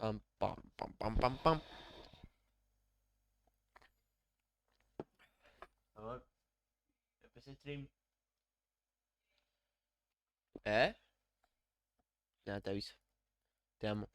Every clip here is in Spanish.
Pam, pam, pam, pam, pam, pam. A ver, empecé stream. ¿Eh? Nada, te aviso. Te amo.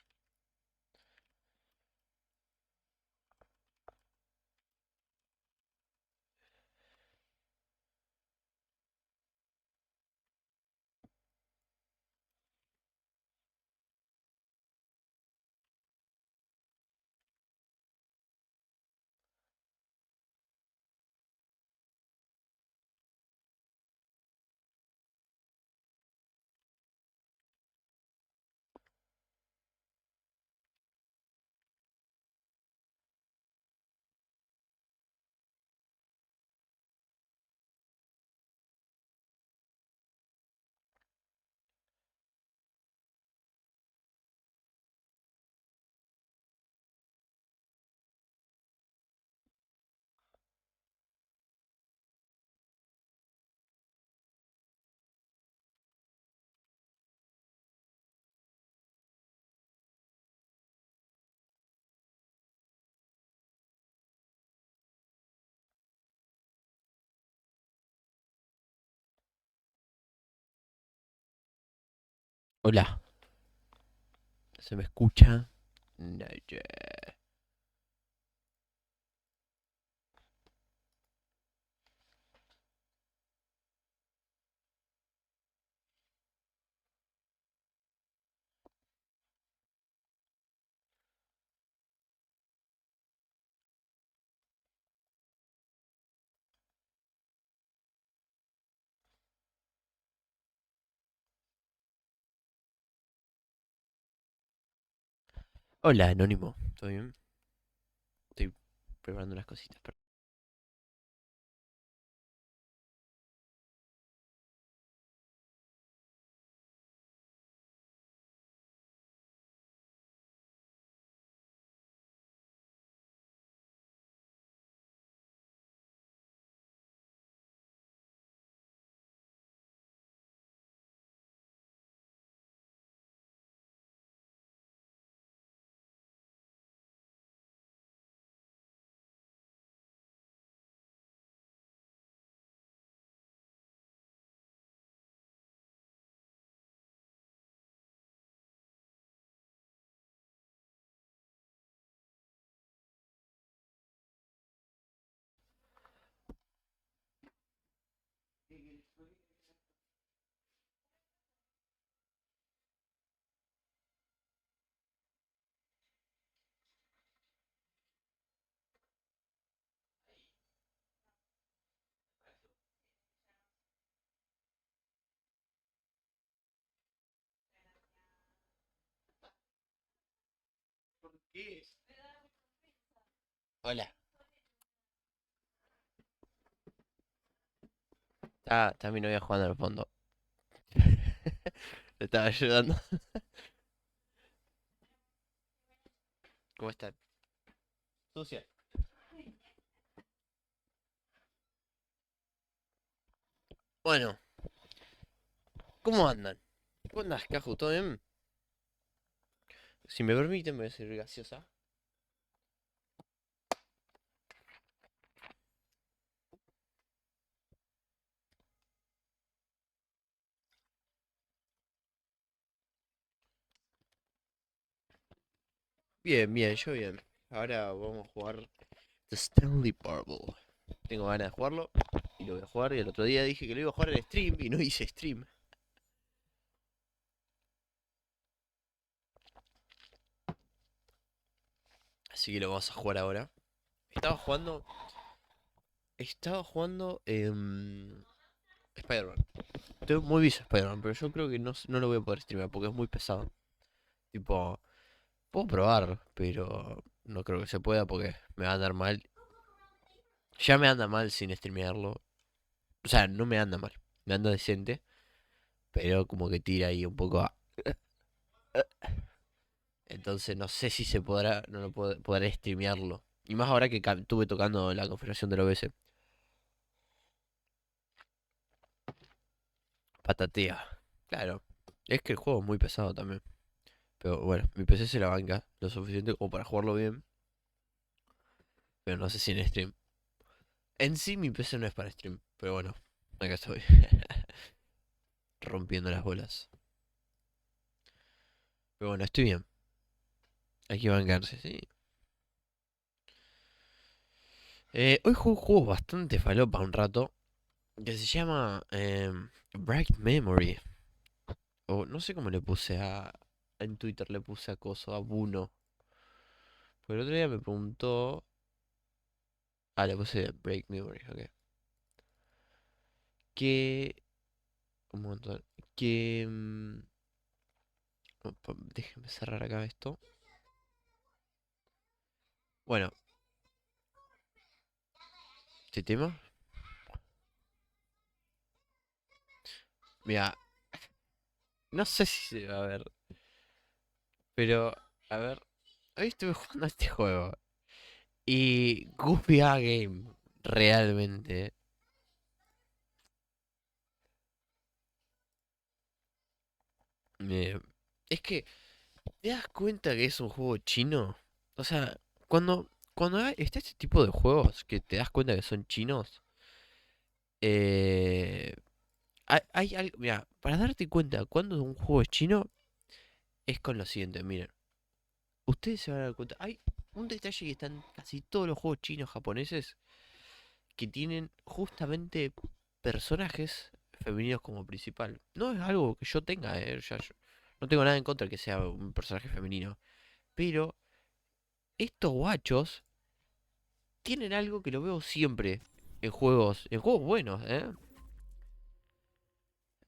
Hola, ¿se me escucha? No, Hola, Anónimo. ¿Todo bien? Estoy preparando unas cositas. ¿Por qué? Hola. Está mi novia jugando al fondo. Le estaba ayudando. ¿Cómo están? Sucia. Bueno, ¿cómo andan? ¿Cómo andas, Caju? ¿Todo bien? Si me permiten, me voy a servir gaseosa. Bien, bien, yo bien. Ahora vamos a jugar The Stanley Parable. Tengo ganas de jugarlo y lo voy a jugar. Y el otro día dije que lo iba a jugar en stream y no hice stream. Así que lo vamos a jugar ahora. Estaba jugando. Estaba jugando Spider-Man. Estoy muy vicio Spider-Man, pero yo creo que no lo voy a poder streamear porque es muy pesado. Tipo, puedo probar, pero no creo que se pueda porque me va a andar mal. Ya me anda mal sin streamearlo. O sea, no me anda mal. Me anda decente, pero como que tira ahí un poco a... Entonces no sé si se podrá, no lo podré streamearlo. Y más ahora que estuve tocando la configuración del OBS. Patatea. Claro. Es que el juego es muy pesado también. Pero bueno, mi PC se la banca lo suficiente como para jugarlo bien. Pero no sé si en stream. En sí mi PC no es para stream. Pero bueno, acá estoy. Rompiendo las bolas. Pero bueno, estoy bien. Hay que bancarse, sí. Hoy juego un juego bastante falopa un rato. Que se llama Bright Memory. O no sé cómo le puse a. En Twitter le puse acoso a Buno. Pero el otro día me preguntó. Ah, le puse Break Memory, ok. Que. Un montón. Que. Déjeme cerrar acá esto. Bueno, este tema. Mira, no sé si se va a ver. Pero, a ver. Hoy estuve jugando a este juego. Y. Goofy A Game. Realmente. me- Es que. ¿Te das cuenta que es un juego chino? O sea, está este tipo de juegos que te das cuenta que son chinos. Eh, hay algo. Mira, para darte cuenta cuando un juego es chino, es con lo siguiente, miren. Ustedes se van a dar cuenta. Hay un detalle que están casi todos los juegos chinos japoneses que tienen justamente personajes femeninos como principal. No es algo que yo tenga, yo no tengo nada en contra de que sea un personaje femenino. Pero estos guachos tienen algo que lo veo siempre en juegos buenos, ¿eh?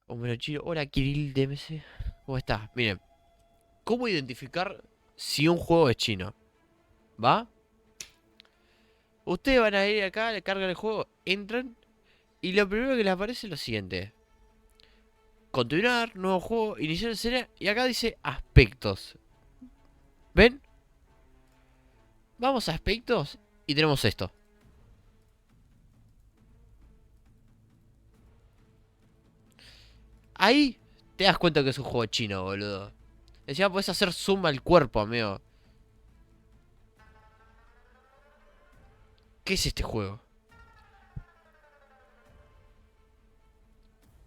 Hombre chino, hola Kirill DMC. ¿Cómo estás? Miren, ¿cómo identificar si un juego es chino? ¿Va? Ustedes van a ir acá, le cargan el juego, entran y lo primero que les aparece es lo siguiente. Continuar, nuevo juego, iniciar escena y acá dice aspectos. ¿Ven? Vamos a aspectos y tenemos esto. Ahí te das cuenta que es un juego chino, boludo. Encima podés hacer zoom al cuerpo, amigo. ¿Qué es este juego?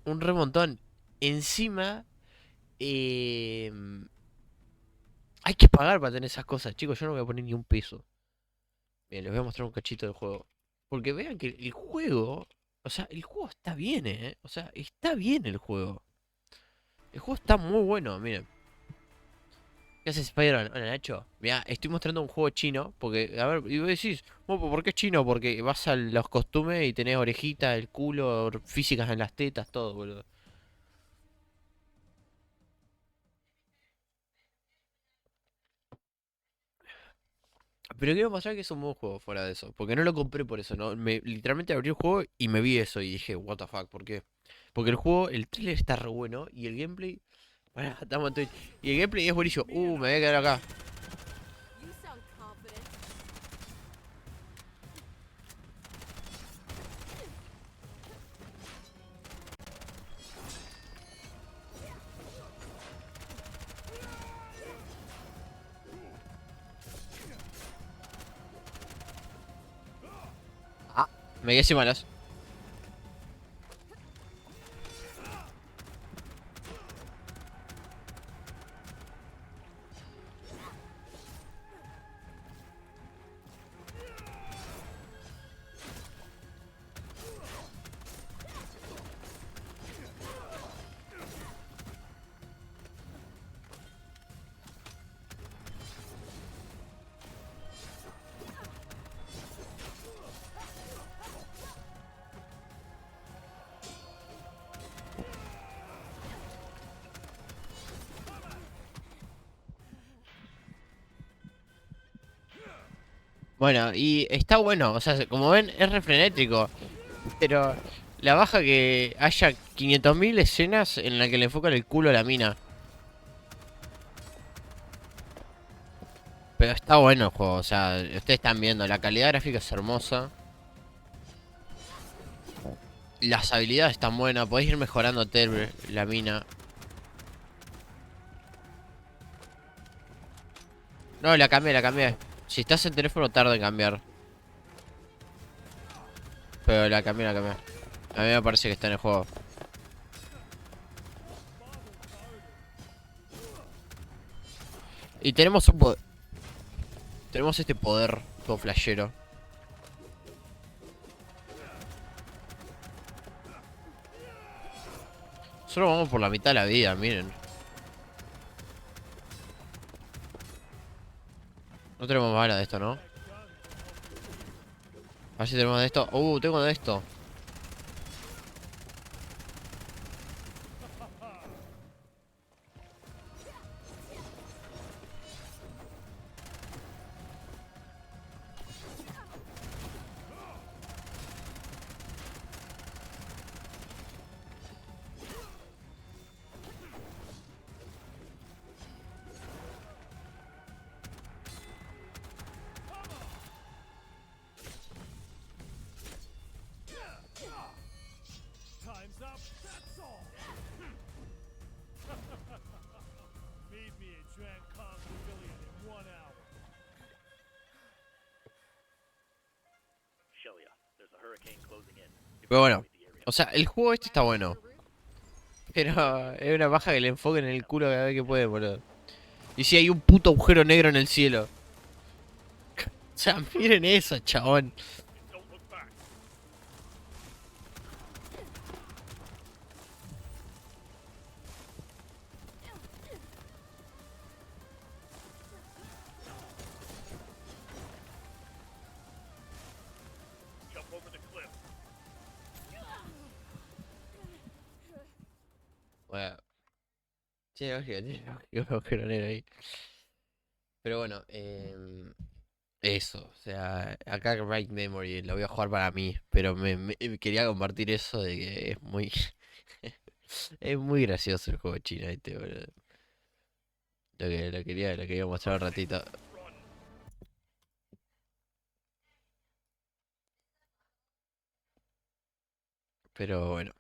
Un remontón. Encima, eh, hay que pagar para tener esas cosas, chicos. Yo no voy a poner ni un peso. Bien, les voy a mostrar un cachito del juego. Porque vean que el juego, o sea, el juego está bien, ¿eh? O sea, está bien el juego. El juego está muy bueno, miren. ¿Qué haces, Spider-Man? Hola, Nacho. Mira, estoy mostrando un juego chino. Porque, a ver, y vos decís, "Mopo, ¿por qué es chino? Porque vas a los costumes y tenés orejitas, el culo, físicas en las tetas, todo, boludo. Pero quiero mostrar que es un buen juego fuera de eso. Porque no lo compré por eso, ¿no? Literalmente abrí el juego y me vi eso y dije, what the fuck, ¿por qué? Porque el juego, el trailer está re bueno y el gameplay. Pará, estamos en Twitch. Y el gameplay es buenísimo. Me voy a quedar acá. Ah, me quedé sin malas. Bueno, y está bueno, o sea, como ven, es re frenétrico. Pero la baja que haya 500.000 escenas en la que le enfocan el culo a la mina. Pero está bueno el juego, o sea, ustedes están viendo, la calidad gráfica es hermosa. Las habilidades están buenas, podéis ir mejorando la mina. No, la cambié, la cambié. Si estás en teléfono tarda en cambiar. Pero la cambié, la cambié. A mí me parece que está en el juego. Y tenemos un poder. Tenemos este poder todo flashero. Solo vamos por la mitad de la vida, miren. No tenemos bala de esto, ¿no? A ver si tenemos de esto. Tengo de esto. Time's up, that's all. Meet me at Drancon Pavilion in 1 hour. Shelia, there's a hurricane closing in. Pero bueno. O sea, el juego este está bueno. Pero es una paja que le enfoquen en el culo cada vez que puede, boludo. Y si hay un puto agujero negro en el cielo. O sea, miren eso, chabón. Don't look back. Jump over the cliff. Bueno. Sí, lógico, tiene un agujero negro ahí. Pero bueno, eso. O sea, acá Right Memory lo voy a jugar para mí. Pero quería compartir eso de que es muy. Es muy gracioso el juego chino este, boludo. Lo quería mostrar un ratito. Run. Pero bueno.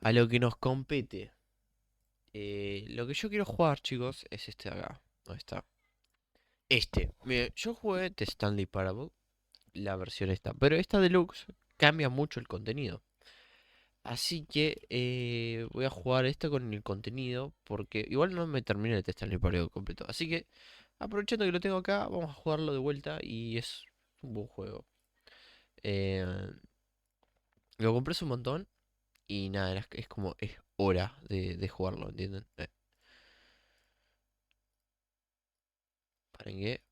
A lo que nos compete. Lo que yo quiero jugar, chicos, es este de acá. ¿Dónde está? Este. Mire, yo jugué The Stanley Parable, la versión esta. Pero esta deluxe cambia mucho el contenido. Así que voy a jugar esta con el contenido. Porque igual no me terminé el The Stanley Parable completo. Así que, aprovechando que lo tengo acá, vamos a jugarlo de vuelta. Y es un buen juego. Eh, lo compré hace un montón. Y nada, es como, es hora de jugarlo, ¿entienden? Paren que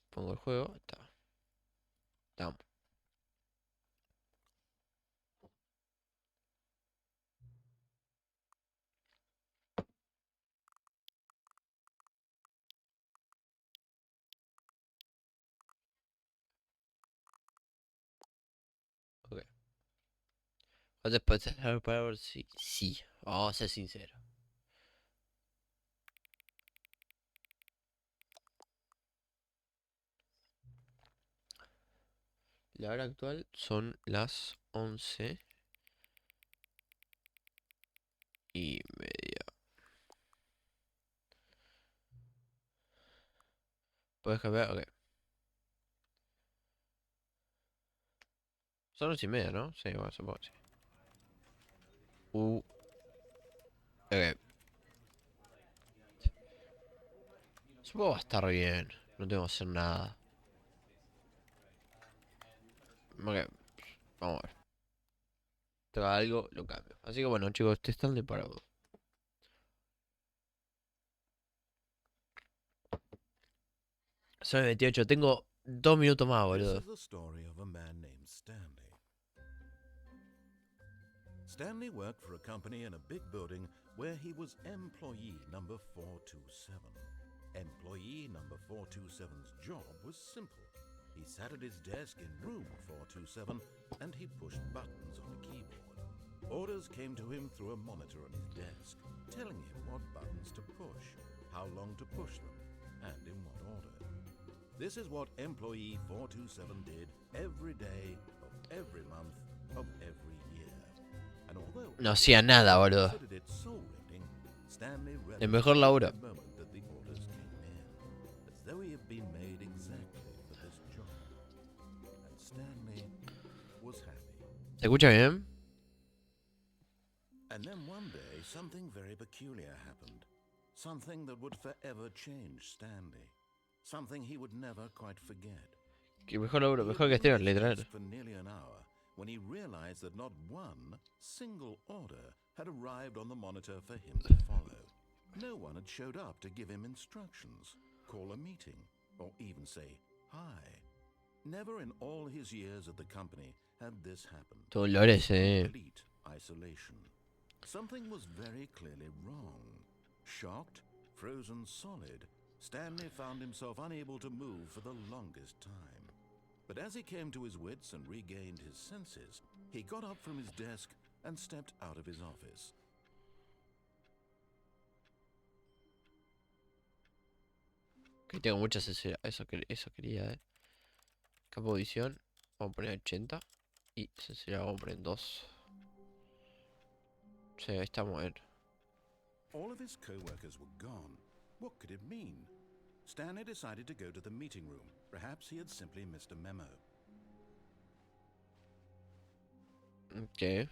pongo el juego. Está. Estamos. Ok. ¿Cuántas palabras? Sí. Sí. Vamos a ser sinceros. La hora actual son las 11:30. ¿Puedes cambiar? Ok. Son 11:30, ¿no? Sí, bueno, supongo que sí. Ok. Supongo que va a estar bien. No tengo que hacer nada. Ok. Vamos a ver. Toca algo, lo cambio. Así que bueno, chicos, este están de parado. Son 28. Tengo 2 minutos más, This boludo. is the story of a man named Stanley. Stanley worked for a company in a big building where he was employee number 427. Employee number 427's job was simple. He sat at his desk in room 427 and he pushed buttons on a keyboard. Orders came to him through a monitor on his desk, telling him what buttons to push, how long to push them, and in what order. This is what employee 427 did every day of every month of every year. And although No hacía nada, boludo. considered it soul-rending, Stanley El mejor laburo. relished the moment that the orders came in. As though he had been made exactly for this job. And Stanley was happy. ¿Se escucha bien? And then one day, something very peculiar happened. Something that would forever change Stanley. Something he would never quite forget. Que mejor He mejor que had Steven, been at his literal. desk for nearly an hour when he realized that not one single order had arrived on the monitor for him to follow. No one had showed up to give him instructions, call a meeting, or even say hi. Never in all his years at the company had this happened. Dolores, Complete isolation. Something was very clearly wrong. Shocked, frozen solid, Stanley found himself unable to move for the longest time. But as he came to his wits and regained his senses, he got up from his desk and stepped out of his office. Que tengo mucha sensibilidad. Eso quería, Campo de visión. Vamos a poner 80. Y sensibilidad vamos a poner 2. Sí, ahí estamos a ver. All of his co-workers were gone. What could it mean? Stanley decided to go to the meeting room. Perhaps he had simply missed a memo. Ok.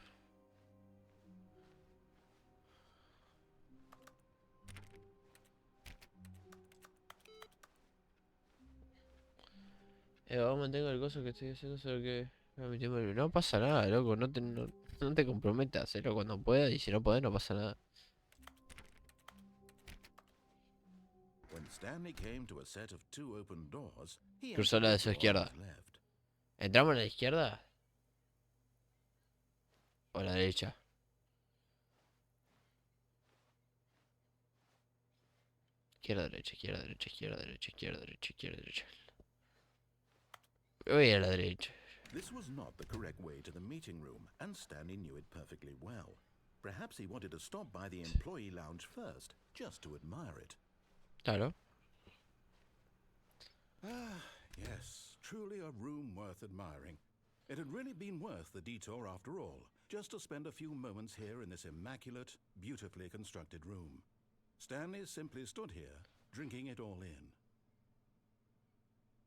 Mantengo el coso que estoy haciendo, solo que mi tiempo libre. No pasa nada, loco. No te comprometas, hacerlo cuando puedas. Y si no podés, no pasa nada. When Stanley came to a set of 2 open doors, he Cruzó entered la de the su door on izquierda. his left. ¿Entramos a la izquierda? ¿O a la derecha? Izquierda, derecha, izquierda, derecha, izquierda, derecha, izquierda, derecha, izquierda, derecha. Voy a la derecha. This was not the correct way to the meeting room, and Stanley knew it perfectly well. Perhaps he wanted to stop by the employee lounge first, just to admire it. Claro. Ah, yes, truly a room worth admiring. It had really been worth the detour after all, just to spend a few moments here in this immaculate, beautifully constructed room. Stanley simply stood here, drinking it all in.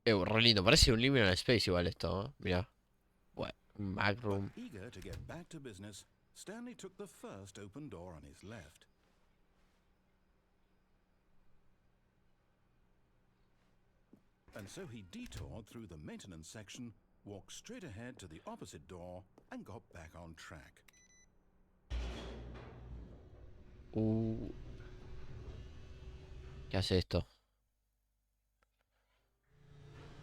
Re lindo. Parece un liminal space igual esto, ¿eh? Mirá. Bueno, un Mac But room. eager to get back to business, Stanley took the first open door on his left. And so he detoured through the maintenance section, walked straight ahead to the opposite door, and got back on track. ¿Qué hace esto?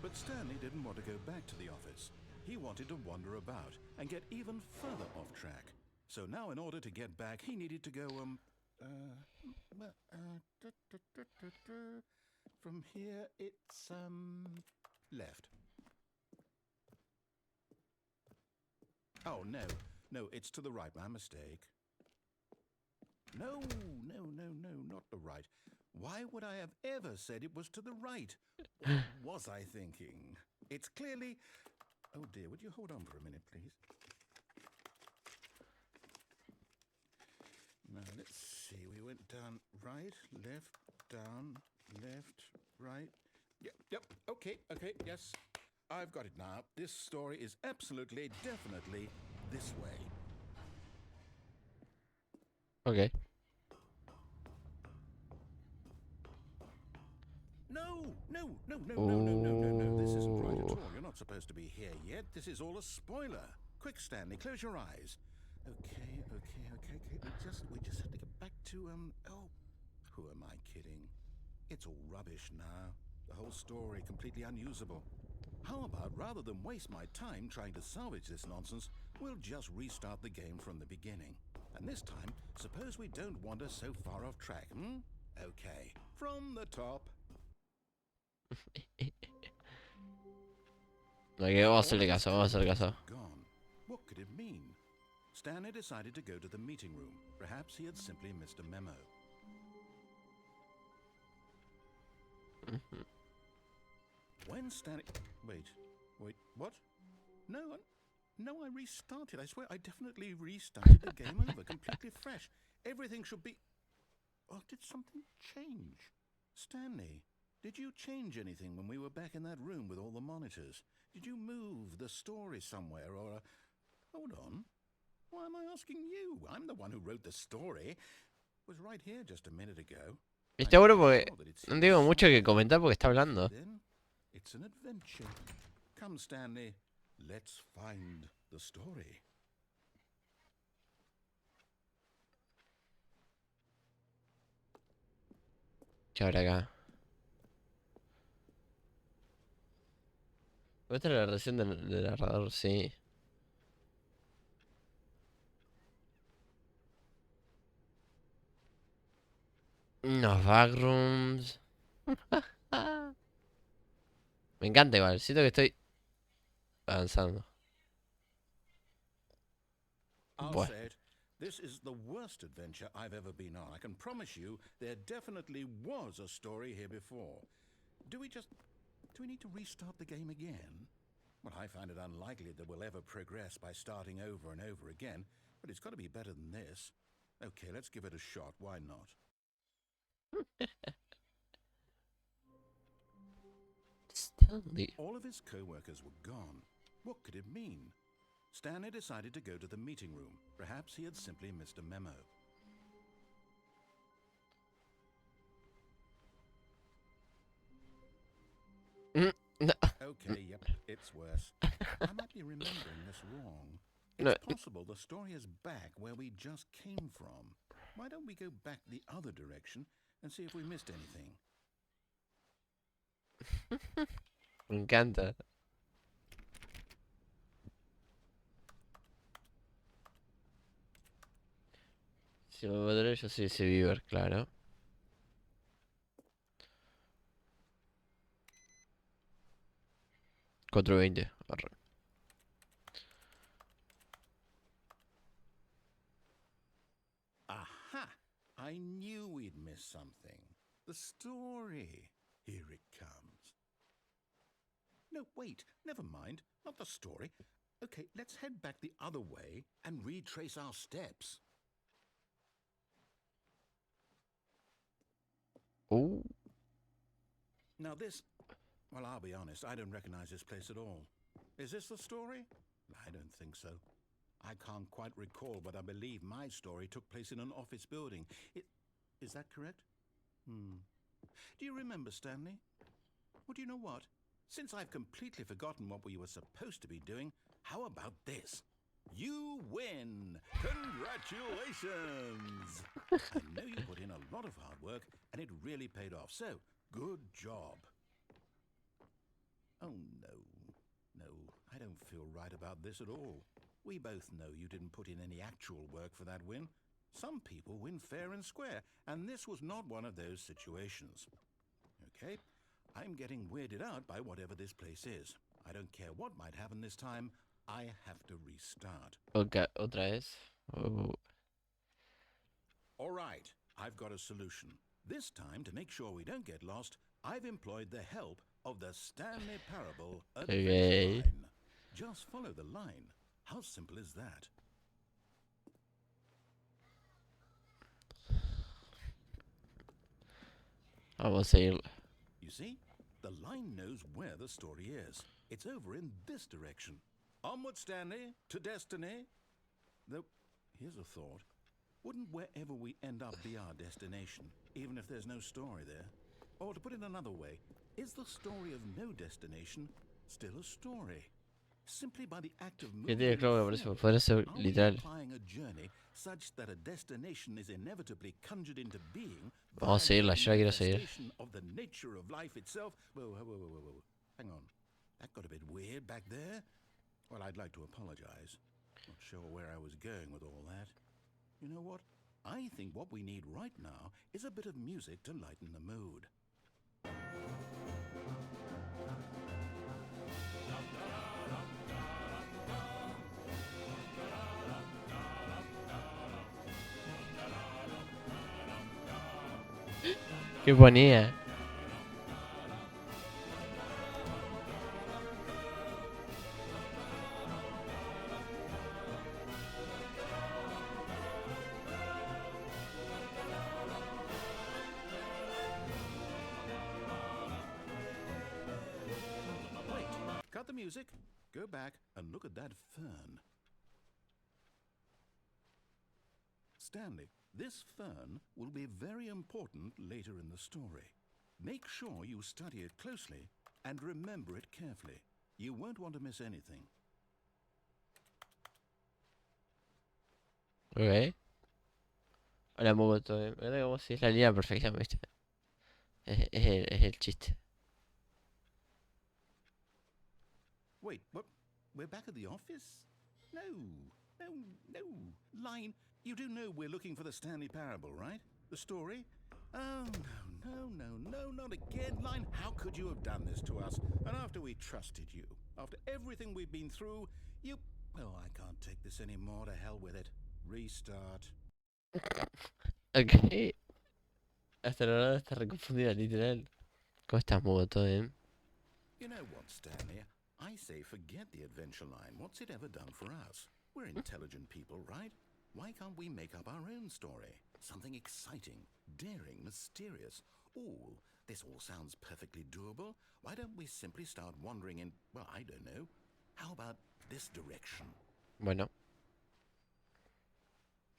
But Stanley didn't want to go back to the office. He wanted to wander about and get even further off track. So now in order to get back, he needed to go, from here it's, left. Oh, no, it's to the right, my mistake. No, not the right. Why would I have ever said it was to the right? What was I thinking? It's clearly... Oh dear, would you hold on for a minute, please? Now, let's see. We went down right, left, down, left, right. Yep, okay, yes. I've got it now. This story is absolutely, definitely this way. Ok. No. This isn't right at all. You're not supposed to be here yet. This is all a spoiler. Quick, Stanley, close your eyes. Okay. We just have to get back to, who am I kidding? It's all rubbish now. The whole story completely unusable. How about, rather than waste my time trying to salvage this nonsense, we'll just restart the game from the beginning. And this time, suppose we don't wander so far off track, Okay, from the top. Ok, vamos a hacerle caso. Gone. What could it mean? Stanley decided to go to the meeting room. Perhaps he had simply missed a memo. When Stanley... Wait, what? No, I restarted. I swear, I definitely restarted the game over, completely fresh. Everything should be... Oh, did something change? Stanley, Did you change anything when we were back in that room with all the monitors? Did you move the story somewhere or... Hold on. Why am I asking you? I'm the one who wrote the story. It was right here just a minute ago. Está bueno porque no tengo mucho que comentar porque está hablando. Then it's an adventure. Come, Stanley. Let's find the story. ¿Qué habrá acá? Muestra la relación del narrador, sí. Unos backrooms. Me encanta igual, siento que estoy avanzando. I'll Bueno. say it. This is the worst adventure I've ever been on. I can promise you there definitely was a story here before. Do we need to restart the game again? Well, I find it unlikely that we'll ever progress by starting over and over again, but it's got to be better than this. Okay, let's give it a shot. Why not? Stanley. All of his co-workers were gone. What could it mean? Stanley decided to go to the meeting room. Perhaps he had simply missed a memo. No. Okay, yep, it's worse. I might be remembering this wrong. No. It's possible the story is back where we just came from. Why don't we go back the other direction and see if we missed anything? Me encanta. Si me podré, yo soy ese Beaver, claro. $4.20. Arre. Aha! I knew we'd miss something. The story. Here it comes. No, wait, never mind. Not the story. Okay, let's head back the other way and retrace our steps. Oh. Now this... Well, I'll be honest, I don't recognize this place at all. Is this the story? I don't think so. I can't quite recall, but I believe my story took place in an office building. Is that correct? Do you remember, Stanley? Well, do you know what? Since I've completely forgotten what we were supposed to be doing, how about this? You win! Congratulations! I know you put in a lot of hard work, and it really paid off, so good job. Oh, no. No, I don't feel right about this at all. We both know you didn't put in any actual work for that win. Some people win fair and square, and this was not one of those situations. Okay, I'm getting weirded out by whatever this place is. I don't care what might happen this time. I have to restart. Okay, otra vez. Oh. All right, I've got a solution. This time, to make sure we don't get lost, I've employed the help of the Stanley Parable Adventure Okay. Line. Just follow the line. How simple is that? Vamos a ir. You see, the line knows where the story is. It's over in this direction. Onward, Stanley, to destiny. Though, here's a thought. Wouldn't wherever we end up be our destination, even if there's no story there? Or to put it another way, is the story of no destination still a story? Simply by the act of Que moving tiene claro que parece, forward, podría ser are we literal. implying a journey such that a destination is inevitably conjured into being Vamos a by seguirla, the yo la quiero seguir. manifestation of the nature of life itself? Whoa. Hang on. That got a bit weird back there. Well, I'd like to apologize. Not sure where I was going with all that. You know what? I think what we need right now is a bit of music to lighten the mood. ¿Qué ponía? music, go back and look at that fern. Stanley, this fern will be very important later in the story. Make sure you study it closely and remember it carefully. You won't want to miss anything. Ok. Hola, Mogoto. Creo que vos sí es la línea de perfección, ¿viste? Es el chiste. Wait, what? We're back at the office? No, no, no. Line, you do know we're looking for the Stanley Parable, right? The story? Oh, no, not again. Line, how could you have done this to us? And after we trusted you, after everything we've been through, you... Oh, I can't take this anymore. To hell with it. Restart. Ok. Hasta la hora está reconfundida, literal. ¿Cómo estás, Mogoto? You know what, Stanley? I say forget the adventure line. What's it ever done for us? We're intelligent people, right? Why can't we make up our own story? Something exciting, daring, mysterious. Ooh, this all sounds perfectly doable. Why don't we simply start wandering in, well, I don't know. How about this direction? Bueno.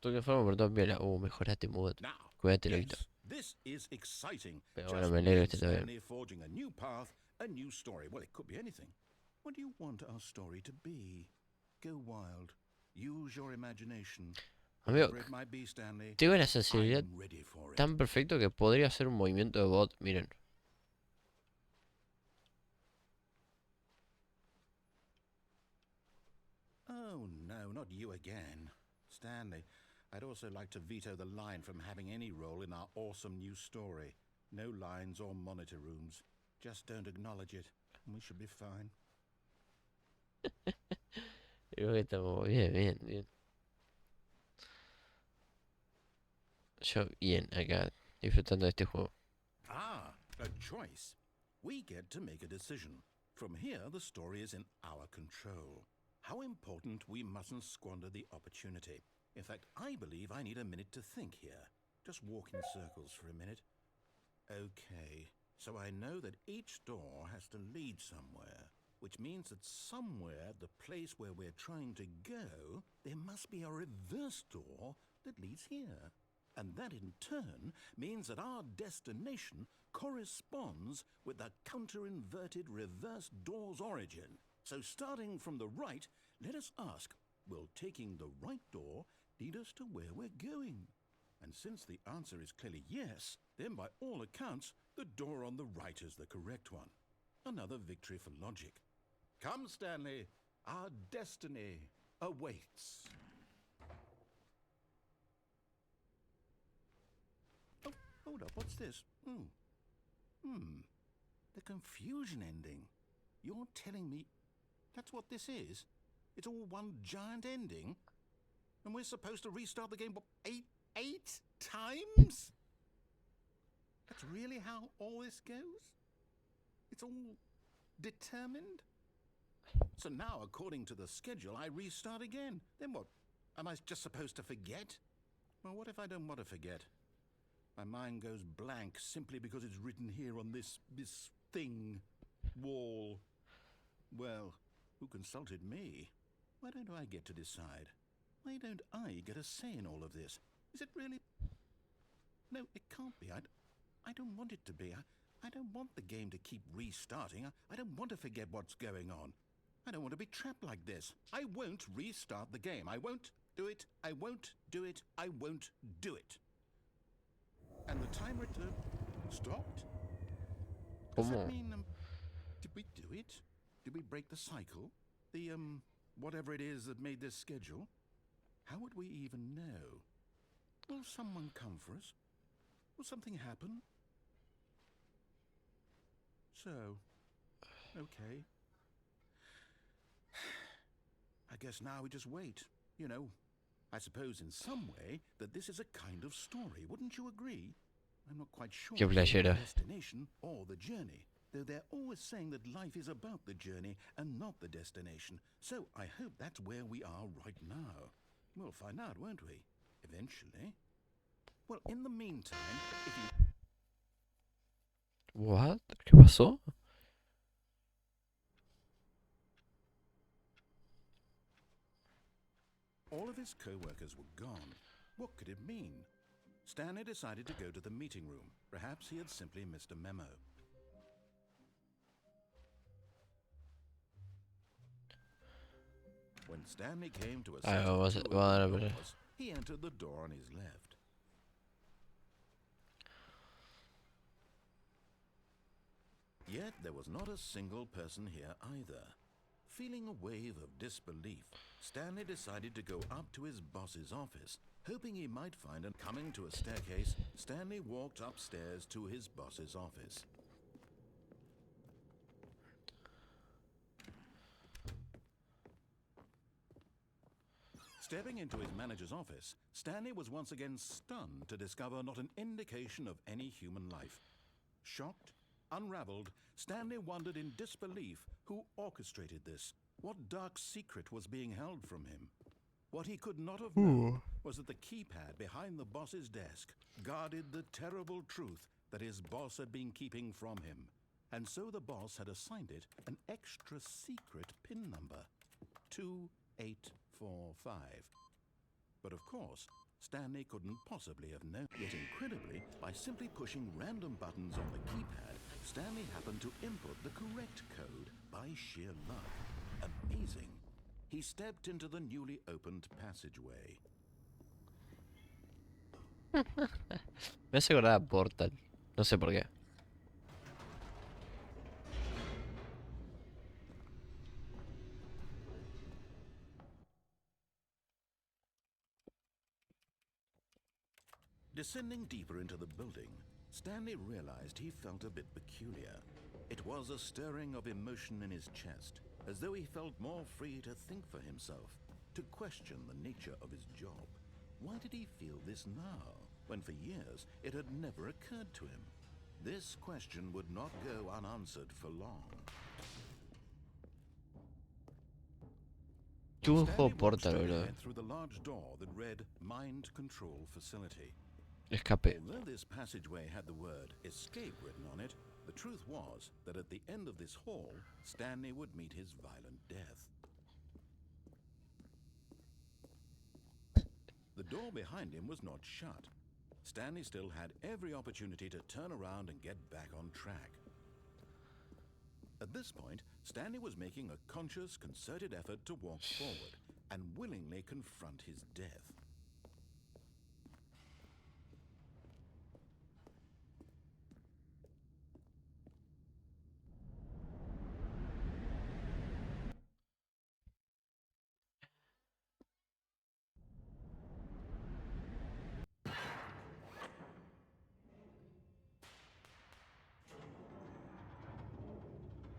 Tú que forma por todo viola. Mejoraste, Mogoto. Now, Cuídate, loquito. yes, this is exciting. Pero Just bueno, me me alegro and que esté todo bien. Stanley forging a new path, a new story. Well, it could be anything. What do you want our story to be? Go wild. Use your imagination. Amigo, Whatever it might be, Stanley, tengo una sensibilidad I'm ready for it. tan perfecto que podría hacer un movimiento de bot. Miren. Oh, no, not you again. Stanley, I'd also like to veto the line from having any role in our awesome new story. No lines or monitor rooms. Just don't acknowledge it, and we should be fine. Creo que estamos bien. Yo bien acá, disfrutando de este juego. Ah, a choice. We get to make a decision. From here, the story is in our control. How important we mustn't squander the opportunity. In fact, I believe I need a minute to think here. Just walk in circles for a minute. Okay, so I know that each door has to lead somewhere, which means that somewhere, the place where we're trying to go, there must be a reverse door that leads here. And that in turn means that our destination corresponds with the counter-inverted reverse door's origin. So starting from the right, let us ask, will taking the right door lead us to where we're going? And since the answer is clearly yes, then by all accounts, the door on the right is the correct one. Another victory for logic. Come, Stanley, our destiny awaits. Oh, hold up, what's this? The confusion ending. You're telling me that's what this is? It's all one giant ending? And we're supposed to restart the game, what, eight times? That's really how all this goes? It's all determined? So now, according to the schedule, I restart again. Then what? Am I just supposed to forget? Well, what if I don't want to forget? My mind goes blank simply because it's written here on this thing, wall. Well, who consulted me? Why don't I get to decide? Why don't I get a say in all of this? Is it really? No, it can't be. I don't want it to be. I don't want the game to keep restarting. I don't want to forget what's going on. I don't want to be trapped like this. I won't restart the game. I won't do it. I won't do it. I won't do it. And the timer stopped? Does that mean, did we do it? Did we break the cycle? The, whatever it is that made this schedule? How would we even know? Will someone come for us? Will something happen? So, okay. I guess now we just wait. You know, I suppose in some way that this is a kind of story. Wouldn't you agree? I'm not quite sure Qué if it's the playera. destination or the journey, though they're always saying that life is about the journey and not the destination. So I hope that's where we are right now. We'll find out, won't we? Eventually. Well, in the meantime, if you... What? ¿Qué pasó? All of his co-workers were gone. What could it mean? Stanley decided to go to the meeting room. Perhaps he had simply missed a memo. When Stanley came to a Ah, vamos a dar a ver. doors, he entered the door on his left. Yet there was not a single person here either. Feeling a wave of disbelief, Stanley decided to go up to his boss's office, hoping he might find and coming to a staircase, Stanley walked upstairs to his boss's office. Stepping into his manager's office, Stanley was once again stunned to discover not an indication of any human life. Shocked, unraveled, Stanley wondered in disbelief who orchestrated this, what dark secret was being held from him. What he could not have known was that the keypad behind the boss's desk guarded the terrible truth that his boss had been keeping from him. And so the boss had assigned it an extra secret PIN number, 2845. But of course, Stanley couldn't possibly have known. Yet incredibly, by simply pushing random buttons on the keypad, Stanley happened to input the correct code by sheer luck. Amazing. He stepped into the newly opened passageway. Me hace acordar a Portal. No sé por qué. Descending deeper into the building, Stanley realized he felt a bit peculiar. It was a stirring of emotion in his chest, as though he felt more free to think for himself, to question the nature of his job. Why did he feel this now, when for years it had never occurred to him? This question would not go unanswered for long. Tuvo un Stanley juego walked Portal, straight boludo. ahead through the large door that read Mind Control Facility. Escape. Although this passageway had the word escape written on it, the truth was that at the end of this hall, Stanley would meet his violent death. The door behind him was not shut. Stanley still had every opportunity to turn around and get back on track. At this point, Stanley was making a conscious, concerted effort to walk forward and willingly confront his death.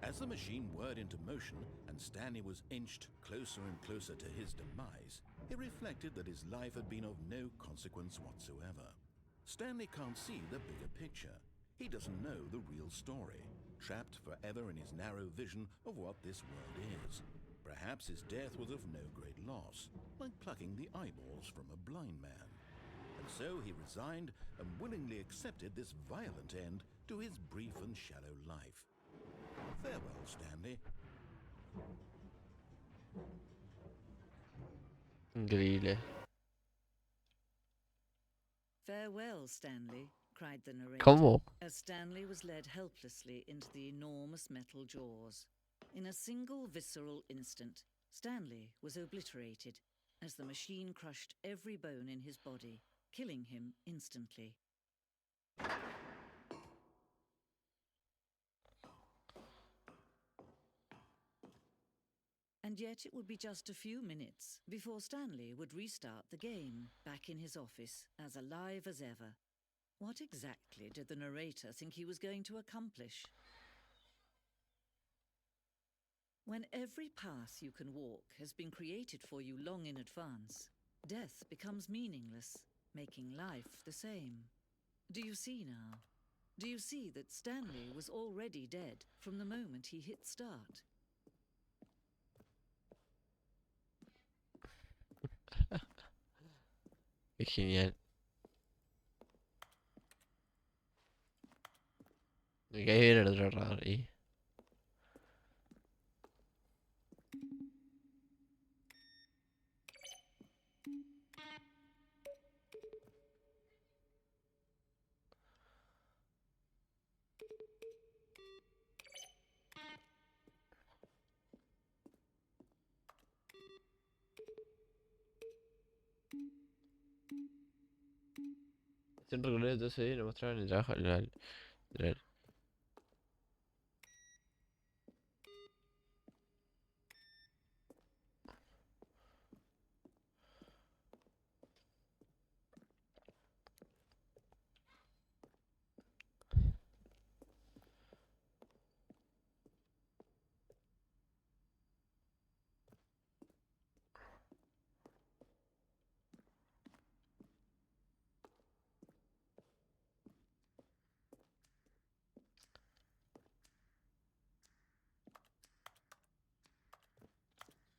As the machine whirred into motion and Stanley was inched closer and closer to his demise, he reflected that his life had been of no consequence whatsoever. Stanley can't see the bigger picture. He doesn't know the real story, trapped forever in his narrow vision of what this world is. Perhaps his death was of no great loss, like plucking the eyeballs from a blind man. And so he resigned and willingly accepted this violent end to his brief and shallow life. Farewell, Stanley. Increíble. Farewell, Stanley, cried the narrator, ¿Cómo? as Stanley was led helplessly into the enormous metal jaws. In a single visceral instant, Stanley was obliterated as the machine crushed every bone in his body, killing him instantly. And yet it would be just a few minutes before Stanley would restart the game, back in his office, as alive as ever. What exactly did the narrator think he was going to accomplish? When every path you can walk has been created for you long in advance, death becomes meaningless, making life the same. Do you see now? Do you see that Stanley was already dead from the moment he hit start? Qué genial. Me cae bien el otro radar ahí. Sin recorrer todo ese día no mostraban el trabajo del-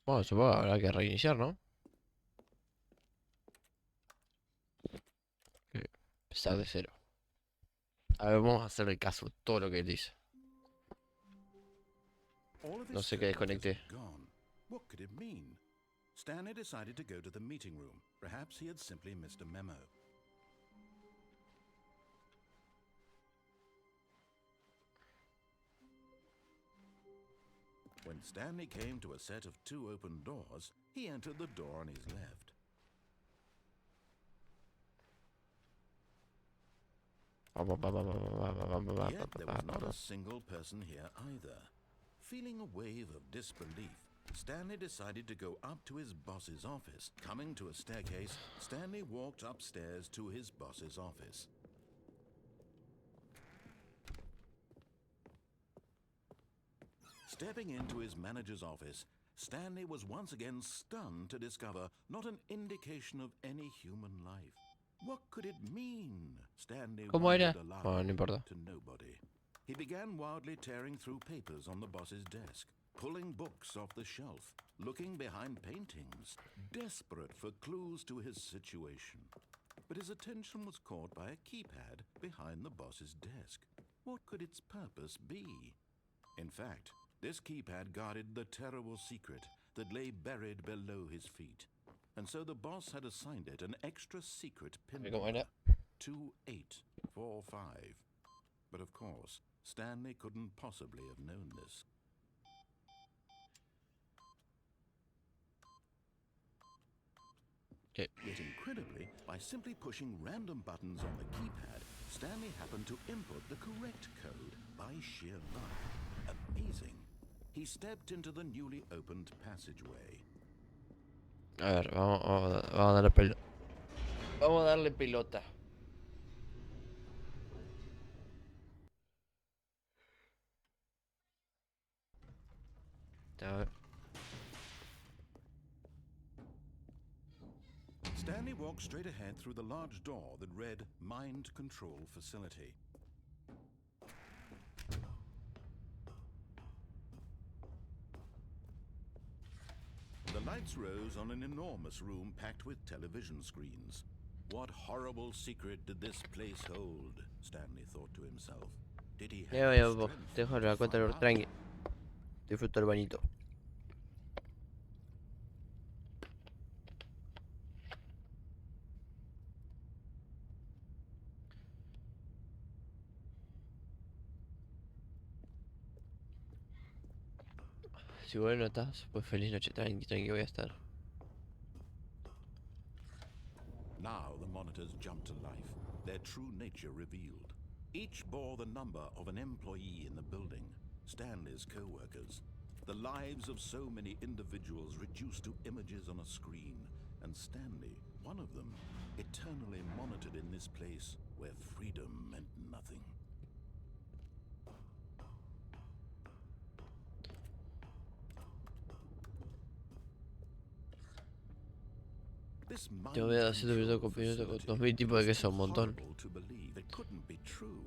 Bueno, supongo que habrá que reiniciar, ¿no? Empezar de cero. A ver, vamos a hacerle caso a todo lo que él dice. All of No his sé qué coworkers desconecté. had gone. What could it mean? Stanley decided to go to the meeting room. Perhaps he had simply missed a memo. When Stanley came to a set of 2 open doors, he entered the door on his left. Yet there was not a single person here either. Feeling a wave of disbelief, Stanley decided to go up to his boss's office. Coming to a staircase, Stanley walked upstairs to his boss's office. Stepping into his manager's office, Stanley was once again stunned to discover not an indication of any human life. What could it mean? Stanley ¿Cómo wondered era? aloud Bueno, no importa. to nobody. He began wildly tearing through papers on the boss's desk, pulling books off the shelf, looking behind paintings, desperate for clues to his situation. But his attention was caught by a keypad behind the boss's desk. What could its purpose be? In fact, this keypad guarded the terrible secret that lay buried below his feet. And so the boss had assigned it an extra secret pin ¿Cómo number, era? 2845. But of course, Stanley couldn't possibly have known this. Okay. Yet incredibly, by simply pushing random buttons on the keypad, Stanley happened to input the correct code by sheer luck. Amazing. He stepped into the newly opened passageway. A ver, vamos a darle pelota. Vamos a darle pelota. A ver. Stanley walked straight ahead through the large door that read Mind Control Facility. The lights rose on an enormous room packed with television screens. What horrible secret did this place hold? Stanley thought to himself. Did he have Ya, the ya, strength te dejo to la cuenta find del out? tranqui. Disfruto el bañito. Si vos no estás, pues feliz noche, tranqui, tranqui voy a estar. Now the monitors jumped to life, their true nature revealed. Each bore the number of an employee in the building, Stanley's co-workers. The lives of so many individuals reduced to images on a screen, and Stanley, one of them, eternally monitored in this place where freedom meant nothing. This Yo veo 7 minutos con facility 2000 tipos de was queso, un montón. horrible to believe. It couldn't be true.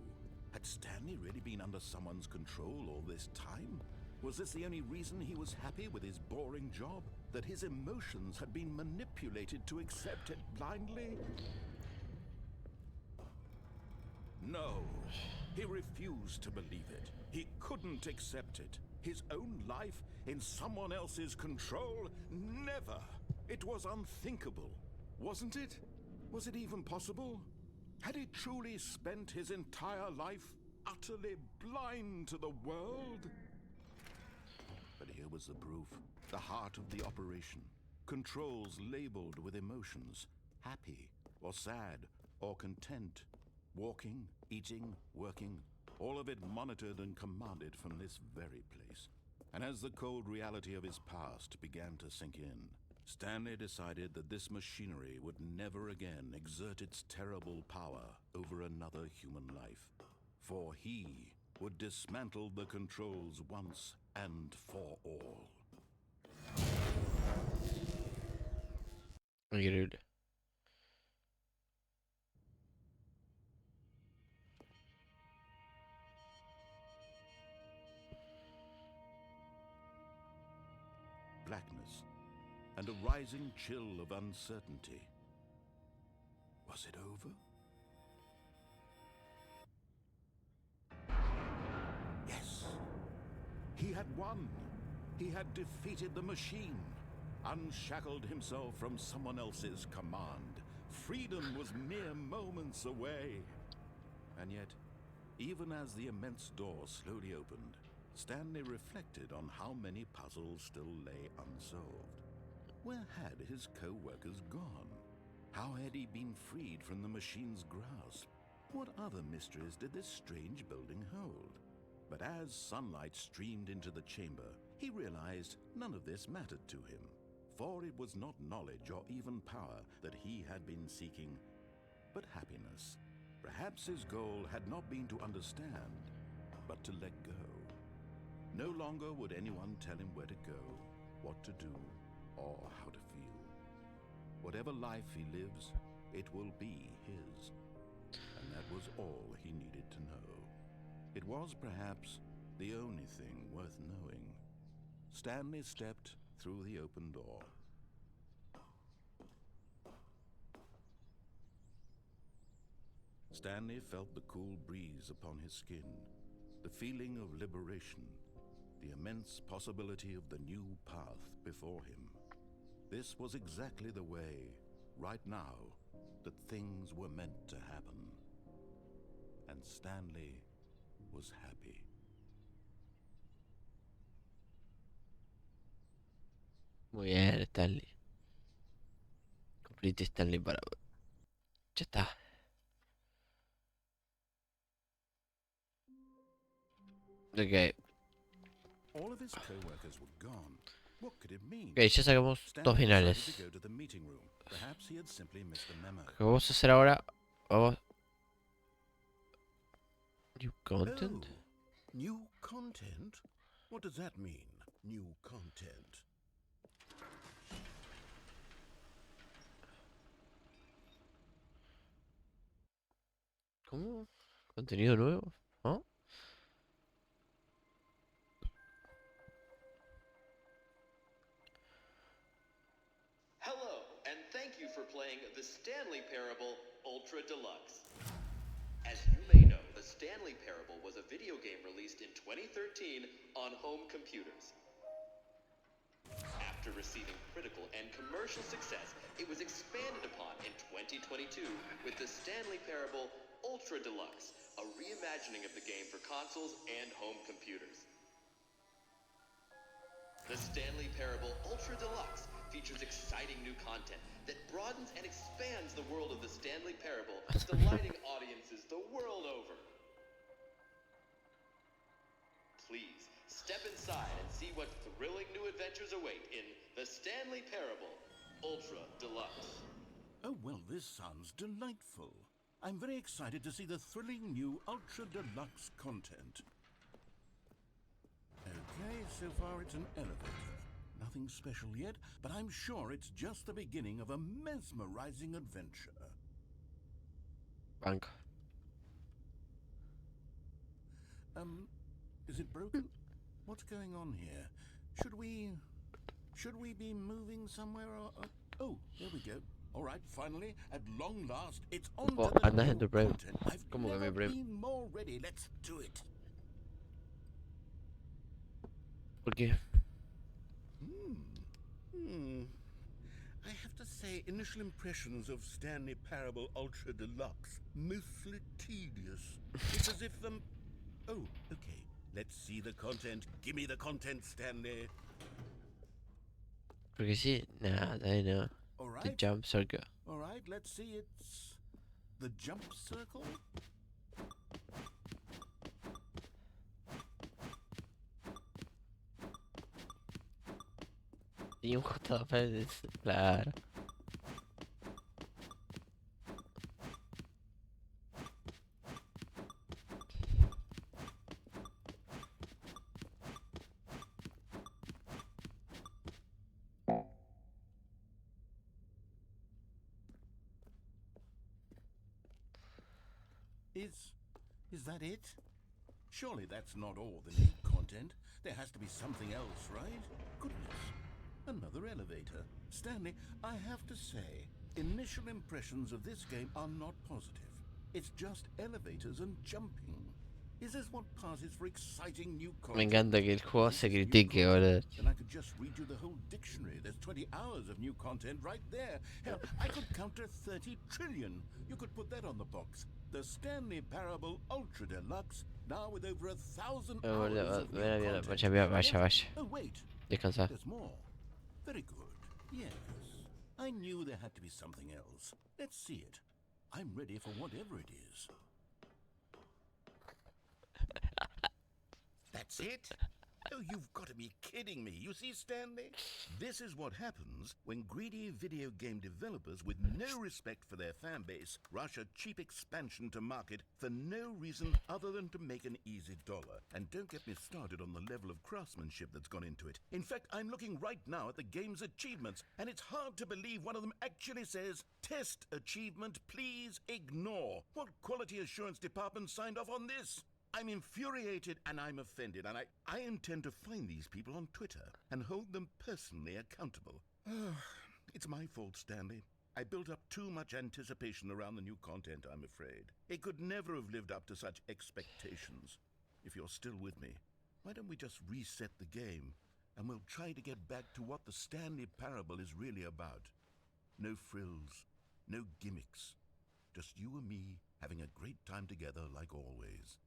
Had Stanley really been under someone's control all this time? Was this the only reason he was happy with his boring job? That his emotions had been manipulated to accept it blindly? No. He refused to believe it. He couldn't accept it. His own life in someone else's control? Never. It was unthinkable. Wasn't it? Was it even possible? Had he truly spent his entire life utterly blind to the world? But here was the proof. The heart of the operation. Controls labeled with emotions. Happy, or sad, or content, Walking, eating, working, all of it monitored and commanded from this very place. And as the cold reality of his past began to sink in, Stanley decided that this machinery would never again exert its terrible power over another human life. For he would dismantle the controls once and for all. Increíble. Blackness and a rising chill of uncertainty. Was it over? Yes. He had won. He had defeated the machine, unshackled himself from someone else's command. Freedom was mere moments away. And yet, even as the immense door slowly opened, Stanley reflected on how many puzzles still lay unsolved. Where had his co-workers gone? How had he been freed from the machine's grasp? What other mysteries did this strange building hold? But as sunlight streamed into the chamber, he realized none of this mattered to him, for it was not knowledge or even power that he had been seeking, but happiness. Perhaps his goal had not been to understand, but to let go. No longer would anyone tell him where to go, what to do, or how to feel. Whatever life he lives, it will be his. And that was all he needed to know. It was perhaps the only thing worth knowing. Stanley stepped through the open door. Stanley felt the cool breeze upon his skin, the feeling of liberation, the immense possibility of the new path before him. This was exactly the way, right now, that things were meant to happen. And Stanley was happy. Muy bien, Stanley. Complete Stanley para. Ya está. Ok, All of his co-workers were gone. What could it mean? ok, ya sacamos dos Stanley finales. decided to go to the meeting room. Perhaps he had simply missed a memo. Lo que vamos a hacer ahora. Vamos. New content. Oh, new content? What does that mean, new content? ¿Cómo? ¿Contenido nuevo? ¿No? Hello, and thank you for playing the Stanley Parable Ultra Deluxe. As you may know, the Stanley Parable was a video game released in 2013 on home computers. After receiving critical and commercial success, it was expanded upon in 2022 with the Stanley Parable Ultra Deluxe, a reimagining of the game for consoles and home computers. The Stanley Parable Ultra Deluxe features exciting new content that broadens and expands the world of the Stanley Parable, delighting audiences the world over. Please, step inside and see what thrilling new adventures await in the Stanley Parable Ultra Deluxe. Oh, well, this sounds delightful. I'm very excited to see the thrilling new Ultra Deluxe content. Okay, so far it's an elevator. Nothing special yet, but I'm sure it's just the beginning of a mesmerizing adventure. Banco. Is it broken? What's going on here? Should we be moving somewhere or... Oh, there we go. All right, finally, at long last, it's on Oh, to the anda new en tu premio. content. I've ¿Cómo que mi never premio? been more ready. Let's do it. ¿Por qué? I have to say, initial impressions of Stanley Parable Ultra Deluxe, mostly tedious. It's as if Oh, okay. Let's see the content. Give me the content, Stanley. Porque sí. Nada, no. All The right. jump circle. All right, let's see. It's The jump circle? Dibujo todo parece. Claro. Is that it? Surely that's not all the new content. There has to be something else, right? Goodness. Another elevator. Stanley, I have to say, initial impressions of this game are not positive. It's just elevators and jumping. Is this what passes for exciting new Me content? encanta que el juego This se is new critique, content, boludo. then I could just read you the whole dictionary. There's 20 hours of new content right there. Hell, I could counter 30 trillion. You could put that on the box. The Stanley Parable Ultra Deluxe, now with over 1,000 hours Boludo, of new mira, mira, content. vaya, vaya, vaya. Oh, wait. Descansa. There's more. Very good. Yes. I knew there had to be something else. Let's see it. I'm ready for whatever it is. That's it? Oh, you've got to be kidding me. You see, Stanley? This is what happens when greedy video game developers with no respect for their fan base rush a cheap expansion to market for no reason other than to make an easy dollar. And don't get me started on the level of craftsmanship that's gone into it. In fact, I'm looking right now at the game's achievements, and it's hard to believe one of them actually says, "Test achievement, please ignore." What quality assurance department signed off on this? I'm infuriated and I'm offended, and I intend to find these people on Twitter and hold them personally accountable. It's my fault, Stanley. I built up too much anticipation around the new content, I'm afraid. It could never have lived up to such expectations. If you're still with me, why don't we just reset the game, and we'll try to get back to what the Stanley Parable is really about. No frills, no gimmicks. Just you and me having a great time together like always.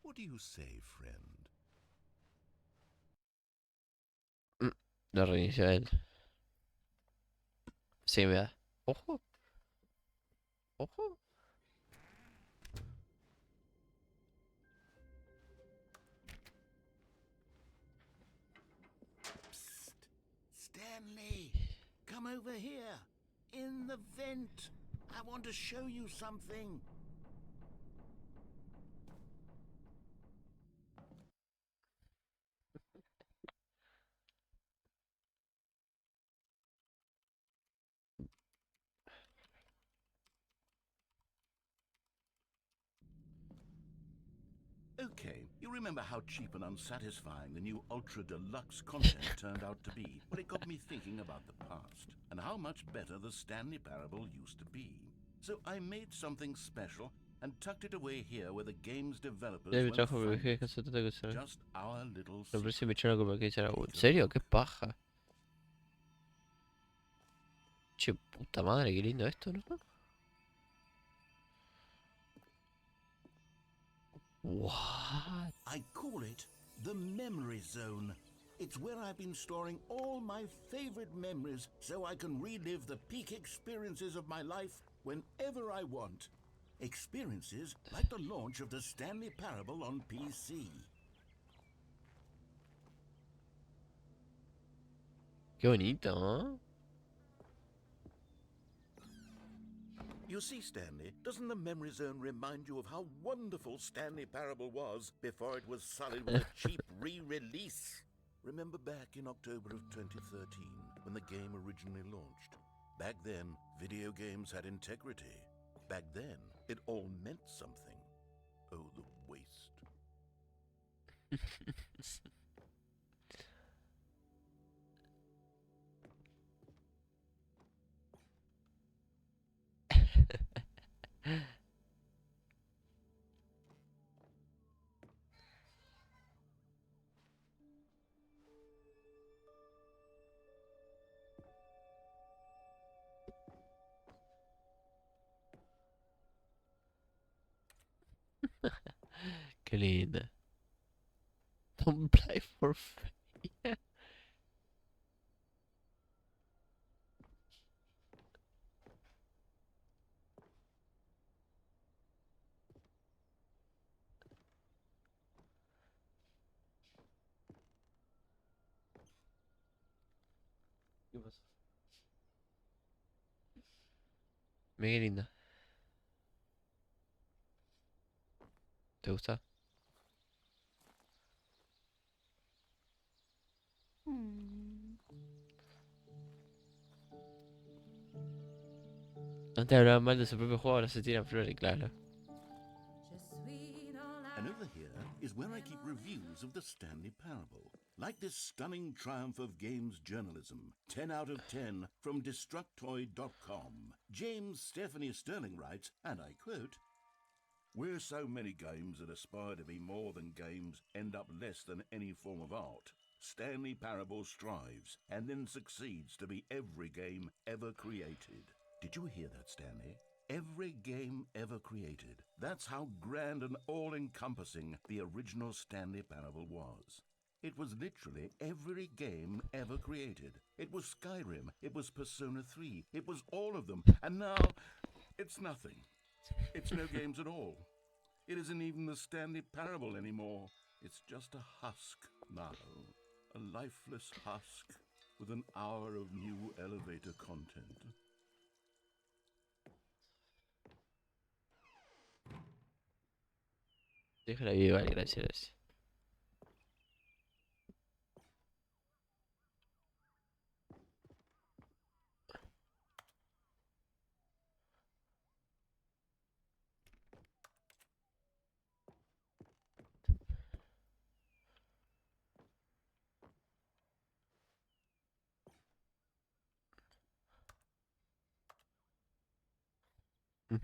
What do you say, friend? Lo reinició él. Sí, me da. Ojo. Ojo. Psst. Stanley, come over here. In the vent. I want to show you something. Okay, you remember how cheap and unsatisfying the new Ultra Deluxe content turned out to be? Well, it got me thinking about the past and how much better the Stanley Parable used to be. So I made something special and tucked it away here where the game's developers Ya mi won't trabajo me find dejé it. que se trata de usar. Just our little Lo secret. parece me echaron como que echara. ¿En serio? ¿Qué paja? Che, puta madre, qué lindo esto, ¿no? What? I call it the Memory Zone. It's where I've been storing all my favorite memories so I can relive the peak experiences of my life whenever I want. Experiences like the launch of the Stanley Parable on PC. Qué bonito, ¿no? You see, Stanley, doesn't the Memory Zone remind you of how wonderful Stanley Parable was before it was sullied with a cheap re-release? Remember back in October of 2013, when the game originally launched? Back then, video games had integrity. Back then, it all meant something. Oh, the waste. Qué linda. Don't play for free. Mira qué linda. ¿Te gusta? Antes hablaban mal de su propio juego, ahora se tiran flores, claro. And over here is where I keep reviews of the Stanley Parable. Like this stunning triumph of games journalism, 10 out of 10 from Destructoid.com. James Stephanie Sterling writes, and I quote, "Where so many games that aspire to be more than games end up less than any form of art, Stanley Parable strives and then succeeds to be every game ever created." Did you hear that, Stanley? Every game ever created. That's how grand and all-encompassing the original Stanley Parable was. It was literally every game ever created. It was Skyrim, it was Persona 3, it was all of them, and now it's nothing. It's no games at all. It isn't even the Stanley Parable anymore. It's just a husk now. A lifeless husk with an hour of new elevator content. Déjala viva, vale, gracias. Mm.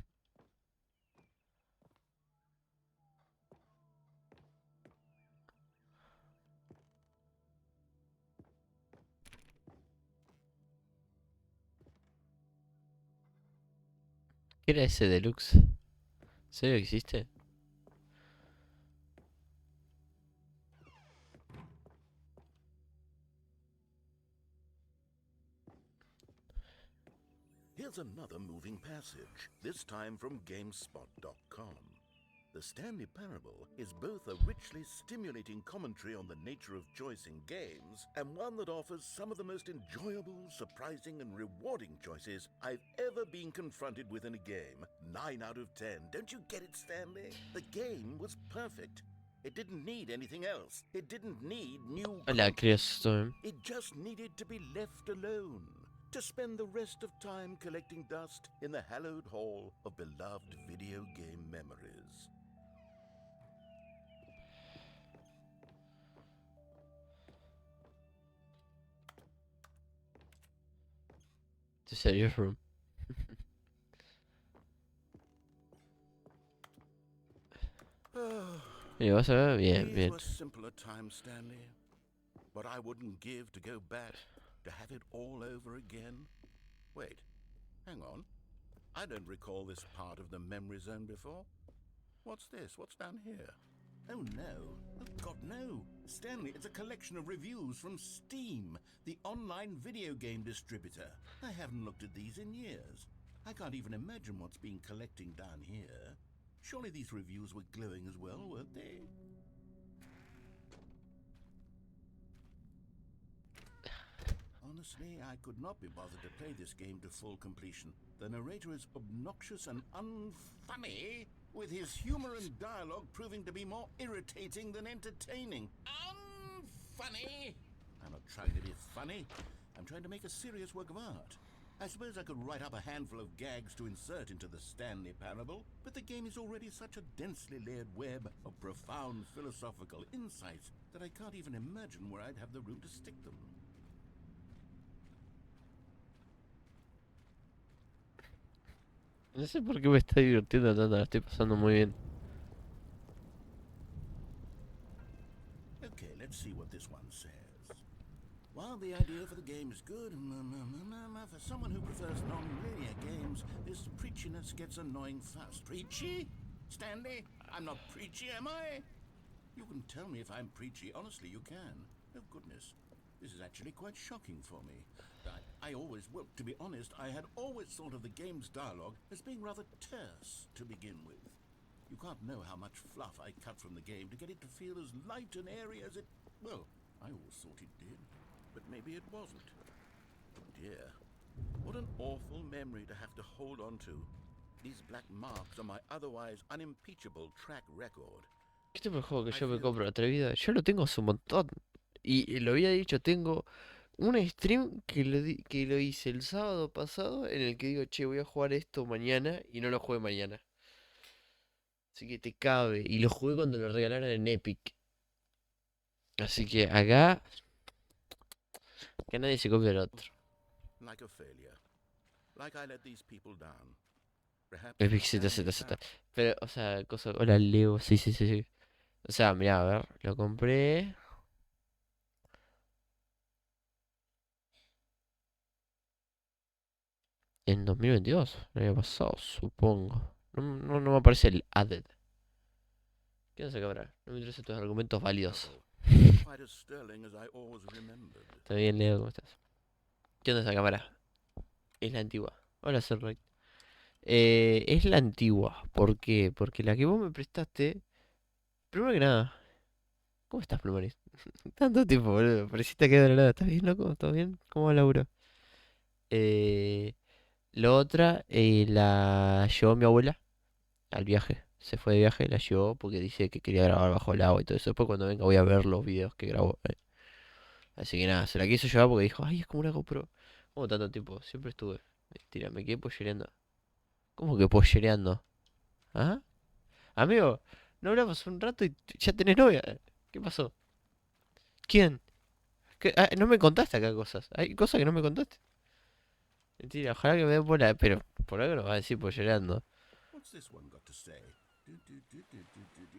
¿Qué era ese deluxe? ¿Serio que existe? Here's another moving passage, this time from GameSpot.com. The Stanley Parable is both a richly stimulating commentary on the nature of choice in games, and one that offers some of the most enjoyable, surprising, and rewarding choices I've ever been confronted with in a game. 9 out of 10. Don't you get it, Stanley? The game was perfect. It didn't need anything else. It didn't need new Hola, content. Cryostorm. It just needed to be left alone, to spend the rest of time collecting dust in the hallowed hall of beloved video game memories. To serious room. ¿Y vas a ver? Bien, These bien. were simpler times, Stanley. But I wouldn't give to go back, to have it all over again. Wait, hang on. I don't recall this part of the memory zone before. What's this? What's down here? Oh no. Oh God, no. Stanley, it's a collection of reviews from Steam, the online video game distributor. I haven't looked at these in years. I can't even imagine what's been collecting down here. Surely these reviews were glowing as well, weren't they? Honestly, I could not be bothered to play this game to full completion. The narrator is obnoxious and unfunny, with his humor and dialogue proving to be more irritating than entertaining. Unfunny! I'm not trying to be funny. I'm trying to make a serious work of art. I suppose I could write up a handful of gags to insert into the Stanley Parable, but the game is already such a densely layered web of profound philosophical insights that I can't even imagine where I'd have the room to stick them. No sé por qué me está divirtiendo tanto, la estoy pasando muy bien. Okay, let's see what this one says. While the idea for the game is good, for someone who prefers non-linear games, this preachiness gets annoying fast. Preachy? Stanley? I'm not preachy, am I? You can tell me if I'm preachy. Honestly, you can. Oh, goodness. This is actually quite shocking for me. Well, to be honest, I had always thought of the game's dialogue as being rather terse to begin with. You can't know how much fluff I cut from the game to get it to feel as light and airy as it... Well, I always thought it did, but maybe it wasn't. Oh dear, What an awful memory to have to hold on to. These black marks on my otherwise unimpeachable track record. ¿Qué tipo de juego que I yo me feel compro atrevido? Yo lo tengo hace un montón. Y lo había dicho, tengo un stream que lo hice el sábado pasado en el que digo, che, voy a jugar esto mañana y no lo jugué mañana. Así que te cabe. Y lo jugué cuando lo regalaron en Epic. Así que acá, que nadie se copie el otro. like a failure. Like I let these people down. Perhaps Epic the Stanley ZZZ. Parable. Pero, o sea, cosa. Hola, Leo. Sí, sí, sí, sí. O sea, mirá, a ver, lo compré. En 2022, el año pasado, supongo. No me aparece el added. ¿Qué nos acá ahora? No me interesan tus argumentos válidos. Uh-oh. Quite as sterling as I always remembered. Está bien, Leo, ¿cómo estás? ¿Qué onda esa cámara? Es la antigua. Hola, Sir. Es la antigua. ¿Por qué? Porque la que vos me prestaste. Primero que nada, ¿cómo estás, Plumaris? Tanto tiempo, boludo. Pareciste que de la nada. ¿Estás bien, loco? ¿Todo bien? ¿Cómo va, laburo? Eh, la otra, la llevó mi abuela al viaje. Se fue de viaje, la llevó porque dice que quería grabar bajo el agua y todo eso. Después cuando venga voy a ver los videos que grabó. Así que nada, se la quiso llevar porque dijo, ay, es como una GoPro. ¿Cómo tanto tiempo? Siempre estuve. Mentira, me quedé pollereando. ¿Cómo que pollereando? ¿Ah? Amigo, no hablamos un rato y ya tenés novia. ¿Qué pasó? ¿Quién? No me contaste acá cosas. Hay cosas que no me contaste. Mentira, ojalá que me den bola, pero por algo no va a decir pollereando. What's this one got to say?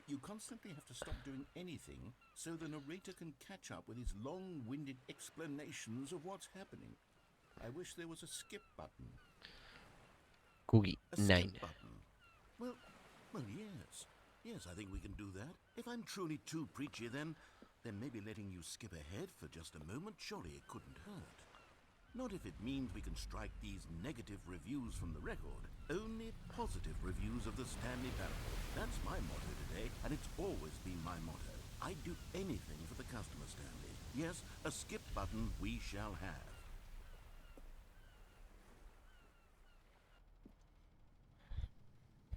You constantly have to stop doing anything so the narrator can catch up with his long-winded explanations of what's happening. I wish there was a skip button. Cookie A 9. skip button. Well, yes. Yes, I think we can do that. If I'm truly too preachy, then maybe letting you skip ahead for just a moment, surely it couldn't hurt. Not if it means we can strike these negative reviews from the record. Only positive reviews of the Stanley Parable. That's my motto today, and it's always been my motto. I'd do anything for the customer, Stanley. Yes, a skip button we shall have.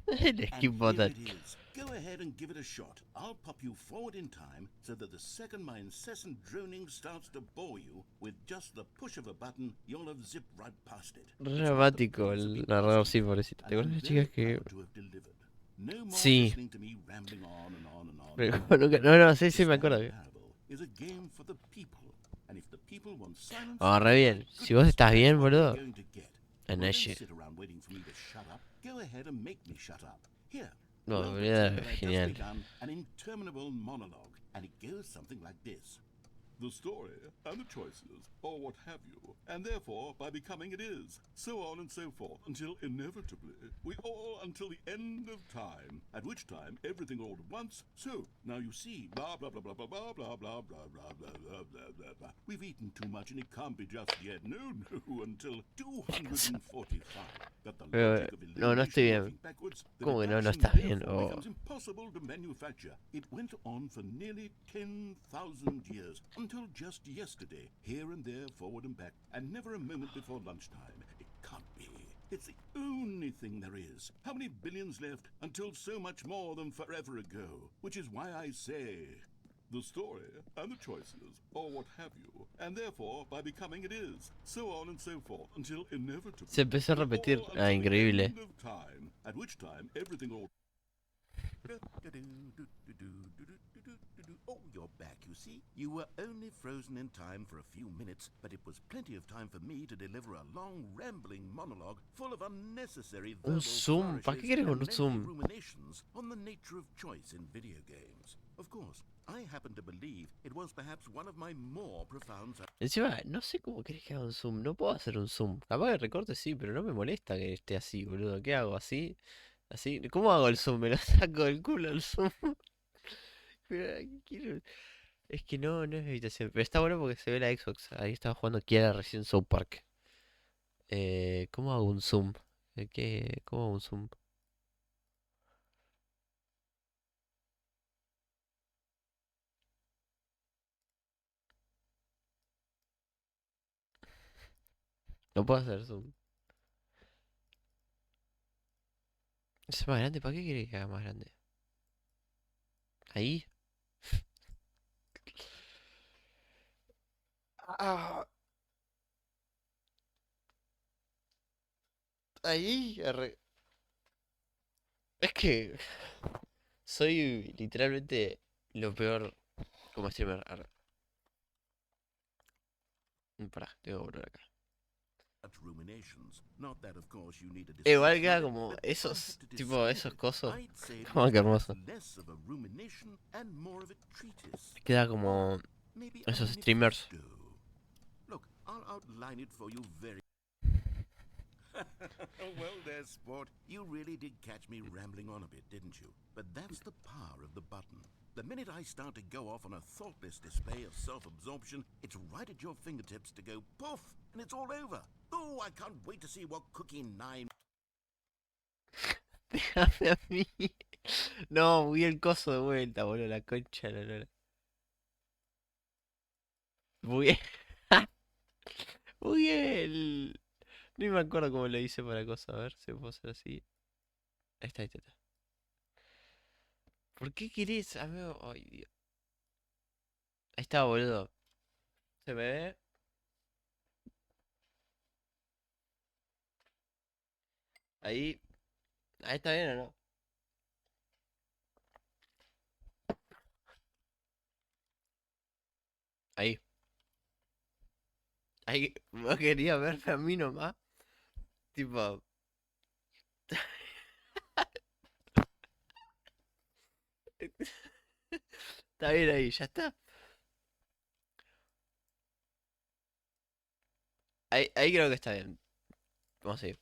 El And skip here button. it is. Go ahead and give it a shot. I'll pop you forward in time so that the second my incessant droning starts to bore you, with just the push of a button, you'll have zipped right past it. Re It's what the dramático pros have el been narrador, asking sí, for, pobrecito. ¿Te and acuerdas I'm de las very chicas que... proud to have delivered. No more Sí. listening to me rambling on and on and on. Pero and on. nunca... No, sí, The sí, me acuerdo. Stanley Parable is a game for the people, and if the people want silence, Ah, re well, bien. my Si vos goodness, estás that's bien, what they're boludo. going to get. And Well, that don't shit. sit around waiting for me to shut up. Go ahead and make me shut up. Here. No, Well, boludo, pretend that I've just genial. begun an interminable monologue, and it goes something like this. The story and the choices, or what have you, and therefore by becoming it is, so on and so forth, until inevitably we all until the end of time, at which time everything all at once. So now you see, blah blah blah blah blah blah blah blah blah blah blah blah blah blah blah. We've eaten too much and it can't be just yet. No, no, until 245. But the logic of No, no estoy elimination bien. working backwards, the ¿Cómo que no deduction estás bien? therefore Oh. becomes impossible to manufacture. It went on for nearly 10,000 years, until just yesterday, here and there, forward and back, and never a moment before lunchtime. It can't be. It's the only thing there is. How many billions left until so much more than forever ago? Which is why I say, the story and the choices, or what have you, and therefore by becoming it is, so on and so forth, until inevitably. Se empezó a we repetir. all Ah, until the increíble. end of time, at which time everything all. Oh, you're back, you see. You were only frozen in time for a few minutes, but it was plenty of time for me to deliver a long, rambling monologue full of unnecessary verbal zoom. ¿Para qué flourishes quieres and un lengthy zoom? ruminations on the nature of choice in video games. Of course, I happen to believe it was perhaps one of my more profound. Encima, no sé cómo querés que haga un zoom. No puedo hacer un zoom. Capaz que recorte sí, pero no me molesta que esté así, boludo. ¿Qué hago? ¿Así? ¿Así? ¿Cómo hago el zoom? Me lo saco del culo el zoom. Pero quiero... Es que no es habitación. Pero está bueno porque se ve la Xbox. Ahí estaba jugando Kiara recién South Park. ¿Cómo hago un zoom? ¿Cómo hago un zoom? No puedo hacer zoom. ¿Es más grande? ¿Para qué quiere que haga más grande? Ahí. Ah, ahí. Es que soy literalmente lo peor como streamer. Pará, tengo que volver acá. Such ruminations. Not that, of course, you need a Igual description of queda it, como but if I had esos, to tipo, describe esos it, cosos. I'd say it Oh, was qué perhaps hermoso. less of a rumination and more of a treatise. Queda Or como maybe a esos streamers. manifesto. Look, I'll outline it for you very... Well, there, sport. You really did catch me rambling on a bit, didn't you? But that's the power of the button. The minute I start to go off on a thoughtless display of self-absorption, it's right at your fingertips to go poof, and it's all over. Oh, I can't wait to see what Cookie 9... Déjame a mí. No, vi el coso de vuelta, boludo, la concha de la lora. Muy muy el. No me acuerdo cómo lo hice para cosa. A ver si puedo hacer así. Ahí está. ¿Por qué querés, amigo? Ay, Dios. Ahí está, boludo. ¿Se me ve? Ahí. Ahí está bien o no. Ahí. Ahí. ¿Vos querías verme a mí nomás? Tipo. Está bien ahí, ya está. Ahí creo que está bien. Vamos a ir.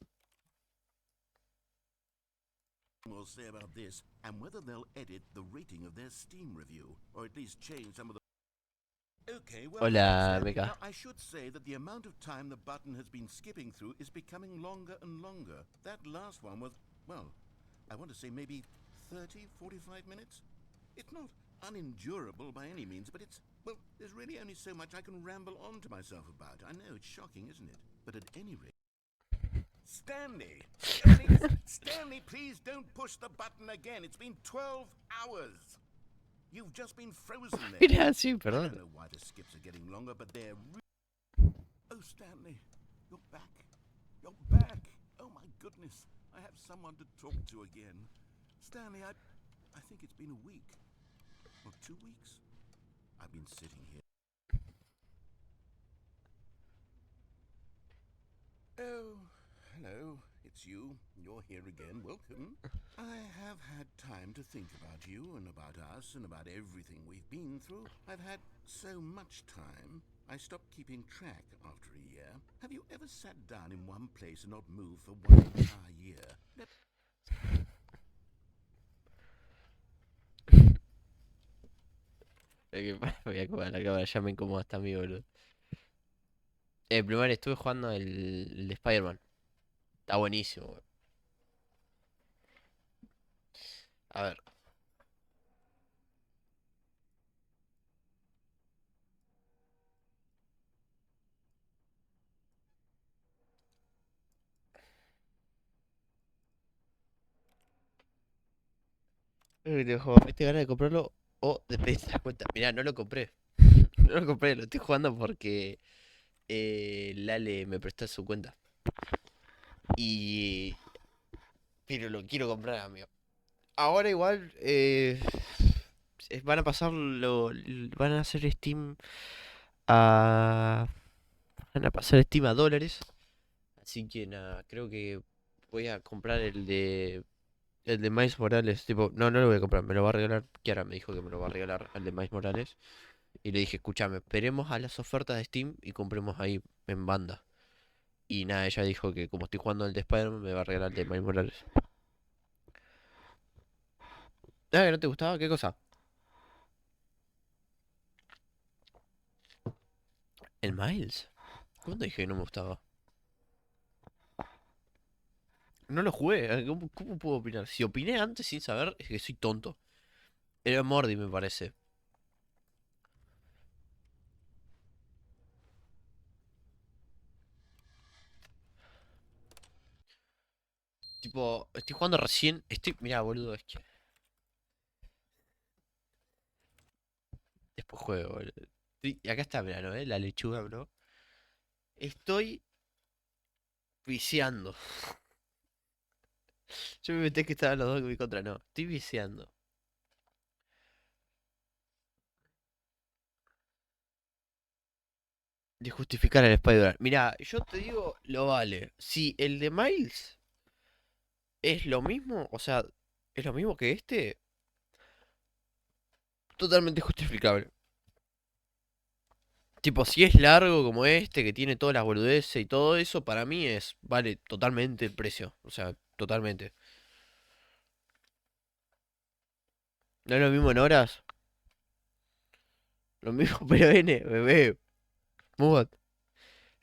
will say about this, and whether they'll edit the rating of their Steam review, or at least change some of the... Okay, well, Hola, hello, Stanley. Mecha. Now, I should say that the amount of time the button has been skipping through is becoming longer and longer. That last one was, well, I want to say maybe 30, 45 minutes? It's not unendurable by any means, but it's, well, there's really only so much I can ramble on to myself about. I know, it's shocking, isn't it? But at any rate... Stanley! Stanley, please don't push the button again. It's been 12 hours. You've just been frozen there. Mira, sí, I perdón. don't know why the skips are getting longer, but they're... Oh, Stanley, you're back. You're back. Oh, my goodness. I have someone to talk to again. Stanley, I think it's been a week. Or 2 weeks. I've been sitting here. Oh, hello. It's you. You're here again. Welcome. I have had time to think about you and about us and about everything we've been through. I've had so much time. I stopped keeping track after a year. Have you ever sat down in one place and not moved for one entire year? Voy a acomodar la cámara, ya me incomoda hasta a mí, boludo. Primero estuve jugando el de Spider-Man. Está buenísimo, boludo. A ver. ¿Viste ganas de comprarlo o de pedir la cuenta? Mirá, no lo compré. No lo compré, lo estoy jugando porque Lale me prestó su cuenta. Y... Pero lo quiero comprar, amigo. Ahora igual van a pasarlo, van a hacer Steam a... Van a pasar Steam a dólares. Así que nada, creo que voy a comprar el de Miles Morales. Tipo, no lo voy a comprar, me lo va a regalar. Kiara me dijo que me lo va a regalar el de Miles Morales. Y le dije, escúchame, esperemos a las ofertas de Steam y compremos ahí en banda. Y nada, ella dijo que como estoy jugando el de Spider-Man, me va a regalar el de Miles Morales. Ah, ¿que no te gustaba? ¿Qué cosa? ¿El Miles? ¿Cuándo dije que no me gustaba? No lo jugué, ¿cómo puedo opinar? Si opiné antes sin saber, es que soy tonto. Era Mordi, me parece. Tipo, estoy jugando recién. Mirá, boludo, es que. Después juego, boludo. Y acá está, mirá, ¿no? La lechuga, bro. Estoy viciando. Yo me metí que estaban los dos en mi contra, no. Estoy viciando. De justificar el Spider-Man. Mirá, yo te digo, lo vale. Si el de Miles es lo mismo, o sea, es lo mismo que este, totalmente justificable. Tipo, si es largo como este, que tiene todas las boludeces y todo eso, para mí vale totalmente el precio. O sea, totalmente. No es lo mismo en horas, lo mismo, pero N, bebé. Mugot.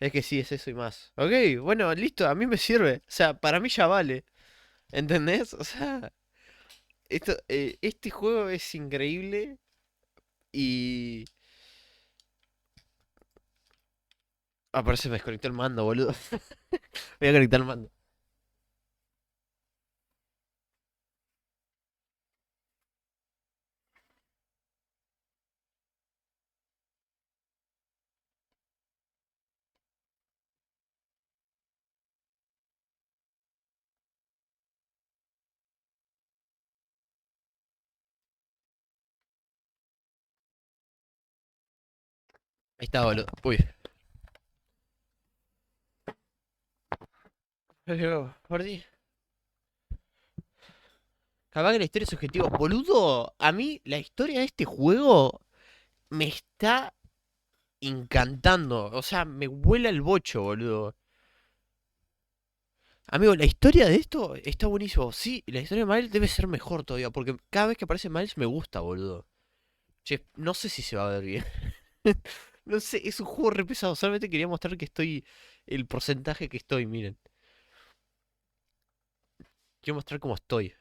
Es que sí, es eso y más. Ok, bueno, listo, a mí me sirve. O sea, para mí ya vale. ¿Entendés? O sea, este juego es increíble y... Ah, parece que me desconectó el mando, boludo. Voy a conectar el mando. Ahí está, boludo. Uy. Perdí. Capaz que la historia es subjetiva. Boludo, a mí la historia de este juego me está encantando. O sea, me vuela el bocho, boludo. Amigo, la historia de esto está buenísimo. Sí, la historia de Miles debe ser mejor todavía. Porque cada vez que aparece Miles me gusta, boludo. Che, no sé si se va a ver bien. No sé, es un juego re pesado. Solamente quería mostrar que estoy. El porcentaje que estoy, miren. Quiero mostrar cómo estoy.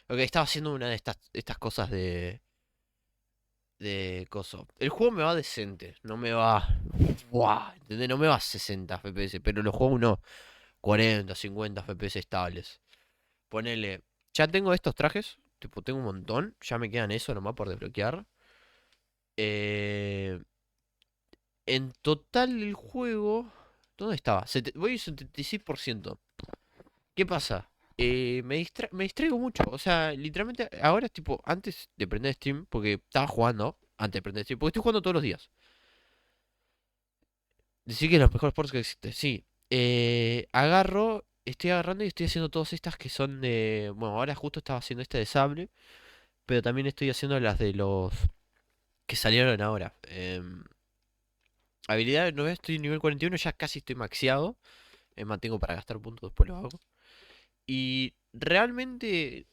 Ok, estaba haciendo una de estas cosas de coso. El juego me va decente, no me va. ¡Buah! ¿Entendés? No me va a 60 FPS, pero los juegos no. 40, 50 FPS estables. Ponele. Ya tengo estos trajes. Tipo, tengo un montón. Ya me quedan eso nomás por desbloquear. Eh, en total el juego. ¿Dónde estaba? Voy 76%. ¿Qué pasa? Me distraigo mucho. O sea, literalmente ahora, tipo, antes de prender Steam, porque estaba jugando, antes de prender Steam, porque estoy jugando todos los días. Decir que es los mejores sports que existe. Sí. Estoy agarrando y estoy haciendo todas estas que son de. Bueno, ahora justo estaba haciendo esta de sable, pero también estoy haciendo las de los que salieron ahora. Habilidades, no estoy en nivel 41, ya casi estoy maxeado. Mantengo para gastar puntos, después lo hago. Y realmente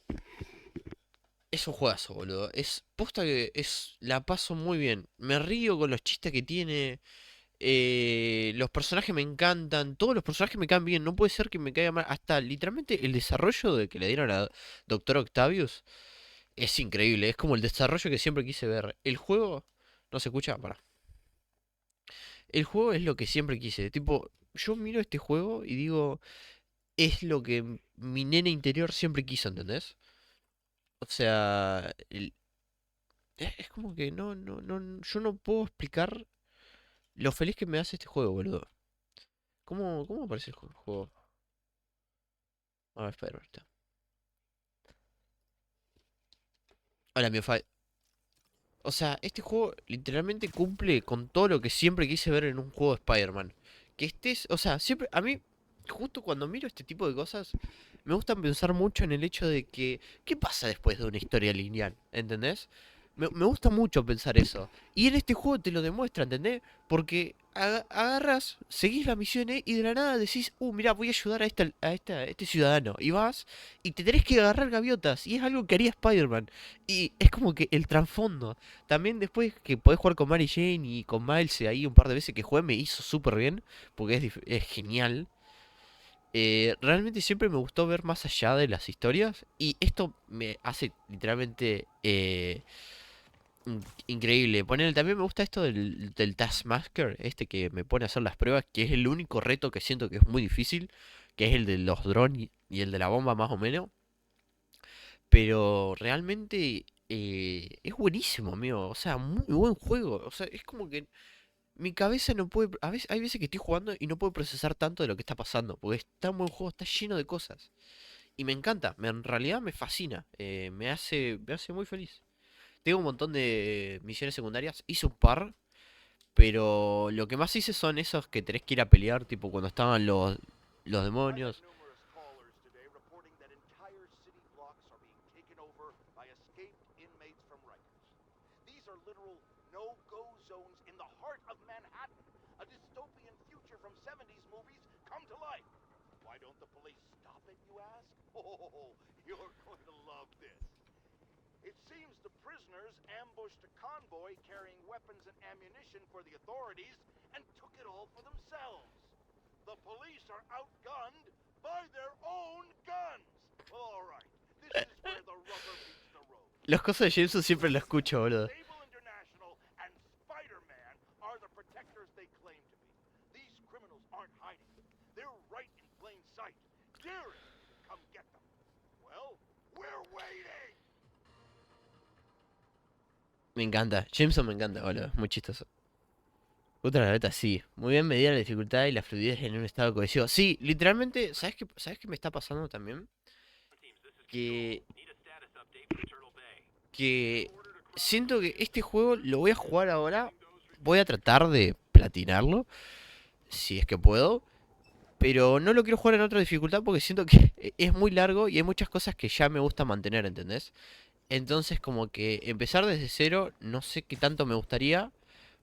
es un juegazo, boludo. Es posta que la paso muy bien. Me río con los chistes que tiene. Los personajes me encantan. Todos los personajes me caen bien. No puede ser que me caiga mal. Hasta literalmente el desarrollo de que le dieron a Doctor Octavius es increíble. Es como el desarrollo que siempre quise ver. El juego. ¿No se escucha? Para. El juego es lo que siempre quise. Tipo, yo miro este juego y digo. Es lo que mi nena interior siempre quiso, ¿entendés? O sea, es como que yo no puedo explicar lo feliz que me hace este juego, boludo. ¿Cómo aparece el juego? A ver, espera, ahorita. Hola, mi O sea, este juego literalmente cumple con todo lo que siempre quise ver en un juego de Spider-Man. Que estés, o sea, siempre, a mí, justo cuando miro este tipo de cosas, me gusta pensar mucho en el hecho de que, ¿qué pasa después de una historia lineal? ¿Entendés? Me gusta mucho pensar eso. Y en este juego te lo demuestra, ¿entendés? Porque agarras, seguís las misiones y de la nada decís, mirá, voy a ayudar a este ciudadano. Y vas y te tenés que agarrar gaviotas. Y es algo que haría Spider-Man. Y es como que el trasfondo. También después que podés jugar con Mary Jane y con Miles ahí un par de veces que jugué me hizo súper bien. Porque es genial. Realmente siempre me gustó ver más allá de las historias. Y esto me hace literalmente increíble. Poner, también me gusta esto del Taskmaster. Este que me pone a hacer las pruebas. Que es el único reto que siento que es muy difícil. Que es el de los drones. y el de la bomba más o menos. Pero realmente es buenísimo, amigo. O sea, muy buen juego. O sea, es como que mi cabeza no puede... A veces, hay veces que estoy jugando y no puedo procesar tanto de lo que está pasando. Porque es tan buen juego, está lleno de cosas. Y me encanta, en realidad me fascina. Me hace muy feliz. Tengo un montón de misiones secundarias. Hice un par. Pero lo que más hice son esos que tenés que ir a pelear. Tipo cuando estaban los demonios. numerous callers today reporting that entire city blocks are being taken over by escaped inmates from Rikers. These are literal no-go zones in the heart of Manhattan. A dystopian future from 70s movies come to life. Why don't the police stop it, you ask? Oh, you're going to love this. It seems the prisoners ambushed a convoy carrying weapons and ammunition for the authorities and took it all for themselves. The police are outgunned by their own guns. All right, this is where the rubber meets the road. Los cosas de Jameson siempre lo escucho, boludo. Sable International and Spider-Man are the protectors they claim to be. These criminals aren't hiding. They're right in plain sight, daring to come get them. Well, we're waiting. Me encanta. Jameson me encanta, boludo. Muy chistoso. Otra la beta, sí. Muy bien medida la dificultad y la fluidez en un estado cohesivo. Sí, literalmente, ¿sabes qué me está pasando también? Que... Que... Siento que este juego lo voy a jugar ahora. Voy a tratar de platinarlo. Si es que puedo. Pero no lo quiero jugar en otra dificultad porque siento que es muy largo y hay muchas cosas que ya me gusta mantener, ¿entendés? Entonces como que empezar desde cero no sé qué tanto me gustaría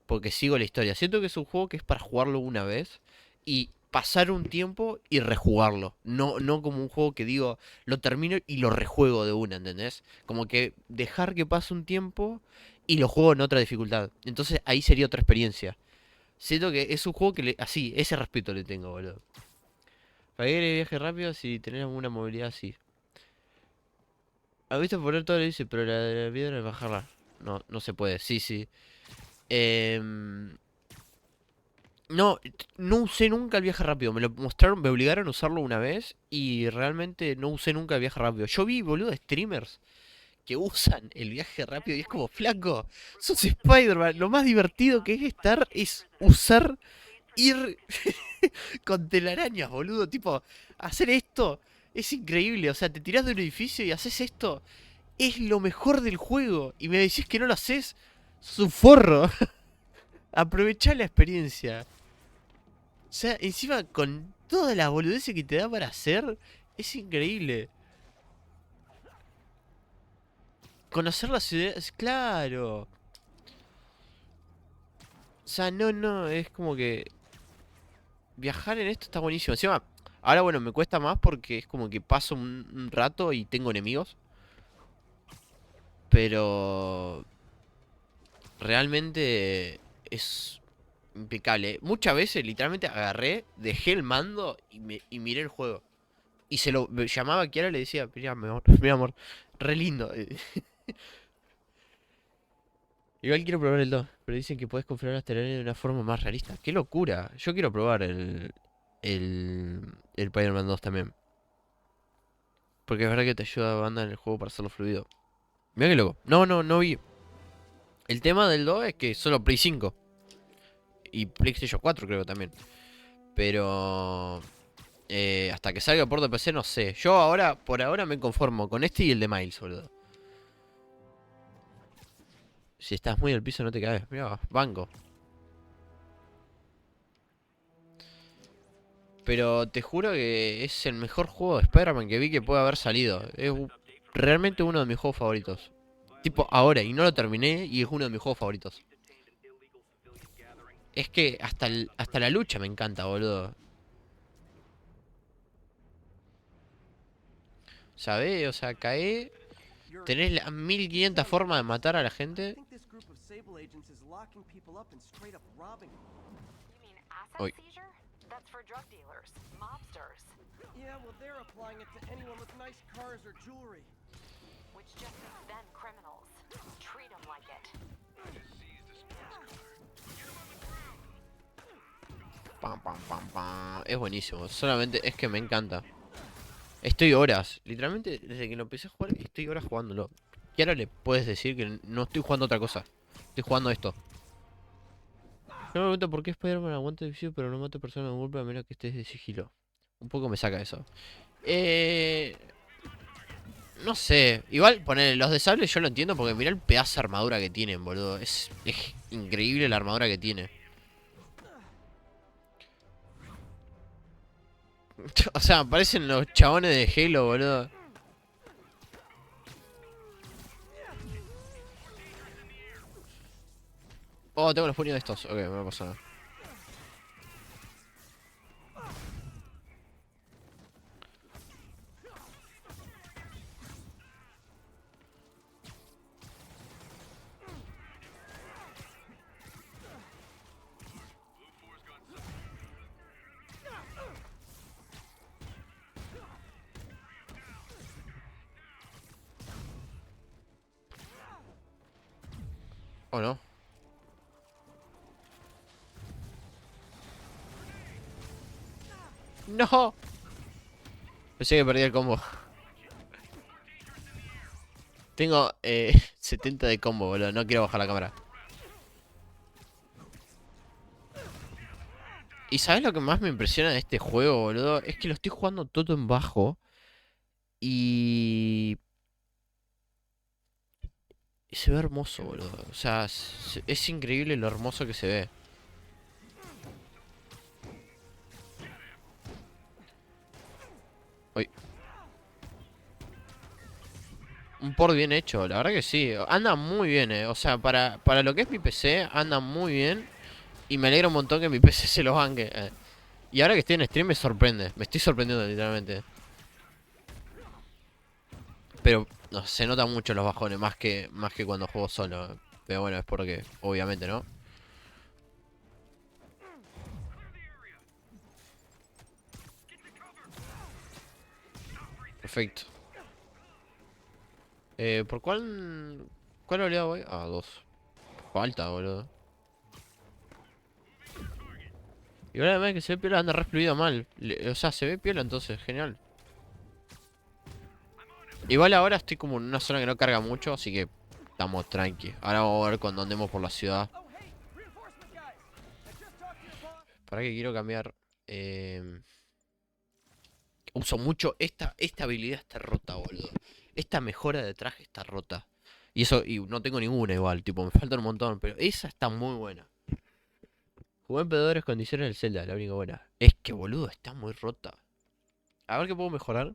porque sigo la historia. Siento que es un juego que es para jugarlo una vez y pasar un tiempo y rejugarlo. No como un juego que digo, lo termino y lo rejuego de una, ¿entendés? Como que dejar que pase un tiempo y lo juego en otra dificultad. Entonces ahí sería otra experiencia. Siento que es un juego que así, ese respeto le tengo, boludo. Para ir de viaje rápido si tenés alguna movilidad así. ¿Has visto poner todo lo dice, pero la de la piedra es bajarla? No, no se puede, sí, sí. No, no usé nunca el viaje rápido. Me lo mostraron, me obligaron a usarlo una vez. Y realmente no usé nunca el viaje rápido. Yo vi, boludo, streamers que usan el viaje rápido y es como, flaco, sos Spider-Man. Lo más divertido que es estar es usar, ir con telarañas, boludo. Tipo, hacer esto es increíble. O sea, te tirás de un edificio y haces esto. Es lo mejor del juego. Y me decís que no lo haces, sos un forro. Aprovechá la experiencia. O sea, encima con toda la boludez que te da para hacer, es increíble. Conocer la ciudad, claro. O sea, no, es como que viajar en esto está buenísimo. Encima, ahora bueno, me cuesta más porque es como que paso un rato y tengo enemigos. Pero realmente es impecable. Muchas veces literalmente agarré, dejé el mando y miré el juego. Y se lo llamaba a Kiara y le decía, mira, mi amor, re lindo. Igual quiero probar el 2, pero dicen que puedes configurar las telarañas de una forma más realista. ¡Qué locura! Yo quiero probar el Spider-Man 2 también. Porque es verdad que te ayuda a banda en el juego para hacerlo fluido. Mira qué loco. No vi. El tema del 2 es que solo Play 5. Y PlayStation 4 creo también. Pero... hasta que salga por de PC no sé. Yo ahora, por ahora me conformo con este y el de Miles, boludo. Si estás muy al piso no te caes. Mira, banco. Pero te juro que es el mejor juego de Spider-Man que vi que puede haber salido. Es realmente uno de mis juegos favoritos. Tipo ahora, y no lo terminé y es uno de mis juegos favoritos. Es que hasta la lucha me encanta, boludo. ¿Sabés? O sea, cae. Tenés las 1500 formas de matar a la gente. think this group of Sable agents is locking people up and straight up robbing them. You mean asset Oi. seizure? That's for drug dealers, mobsters, Yeah, well, they're applying it to anyone with nice cars or jewelry. which just makes them criminals. Treat them like it. Pam, pam, pam, pam. Es buenísimo. Solamente es que me encanta. Estoy horas. Literalmente, desde que lo empecé a jugar, estoy horas jugándolo. ¿Qué ahora le puedes decir que no estoy jugando otra cosa? Estoy jugando esto. No me pregunto por qué Spider-Man aguanta el vicio, pero no mata personas de golpe a menos que estés de sigilo. Un poco me saca eso. Eh... No sé. Igual, poner los de sable yo lo entiendo porque mirá el pedazo de armadura que tienen, boludo. Es increíble la armadura que tiene. O sea, parecen los chabones de Halo, boludo. Oh, tengo los puños de estos. Ok, no pasa nada. ¿O no? ¡No! Pensé que perdí el combo. Tengo 70 de combo, boludo. No quiero bajar la cámara. ¿Y sabes lo que más me impresiona de este juego, boludo? Es que lo estoy jugando todo en bajo. Y... y se ve hermoso, boludo. O sea, es increíble lo hermoso que se ve. Uy. Un port bien hecho, la verdad que sí. Anda muy bien, O sea, para lo que es mi PC, anda muy bien. Y me alegra un montón que mi PC se lo banque. Y ahora que estoy en stream me sorprende. Me estoy sorprendiendo literalmente. Pero no, se nota mucho los bajones, más que cuando juego solo. Pero bueno, es porque, obviamente, ¿no? Perfecto. ¿Por cuál oleada voy? Ah, dos. Falta, boludo. Y ahora además que se ve piola, anda re fluido mal. O sea, se ve piola entonces, genial. Igual ahora estoy como en una zona que no carga mucho, así que estamos tranqui. Ahora vamos a ver cuando andemos por la ciudad. Oh, hey, reinforcement guys. I just talked to your boss. Para que quiero cambiar. Uso mucho. Esta habilidad está rota, boludo. Esta mejora de traje está rota. Y eso, y no tengo ninguna igual, tipo, me falta un montón, pero esa está muy buena. Jugué en peores condiciones del Zelda, la única buena. Es que, boludo, está muy rota. A ver qué puedo mejorar.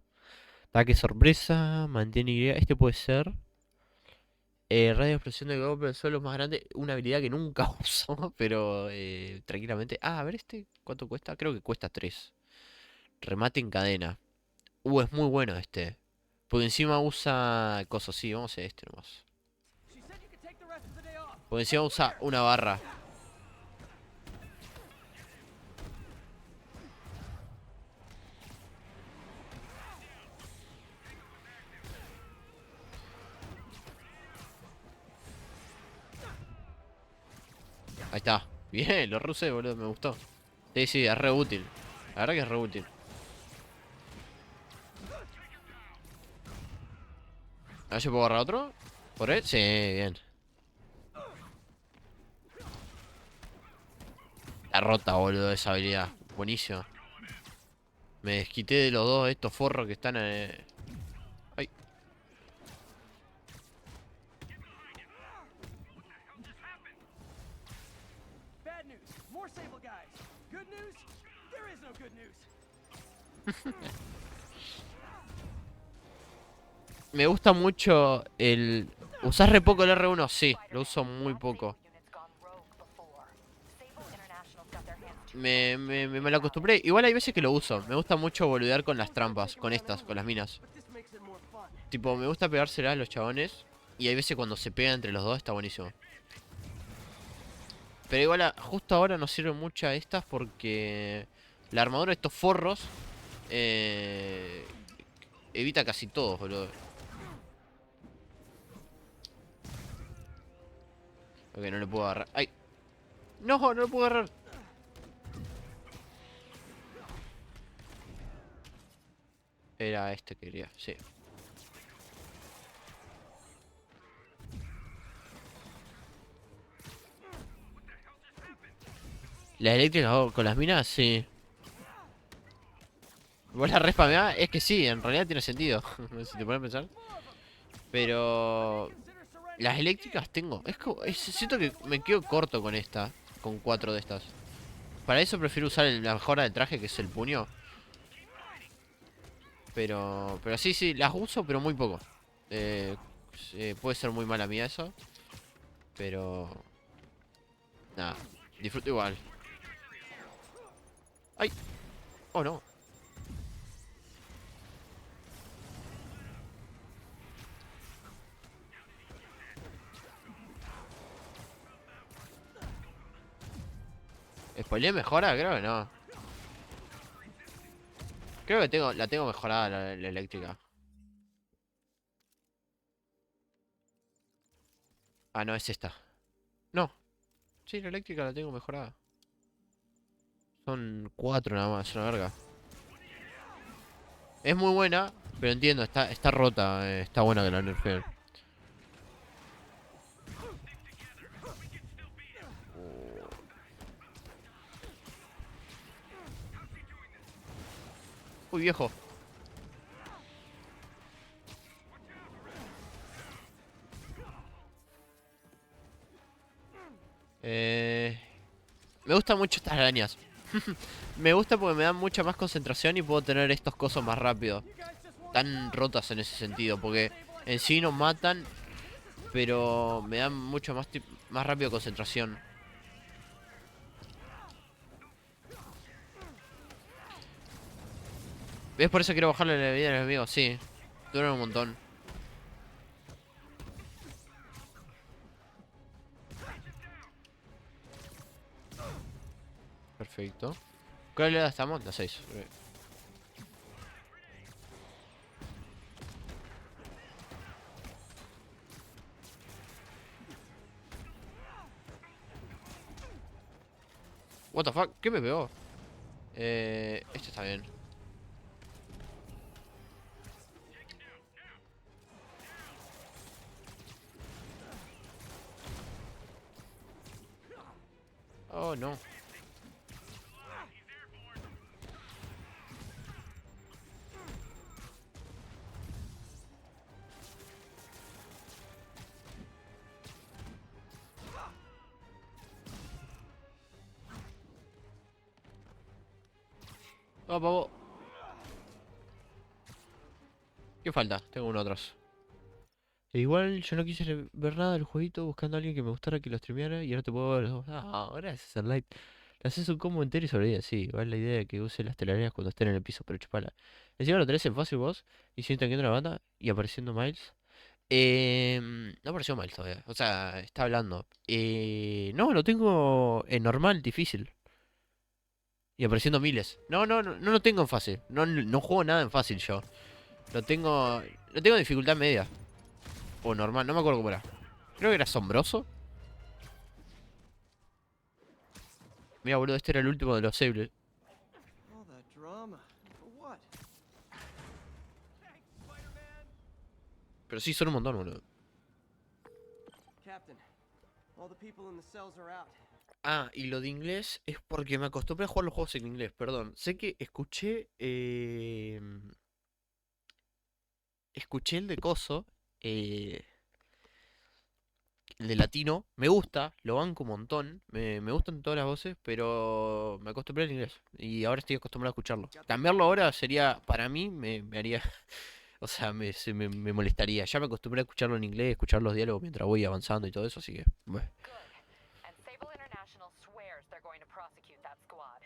Ataque sorpresa, mantiene Y. Este puede ser. Radio de explosión de golpe del suelo más grande. Una habilidad que nunca uso, pero tranquilamente. Ah, a ver este, ¿cuánto cuesta? Creo que cuesta 3. Remate en cadena. Es muy bueno este. Porque encima usa cosas, sí, vamos a hacer este nomás. She said you could take the rest of the day off. Porque encima usa una barra. Ahí está. Bien, lo rusé, boludo, me gustó. Sí, sí, es re útil. La verdad que es re útil. A ver si puedo agarrar otro. ¿Por él? Sí, bien. Está rota, boludo, esa habilidad. Buenísimo. Me desquité de los dos estos forros que están... Ay. Bad news. More Sable guys. Good news? There is no good news. Me gusta mucho el... ¿Usás re poco el R1? Sí, lo uso muy poco. Me lo acostumbré. Igual hay veces que lo uso. Me gusta mucho boludear con las trampas, con estas, con las minas. But this makes it more fun. Tipo, me gusta pegársela a los chabones. Y hay veces cuando se pega entre los dos está buenísimo. Pero igual justo ahora nos sirven muchas estas porque la armadura de estos forros evita casi todo, boludo. Ok, no le puedo agarrar. ¡Ay! ¡No! ¡No le puedo agarrar! Era este que quería, sí. La eléctrica con las minas, sí. Vos la respameás, es que sí, en realidad tiene sentido. Si te pones a pensar. Pero las eléctricas tengo. Siento que me quedo corto con esta. Con 4 de estas. Para eso prefiero usar la mejora del traje, que es el puño. Pero sí, sí, las uso, pero muy poco. Eh, puede ser muy mala mía eso. Pero... nada, disfruto igual. ¡Ay! ¡Oh, no! ¿Spoileé mejora? Creo que no. Creo que la tengo mejorada la eléctrica. Ah, no, es esta. No. Sí, la eléctrica la tengo mejorada. Son 4 nada más, una verga. Es muy buena, pero entiendo, está rota. Está buena que la nerfeen. Uy, viejo. Me gustan mucho estas arañas. Me gusta porque me dan mucha más concentración y puedo tener estos cosos más rápido. Tan rotas en ese sentido, porque en sí nos matan, pero me dan mucho más rápido concentración. ¿Ves? Por eso quiero bajarle la vida a los enemigos, sí. Duran un montón. Perfecto. ¿Cuál le estamos? La 6. What the fuck? ¿Qué me pegó? Este está bien. Oh, no. Oh, pavo. ¿Qué falta? Tengo uno atrás. E igual yo no quise ver nada del jueguito buscando a alguien que me gustara que lo streameara y ahora te puedo ver los dos. Ah, gracias, Light. Le haces un combo entero y sobrevive, sí. Igual la idea de que use las telarañas cuando estén en el piso, pero chupala. Encima lo tenés en fácil vos y siguen tanqueando la banda y apareciendo Miles. No apareció Miles todavía. O sea, está hablando. No, lo tengo en normal, difícil. Y apareciendo miles. No lo tengo en fácil. No juego nada en fácil yo. Lo tengo en dificultad media. O normal, no me acuerdo cómo era. Creo que era asombroso. Mira, boludo, este era el último de los Sables. All that drama. For what? Pero sí, son un montón, boludo. Captain, all the people in the cells are out. Ah, y lo de inglés es porque me acostumbré a jugar los juegos en inglés, perdón. Sé que escuché... escuché el de Coso. El de latino. Me gusta, lo banco un montón. Me gustan todas las voces, pero me acostumbré al inglés. Y ahora estoy acostumbrado a escucharlo. Cambiarlo ahora sería, para mí, me haría... O sea, me molestaría. Ya me acostumbré a escucharlo en inglés, escuchar los diálogos mientras voy avanzando y todo eso, así que... Bueno. Good. And Sable International swears they're going to prosecute that squad.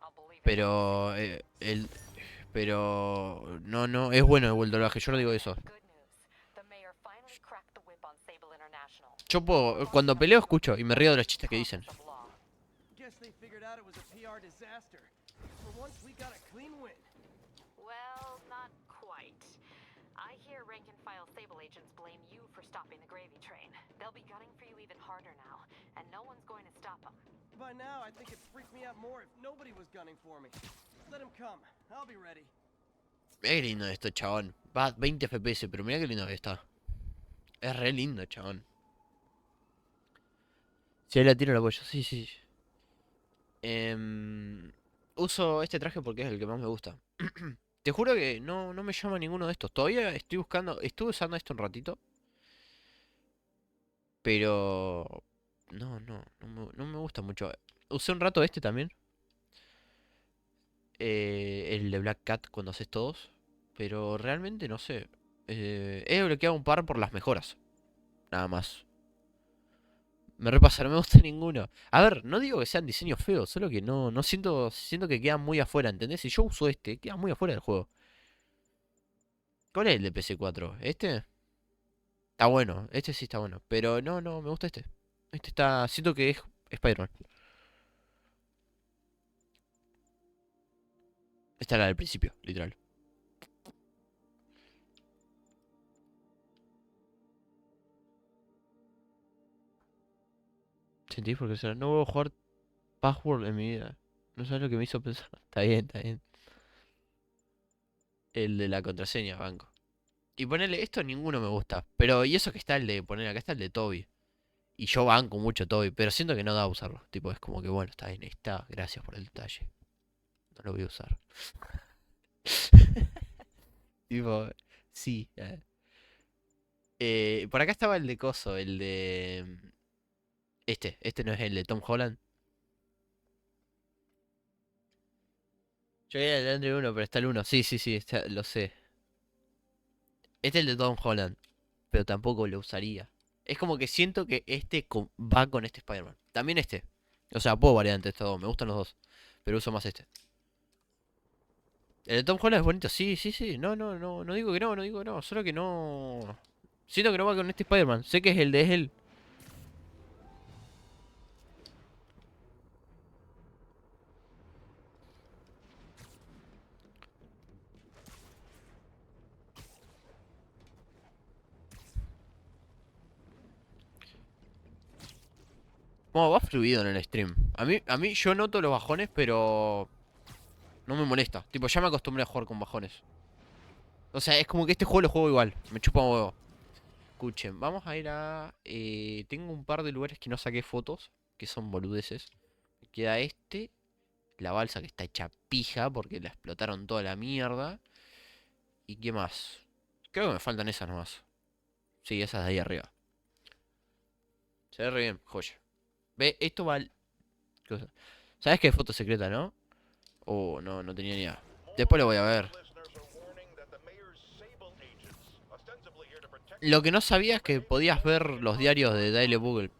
I'll believe it. Pero... No, es bueno el doblaje, yo no digo eso. Good news. The mayor finally cracked the whip on Sable International. Yo puedo, cuando peleo escucho y me río de los chistes que dicen. Of law. Guess they figured out it was a PR disaster. For once, we got a clean win. Well, not quite. I hear rank and file Sable agents blame you for stopping the gravy train. They'll be gunning for you even harder now, and no one's going to stop them. By now, I think it'd freak me out more if nobody was gunning for me. Let him come. I'll be ready. Mirá qué lindo esto, chabón. Va a 20 FPS, pero mirá qué lindo que está. Es re lindo, chabón. Si ahí la tiro, la apoyo. Sí, sí. Uso este traje porque es el que más me gusta. Te juro que no me llama ninguno de estos. Todavía estoy buscando. Estuve usando esto un ratito. Pero. No me gusta mucho. Usé un rato este también. El de Black Cat cuando haces todos. Pero realmente no sé. He bloqueado un par por las mejoras. Nada más. Me repasa, no me gusta ninguno. A ver, no digo que sean diseños feos, solo que no siento que quedan muy afuera, ¿entendés? Si yo uso este, queda muy afuera del juego. ¿Cuál es el de PC4? ¿Este? Está bueno, este sí está bueno. Pero no, me gusta este. Este está. Siento que es Spider-Man. Esta era la del principio, literal. Sentí porque será. No voy a jugar Password en mi vida. No sabes lo que me hizo pensar. Está bien, está bien. El de la contraseña, banco. Y ponerle esto, ninguno me gusta. Pero, y eso que está el de poner acá está el de Toby. Y yo banco mucho Toby, pero siento que no da a usarlo. Tipo, es como que bueno, está bien, ahí está. Gracias por el detalle. No lo voy a usar. Tipo, sí. Por acá estaba el de Coso, el de. Este no es el de Tom Holland. Yo quería el de Andrew 1, pero está el uno. Sí, sí, sí, lo sé. Este es el de Tom Holland, pero tampoco lo usaría. Es como que siento que este va con este Spider-Man. También este. O sea, puedo variar entre estos dos, me gustan los dos. Pero uso más este. El de Tom Holland es bonito, sí, sí, sí. No digo que no digo que no. Solo que no. Siento que no va con este Spider-Man. Sé que es el de él. Bueno, va fluido en el stream. A mí yo noto los bajones, pero no me molesta. Tipo, ya me acostumbré a jugar con bajones. O sea, es como que este juego lo juego igual. Me chupa un huevo. Escuchen, vamos a ir a... tengo un par de lugares que no saqué fotos, que son boludeces. Me queda este, la balsa que está hecha pija porque la explotaron toda la mierda. ¿Y qué más? Creo que me faltan esas nomás. Sí, esas de ahí arriba. Se ve re bien, joya. Ve, esto va... cosa. ¿Sabes qué es foto secreta, no? Oh, no tenía ni idea. Después lo voy a ver. Lo que no sabía es que podías ver los diarios de Daily Bugle.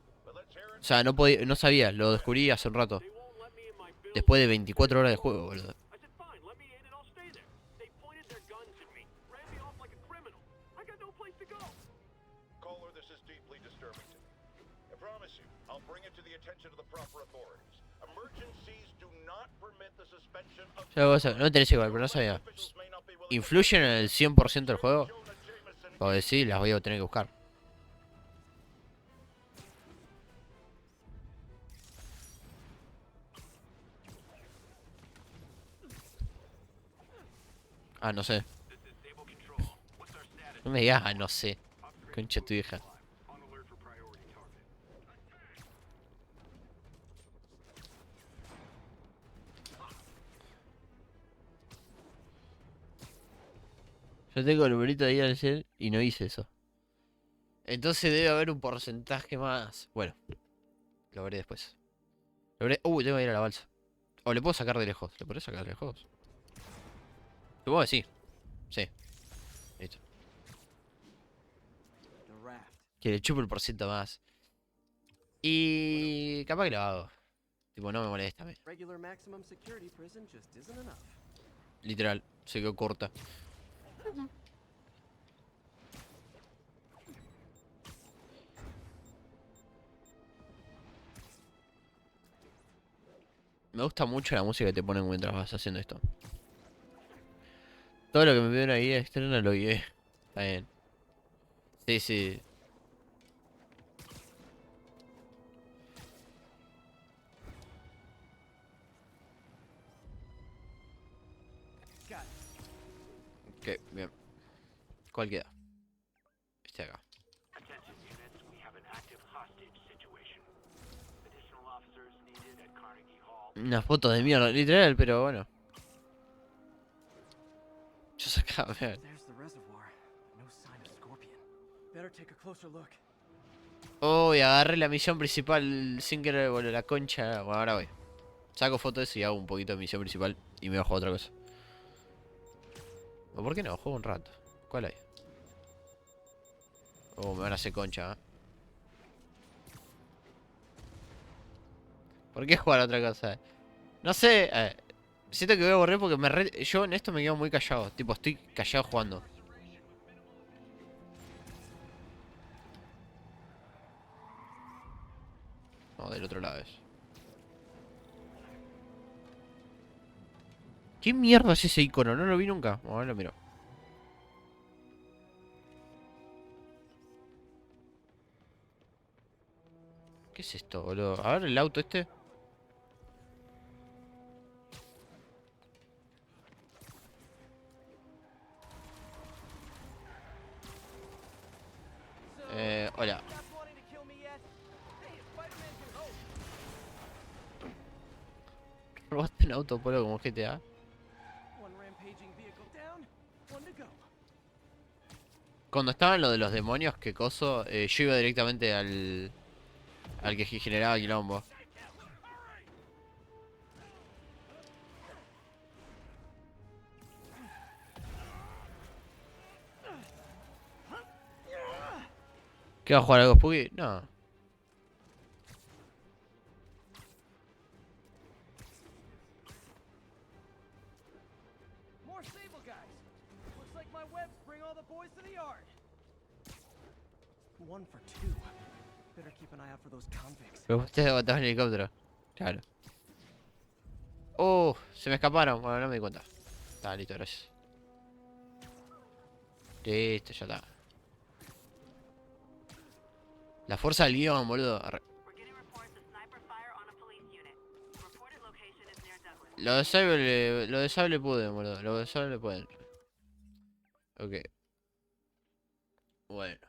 O sea, no sabía, lo descubrí hace un rato. They won't let me in my building. Después de 24 horas de juego, boludo. I said, fine, let me in and I'll stay there. They pointed their guns at me, ran me off like a criminal. I got no place to go. Caller, this is deeply disturbing to me. I promise you, I'll bring it to the attention of the proper authorities. Emergencies do not permit the suspension of... Ya lo vas a- no tenés igual, pero no sabía. ¿Influyen en el 100% del juego? Porque sí, las voy a tener que buscar. Ah, no sé. No me digas, ah, no sé. Concha tu hija. Yo tengo el numerito de ir al cel y no hice eso. Entonces debe haber un porcentaje más. Bueno, lo veré después. Lo veré. Tengo que ir a la balsa. O le puedo sacar de lejos. ¿Le podés sacar de lejos? Supongo que sí. Sí. Listo. The raft. Que le chupo el porciento más. Y capaz que lo hago. Tipo, no me molesta. Regular maximum security prison just isn't enough. Literal, se quedó corta. Me gusta mucho la música que te ponen mientras vas haciendo esto. Todo lo que me piden ahí externa lo guié. Está bien. Sí, sí. Got it. Ok, bien. ¿Cuál queda? Este de acá. Attention units, we have an active hostage situation. Additional officers needed at Carnegie Hall. Una foto de mierda, literal, pero bueno. Yo sacaba, vean. There's the reservoir. No sign of Scorpion. Better take a closer look. Oh, y agarré la misión principal sin querer, boludo, la concha. Bueno, ahora voy. Saco fotos de eso y hago un poquito de misión principal y me bajo a otra cosa. ¿O por qué no? Juego un rato. ¿Cuál hay? Oh, me van a hacer concha, ¿eh? ¿Por qué jugar a otra cosa? No sé, siento que voy a borrar porque yo en esto me quedo muy callado. Tipo, estoy callado jugando. No, del otro lado es. ¿Qué mierda es ese icono? No lo vi nunca. Vamos a ver, lo miro. ¿Qué es esto, boludo? A ver el auto este. Hola. Stop wanting to kill me yet? Hey, is Spider-Man good? ¿Robaste un auto, polo, como GTA? One rampaging vehicle down, one to go. Cuando estaba en lo de los demonios, que coso, yo iba directamente al que generaba quilombo. ¿Qué va a jugar algo spooky? No. More Sable guys. Looks like my webs bring all the boys to the yard. 1 for 2. Better keep an eye out for those convicts. Pero ustedes aguantaban el helicóptero. Claro. Oh, se me escaparon. Bueno, no me di cuenta. Está listo, gracias. Listo, ya está. La fuerza del guión, boludo. Arre. We're getting reports of sniper fire on a police unit. Reported location is near Douglas. Lo de sable pude, boludo. Lo de sable pueden. Ok. Bueno.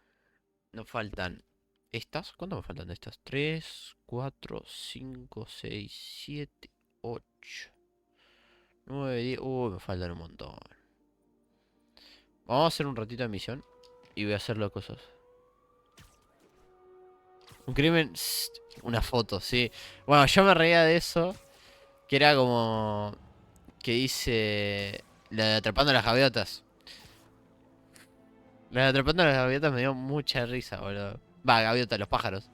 Nos faltan estas. ¿Cuánto me faltan de estas? 3, 4, 5, 6, 7, 8, 9, 10. Me faltan un montón. Vamos a hacer un ratito de misión. Y voy a hacer las cosas. Un crimen. Una foto, sí. Bueno, yo me reía de eso. Que era como. Que dice. La de atrapando a las gaviotas. La de atrapando a las gaviotas me dio mucha risa, boludo. Va, gaviotas, los pájaros.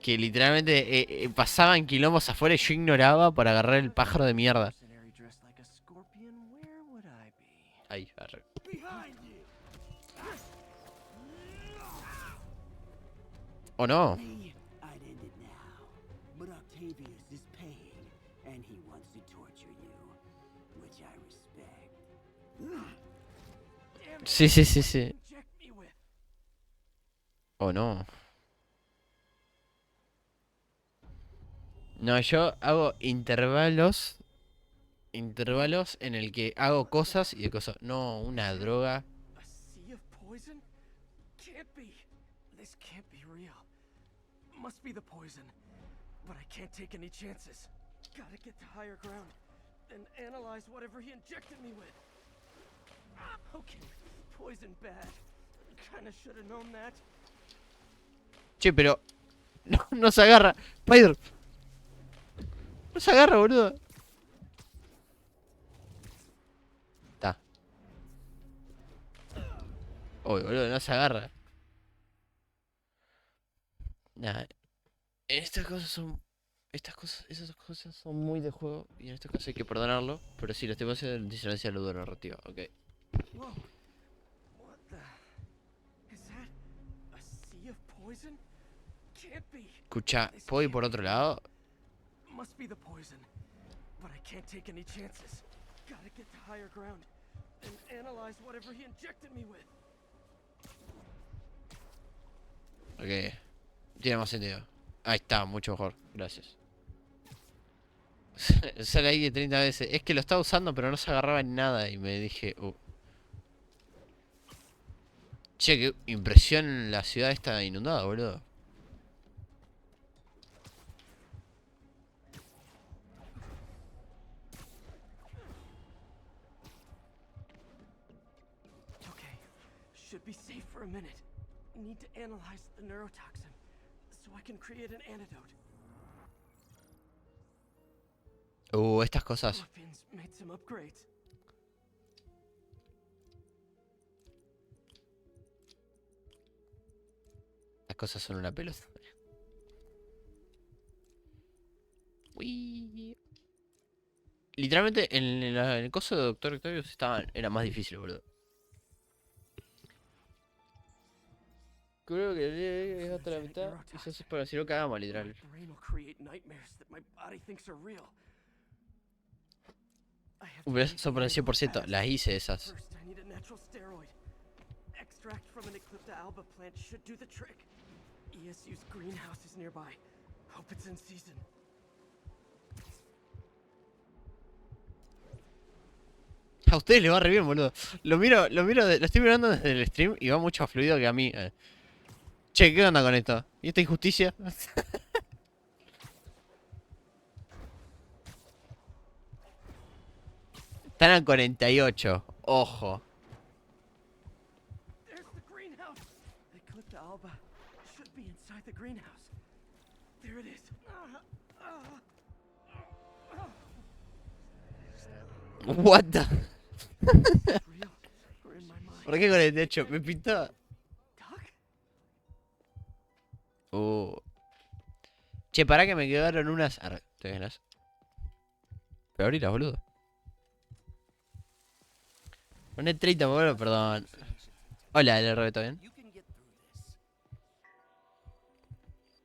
Que literalmente pasaban quilombos afuera y yo ignoraba para agarrar el pájaro de mierda. Mercenary dressed like a scorpion, where would I be? Ahí, arre. Behind you. ¿O no? Me, I'd end it now. But Octavius is paying, and he wants to torture you, which I respect. Damn it. Sí, sí, sí, sí. Inject me with. ¿O no? No, yo hago intervalos. Intervalos en el que hago cosas y de cosas. No, una droga. A sea of poison? Can't be. This can't be real. Must be the poison. But I can't take any chances. Gotta get to higher ground and analyze whatever he injected me with. Okay, poison bad. Kinda should have known that. Che, pero. No, no se agarra. Spider. No se agarra, boludo. Está. Uy, boludo, no se agarra. Nada. Estas cosas son. Esas cosas son muy de juego. Y en este caso hay que perdonarlo. Pero sí, los temas de disonancia ludo narrativa, ok. Whoa. What the? Is that a sea of poison? Can't be. Escucha, ¿puedo ir por otro lado? Must be the poison. But I can't take any chances. Gotta get to higher ground and analyze whatever he injected me with. Ok. Tiene más sentido. Ahí está, mucho mejor. Gracias. Sale ahí de 30 veces. Es que lo estaba usando, pero no se agarraba en nada. Y me dije, che, qué impresión, la ciudad está inundada, boludo. Okay, should be safe for a minute. Need to analyze the neurotoxin so I can create an antidote. Estas cosas. Scorpions made some upgrades. Las cosas son una pelota. Uy. Literalmente en el coso de Doctor Octavius era más difícil, boludo. Creo que es hasta la mitad. Y eso es para si no cagamos, literal. My brain will create nightmares that my body thinks are real. I have to Pero make son por el the antidote 100%. fast. Las hice esas. First, I need a natural steroid. Extract from an Eclipta alba plant should do the trick. ESU's greenhouse is nearby. Hope it's in season. A ustedes les va re bien, boludo. Lo estoy mirando desde el stream y va mucho más fluido que a mí. Che, ¿qué onda con esto? ¿Y esta injusticia? Están a 48. Ojo. There's the greenhouse. The Eclipta alba should be inside the greenhouse. There it is. What the... Real or in my mind? ¿Por qué 48? Me pintó. Doc? Che, pará que me quedaron unas... ¿te ganas? Pero abrirlas, boludo. Poné 30, boludo, perdón. Hola, LRB, ¿todo bien?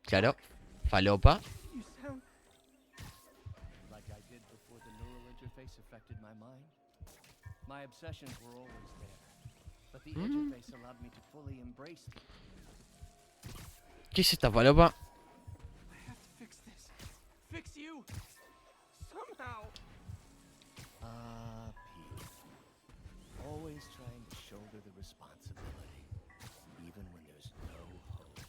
Claro. Falopa. You sound Like I did before the neural interface affected my mind. My obsessions were always there, but the interface allowed me to fully embrace them. ¿Qué es esta falopa? I have to fix this. Fix you. Somehow. Pete. Always trying to shoulder the responsibility, even when there's no hope.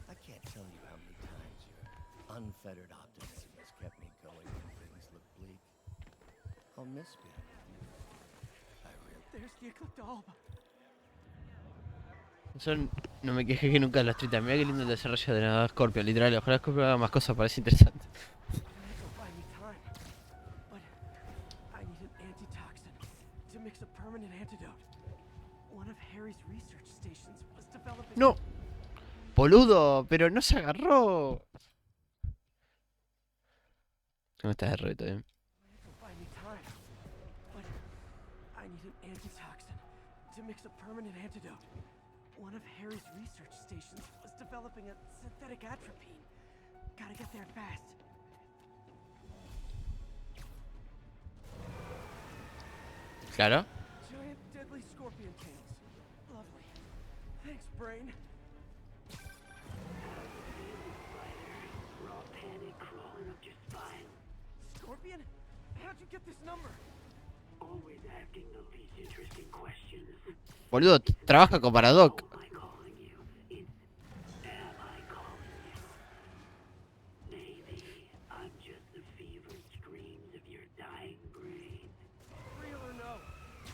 I can't tell you how many times your unfettered optimism has kept me going when things look bleak. I'll miss being with you. I really... There's the Eclipta alba. No me quejé que nunca de las 30. Mira qué lindo el desarrollo de la Scorpion, literal. Ojalá Scorpion haga más cosas, parece interesante. It'll buy me time, but I need an antitoxin to mix a permanent antidote. One of Harry's research stations was developing. No. Boludo, pero no se agarró. ¿Cómo estás, RB? ¿Todo bien? It'll buy me time, but I need an antitoxin to mix a permanent antidote. One of Harry's research stations was developing a synthetic atropine. Gotta get there fast. Claro. Giant deadly scorpion tails. Lovely. Thanks, brain. Raw panic crawling up your spine. Scorpion? How'd you get this number? Always asking the least interesting questions. Boludo, trabaja con Paradoc. Am I calling you? It's am I calling you? Maybe I'm just the fevered screams of your dying brain. Real or no?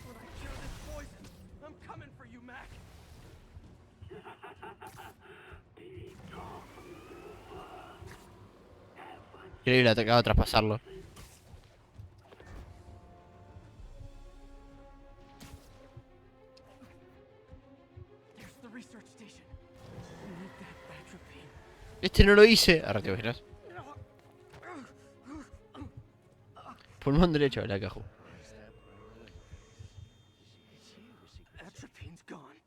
When I cure this poison, I'm coming for you, Mac. Big talk. Have fun. Increíble, acabo de traspasarlo. There's the research station. We need that atropine. Este no lo hice. Ahora te imaginas. Pulmón derecho, la cajo. Atropine's gone.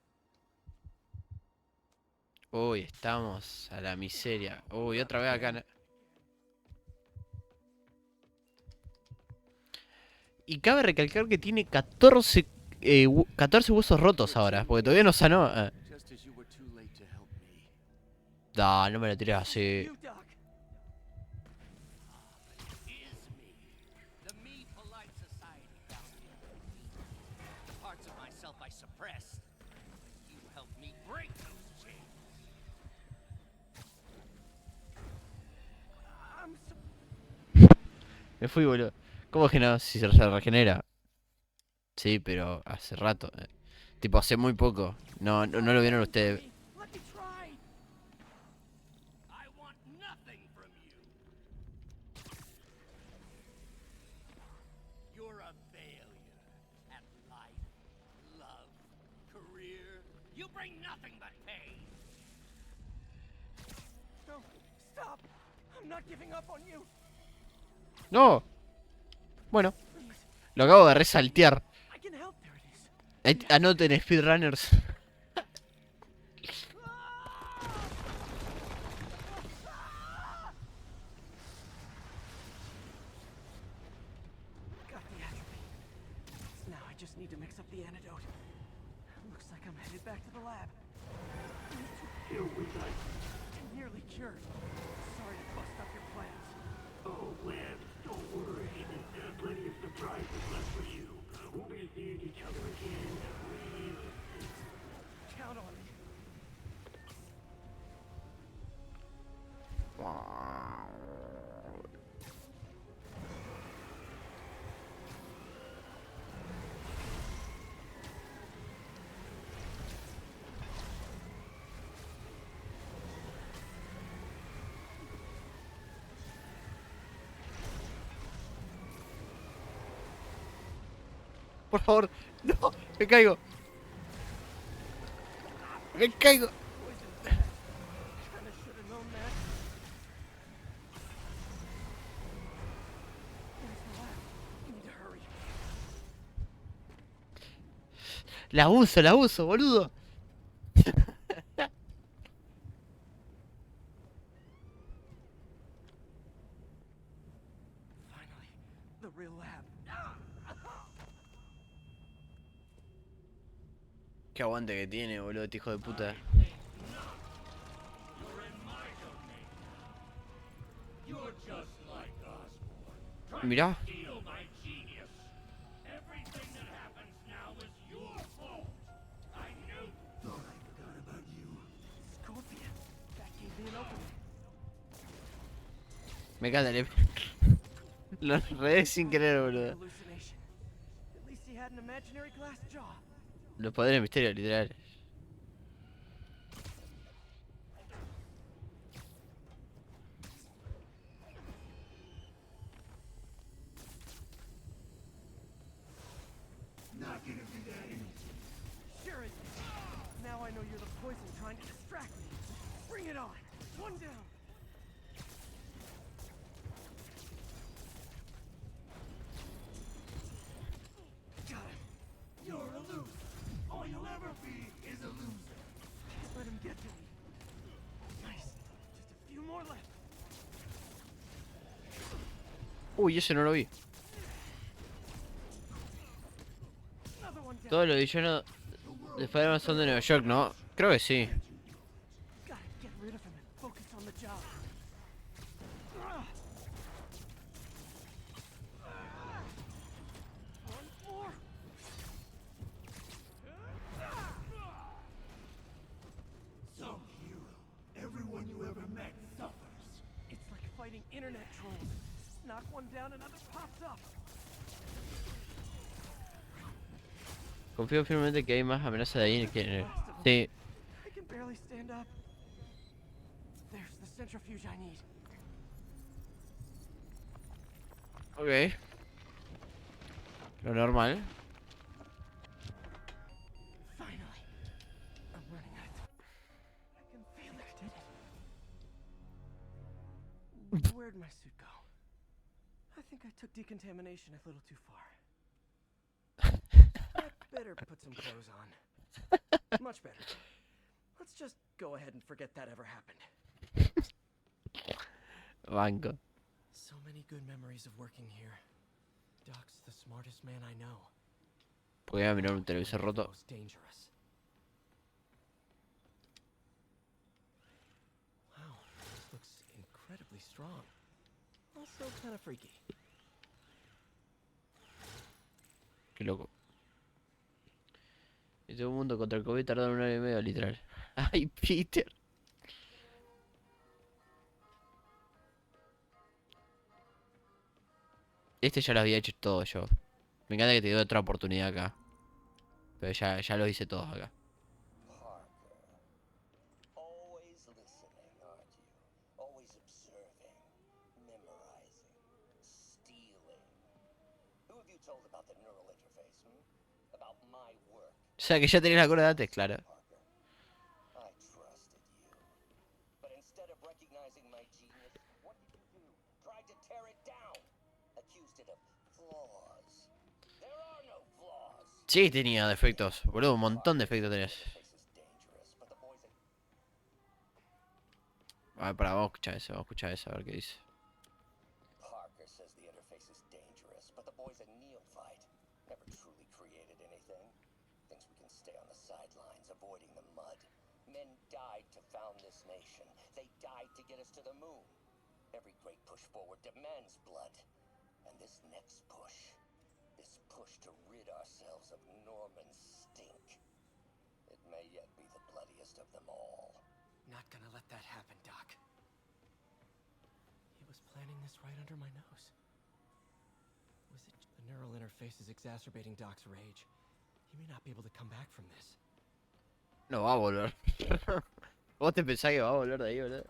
Uy, estamos a la miseria. Uy, otra vez acá. Y cabe recalcar que tiene 14 huesos rotos ahora, porque todavía no sanó. Just as you were too late to help me. Da, no me lo tiré así. You, Doc. suppressed. You helped me break those chains. I'm so... Me fui, boludo. ¿Cómo que no? Si se regenera. Sí, pero hace rato. Tipo, hace muy poco. No lo vieron ustedes. Let me try. I want nothing from you. You're a failure at life, love, career. You bring nothing but pain. No, stop. I'm not giving up on you. ¡No! Bueno, lo acabo de resaltear. I can help. There it is. Anoten speedrunners. Got the atrophy. Now I just need to mix up the antidote. Looks like I'm headed back to the lab. Here we go. I'm nearly cured. Sorry to bust up your plans. Oh, Webb, don't worry. Plenty of surprises left for you. We'll be seeing each other again real soon. Count on me. Por favor, no, me caigo. Me caigo. Kinda should have known that. Where's the lab? We need to hurry. La uso, boludo. Finally, the real lab. Qué aguante que tiene, boludo, este hijo de puta. Mirá. Scorpion. That gave me an opening. Me encanta, lo enredé sin querer, boludo. Hallucination. At least he had an imaginary glass jaw. Los poderes de misterio, literal. Sure it is. Now I know you're the poison trying to distract me. Bring it on. One down. Got him. You're a loser. All you'll ever be is a loser. Can't let him get to me. Nice. Just a few more left. Uy, ese no lo vi. Another one down. Todos los villanos de Spider-Man son de Nueva York, ¿no? Creo que sí. Gotta get rid of him and focus on the job. One more. Some hero. Everyone you ever met suffers. It's like fighting internet trolls. Knock one down, another pops up. Confío firmemente que hay más amenazas de ahí que... Sí. I can barely stand up. There's the centrifuge I need. Ok. Lo normal. Finally. I'm running out of time. I can feel it. Did it? Where'd my suit go? I think I took decontamination a little too far. I better put some clothes on. Much better. Let's just go ahead and forget that ever happened. Banco. So many good memories of working here. Doc's the smartest man I know. Voy a mirar un televisor roto. Most dangerous. Wow, this looks incredibly strong. Also kind of freaky. Qué loco. Este mundo contra el COVID tardaron 1 año y medio, literal. Ay, Peter. Este ya lo había hecho todo yo. Me encanta que te doy otra oportunidad acá. Pero ya lo hice todos acá. Parker. Always listening, aren't you? Always observing, memorizing, stealing. Who have you told about the neural interface, About my work? O sea que ya tenés la cura de antes, claro. Parker, I trusted you. But instead of recognizing my genius, what did you do? Tried to tear it down. Accused it of flaws. There are no flaws. Sí, tenía defectos, boludo, un montón de defectos tenías. A ver, vamos a escuchar eso, a ver qué dice. Parker says the interface is dangerous, but the boy's a neophyte. Never truly created anything. Thinks we can stay on the sidelines, avoiding the mud. Men died to found this nation. They died to get us to the moon. Every great push forward demands blood. And this next push, to rid ourselves of Norman's stink. It may yet be the bloodiest of them all. Not gonna let that happen, Doc. He was planning this right under my nose. Was it the neural interface is exacerbating Doc's rage? He may not be able to come back from this. No va a volver. ¿Vos te pensás que va a volver de ahí, boludo?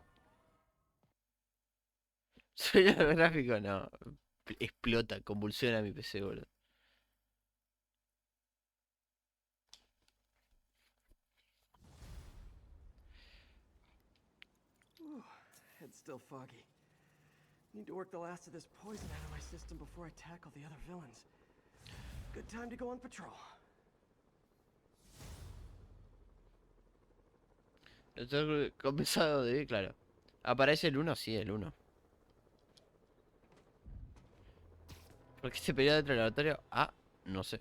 Suena gráfico, no. Explota, convulsiona mi PC, boludo. Head's still foggy. Need to work the last of this poison out of my system before I tackle the other villains. Good time to go on patrol. Estoy compensado de, claro. ¿Aparece el 1? Sí, el 1. ¿Por qué se pelea dentro del laboratorio? Ah, no sé.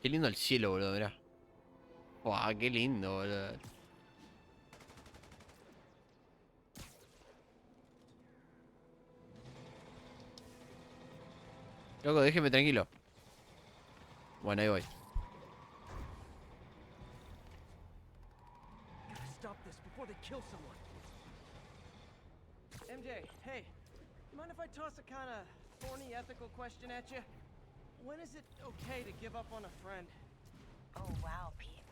Qué lindo el cielo, boludo, mirá. Buah, qué lindo, boludo. Loco, déjeme tranquilo. Bueno, ahí voy. Gotta stop this before they kill someone. MJ, hey, mind if I toss a kind of thorny ethical question at you? When is it okay to give up on a friend? Oh, wow, Pete.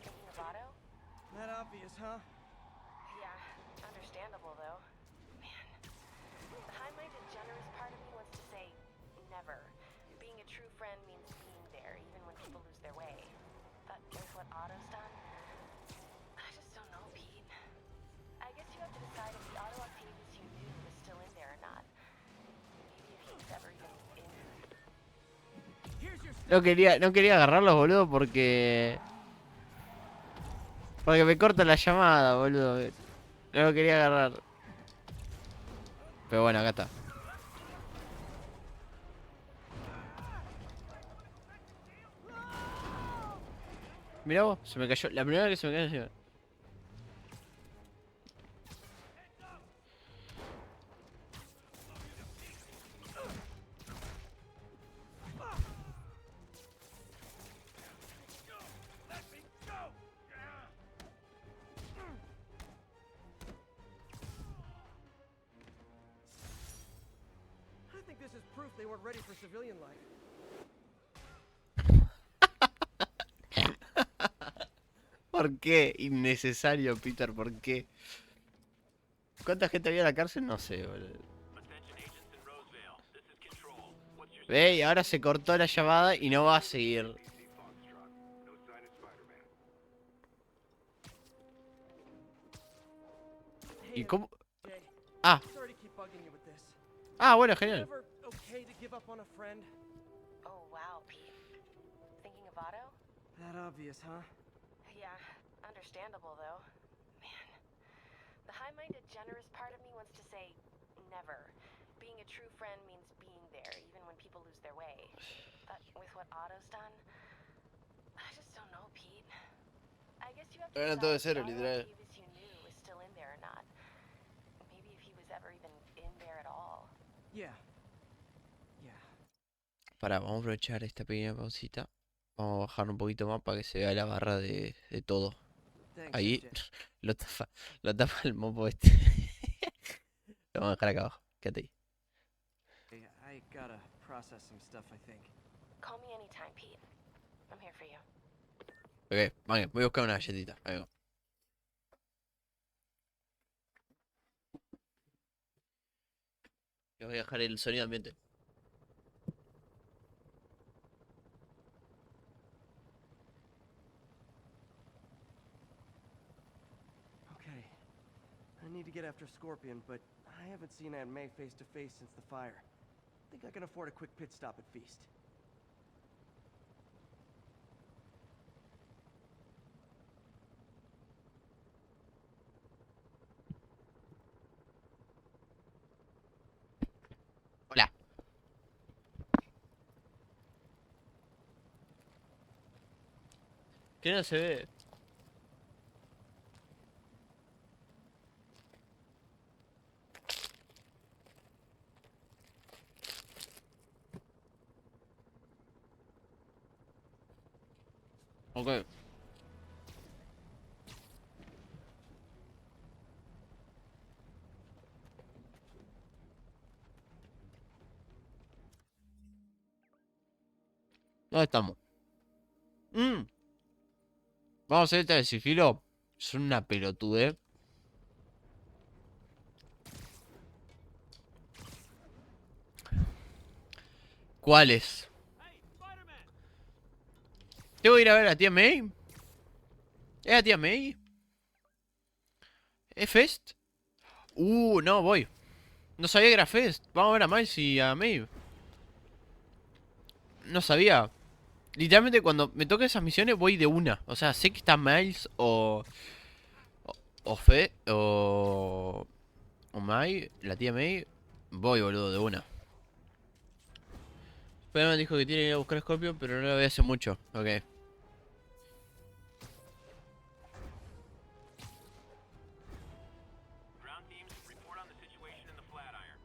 Thinking of Otto? Not obvious, huh? Yeah, understandable, though. Man, the high-minded, generous part of me wants to say never. Being a true friend means being there, even when people lose their way. But with what Otto's done, I just don't know, Pete. I guess you have to decide if the Otto Octavius you knew is still in there or not. Maybe if he's ever even in. No quería agarrarlos, boludo, porque me corta la llamada, boludo. No lo quería agarrar. Pero bueno, acá está. Mirá vos, se me cayó. La primera vez que se me cayó encima. I think this is proof they weren't ready for civilian life. ¿Por qué? Innecesario, Peter, ¿por qué? ¿Cuánta gente había en la cárcel? No sé, boludo. Ve, y ahora se cortó la llamada y no va a seguir. ¿Y cómo? Ah. Sorry to keep bugging you with this. Ah, bueno, genial. Ever okay to give up on a friend? Oh, wow, Pete. Thinking of Otto? That obvious, huh? Yeah, understandable, though. Man, the high-minded, generous part of me wants to say never. Being a true friend means being there, even when people lose their way. But with what Otto's done, I just don't know, Pete. I guess you have to Era decide todo de if cero, the Otto literal. Octavius you knew is still in there or not. Maybe if he Yeah. Yeah. Pará, vamos a aprovechar esta pequeña pausita. Vamos a bajar un poquito más para que se vea la barra de todo. Thanks, Ahí MJ. lo tapa, lo tapa el mopo este. Lo vamos a dejar acá abajo. Quédate ahí. Hey, I gotta process some stuff, I think. Call me anytime, Pete. I'm here for you. Ok, vale, voy a buscar una galletita. Ahí va. Yo voy a dejar el sonido ambiente. Okay. I need to get after Scorpion, but I haven't seen Aunt May face to face since the fire. Think I can afford a quick pit stop at Feast. Hola. ¿Qué no se ve? Ok. ¿Dónde estamos? Vamos a hacer esta de sigilo. Son una pelotudez. ¿Cuáles? ¿Tengo que ir a ver a la tía May? ¿Es la tía May? ¿Es Fest? No, voy. No sabía que era Fest. Vamos a ver a Miles y a May. No sabía. Literalmente cuando me toca esas misiones voy de una. O sea, sé que está Miles o Fe o May, la tía May. Voy, boludo, de una. Pero me dijo que tiene que ir a buscar a Scorpio, pero no lo ve hace mucho. Ok. Ground teams, report on the situation in the Flatiron.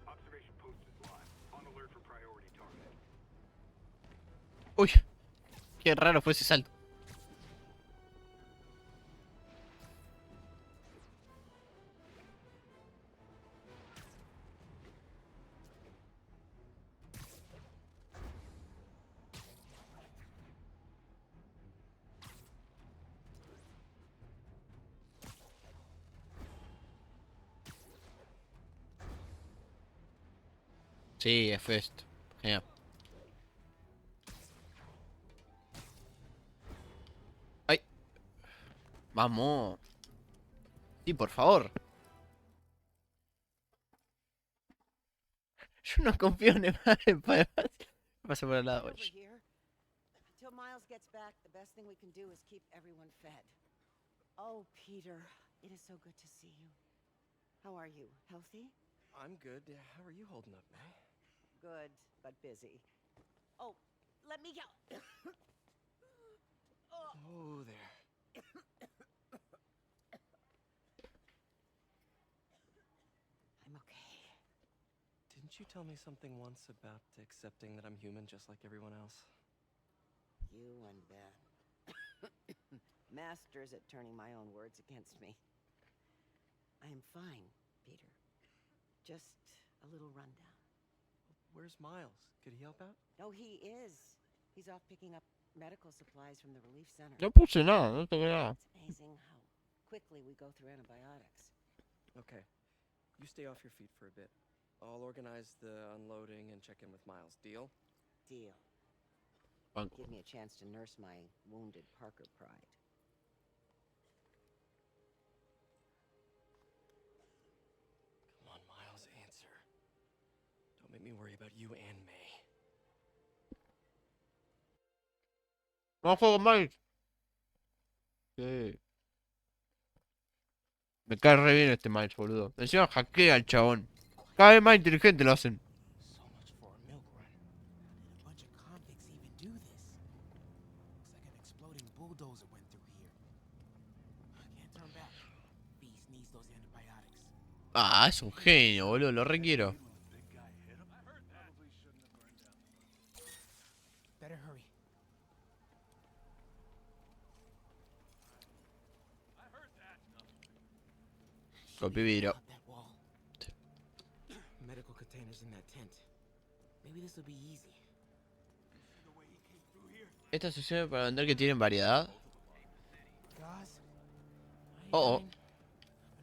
Observation post is live. On alert for priority target. Uy, qué raro fue ese salto. Sí, es Fest. Genial. Ay. Vamos. Sí, por favor. Yo no confío en el padre. Pasa por el lado. Over Oye. here. Until Miles gets back, the best thing we can do is keep everyone fed. Oh, Peter, it is so good to see you. How are you? Healthy? I'm good. How are you holding up, May? Good, but busy. Oh, let me go. Oh, there. I'm okay. Didn't you tell me something once about accepting that I'm human just like everyone else? You and Ben. Masters at turning my own words against me. I am fine, Peter. Just a little rundown. Where's Miles? Could he help out? Oh, he is. He's off picking up medical supplies from the relief center. No puse nada, no toqué nada. It's amazing how quickly we go through antibiotics. Okay. You stay off your feet for a bit. I'll organize the unloading and check in with Miles. Deal? Deal. Banco. Give me a chance to nurse my wounded Parker pride. Come on, Miles, answer. Don't make me worry about you and May. Vamos a jugar con Miles. Sí. Me cae re bien este Miles, boludo. Encima hackea al chabón. Cada vez más inteligente lo hacen. So much for a milk run. Did a bunch of convicts even do this? Looks like an exploding bulldozer went through here. I can't turn back. Beast needs those antibiotics. Ah, es un genio, boludo. Lo requiero. Big guy Rompí vidrio. Out that wall. Medical containers in that tent. Maybe this will be easy. Esta se sirve para vender que tienen variedad. Gauze? Oh, Iodine,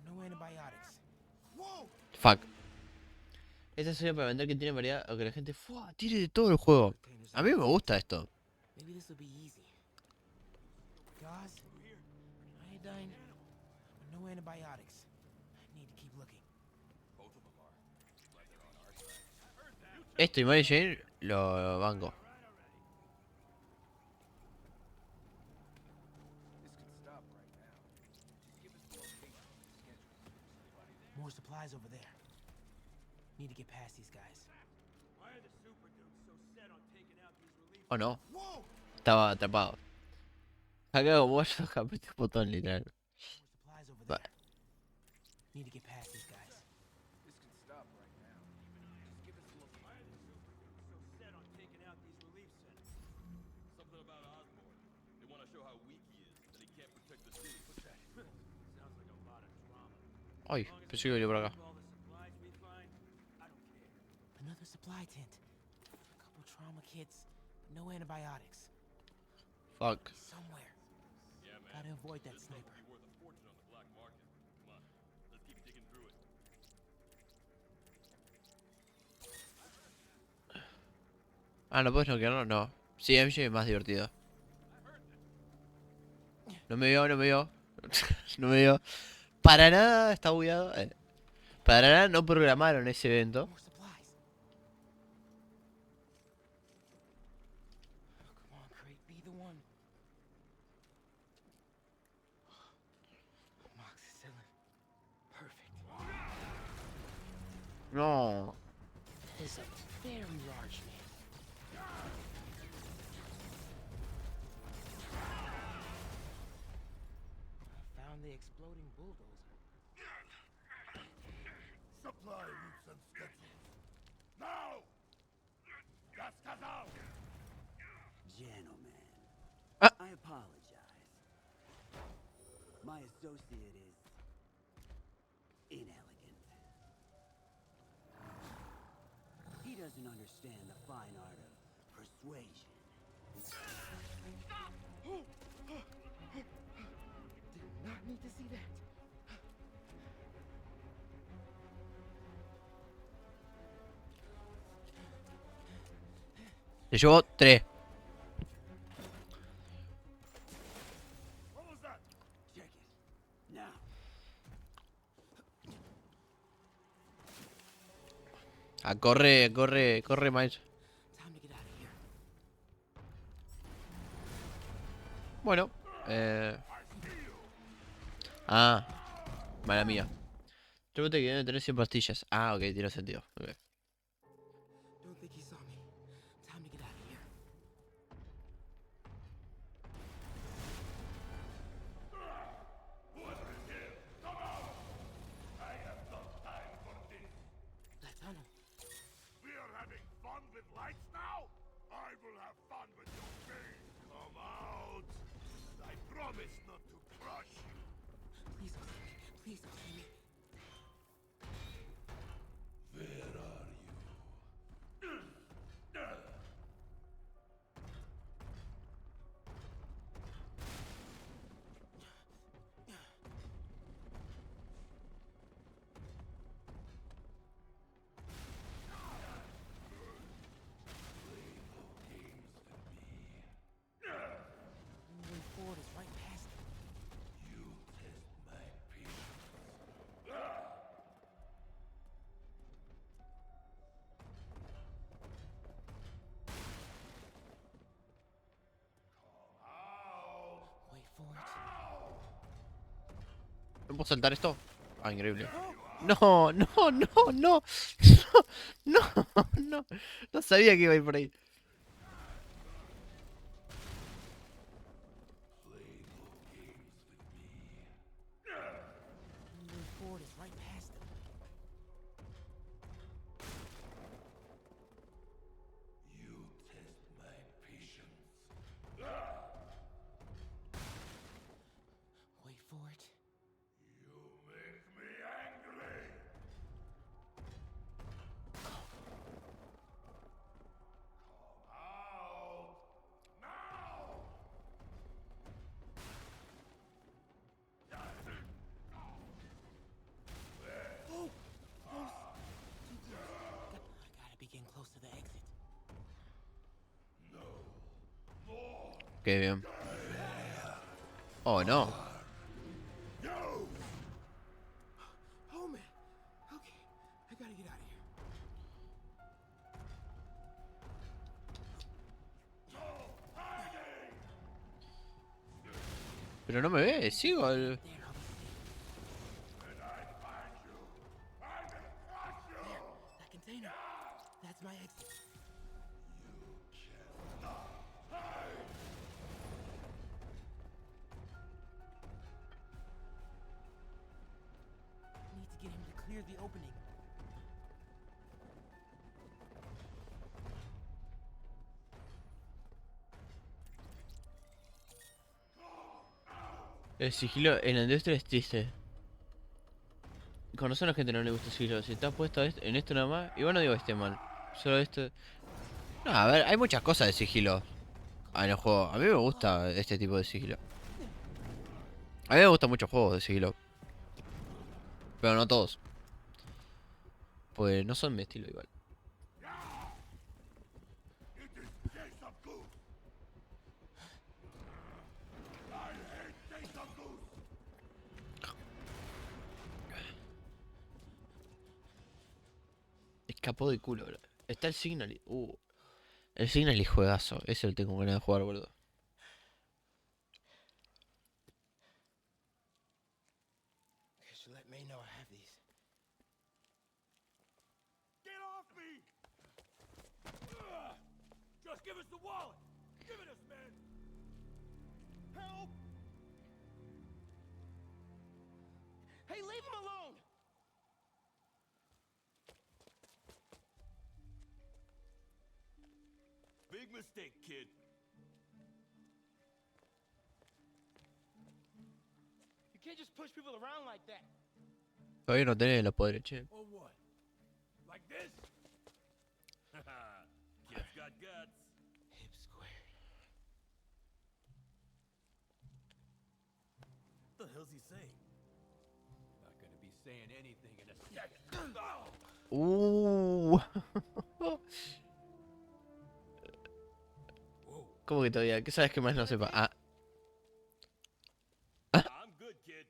but no antibiotics. Whoa! Fuck. Esta se sirve para vender que tienen variedad o que la gente tire de todo el juego. A mí me gusta esto. Maybe this will be easy. Gauze? Iodine, but no antibiotics. I need to keep looking. Esto y Mary Jane lo banco. More supplies over there. Need to get past these guys. ¿O no? Estaba atrapado. Acá como yo apreté un botón literal. Supplies over Va. there. Need to get past these guys. Ay, pensé que venía por acá. Another supply tent. A couple trauma kits. No antibiotics. Fuck. Somewhere. Gotta avoid that sniper. Ah, ¿no puedes noquearlo? No. Sí, MJ es más divertido. No me vio, no me vio. No me vio. Para nada está bugueado. Para nada no programaron ese evento. More supplies. Oh, come on, Crate. Be the one. Amoxicillin. Perfect. No. That is a very large man. Found the exploding bulldozer. Supply routes and schedules. Now! Gas out! Gentlemen, Ah. I apologize. My associate is inelegant. He doesn't understand the fine art of persuasion. Did not need to see that. Le llevó 3. What was that? Check it. Now. Corre, corre, corre, Miles. Time to get out of here. Bueno, Ah, mala mía. Pregunta que debe tener 100 pastillas. Ah, ok, tiene sentido. Okay. Don't think he saw me. Time to get out of here. That tunnel. We are having fun with lights now? I will have fun with your pain. Come out! I promise not to crush you. Please don't see me. Please don't see me. Where are you? The way forward is right past it. You test my patience. Wait for it. ¿No puedo saltar esto? Ah, increíble. No, no, no, no. No, no, no. No sabía que iba a ir por ahí. The way forward is right past it. You test my patience. Wait for it. You make me angry. Qué bien. Oh, no. Oh man. Okay, I gotta get out of here. Pero no me ve, sigo. That container. That's my exit. Need to get him to clear the opening. El sigilo en la industria es triste. Conocer a la gente no le gusta el sigilo. Si estás puesto en esto nada más. Igual no digo que esté mal. Solo esto. No, a ver, hay muchas cosas de sigilo en el juego. A mí me gusta este tipo de sigilo. A mí me gustan muchos juegos de sigilo. Pero no todos. Pues no son mi estilo igual. Escapó de culo, bro. Está el Signal. El Signal y juegazo. Ese lo tengo ganas de jugar, boludo. Guess you let me know I have these. Get off me! Just give us the wallet! Give it us, man! Help! Hey, leave him alone! Big mistake, kid. You can't just push people around like that. Todavía no tenés los poderes, che. Or what? Like this? Haha, kid's got guts. Hip square. What the hell's he saying? Not gonna be saying anything in a second. Oh! Whoa. ¿Cómo que todavía? ¿Qué sabes que más no sepa? Ah. I'm good, kid.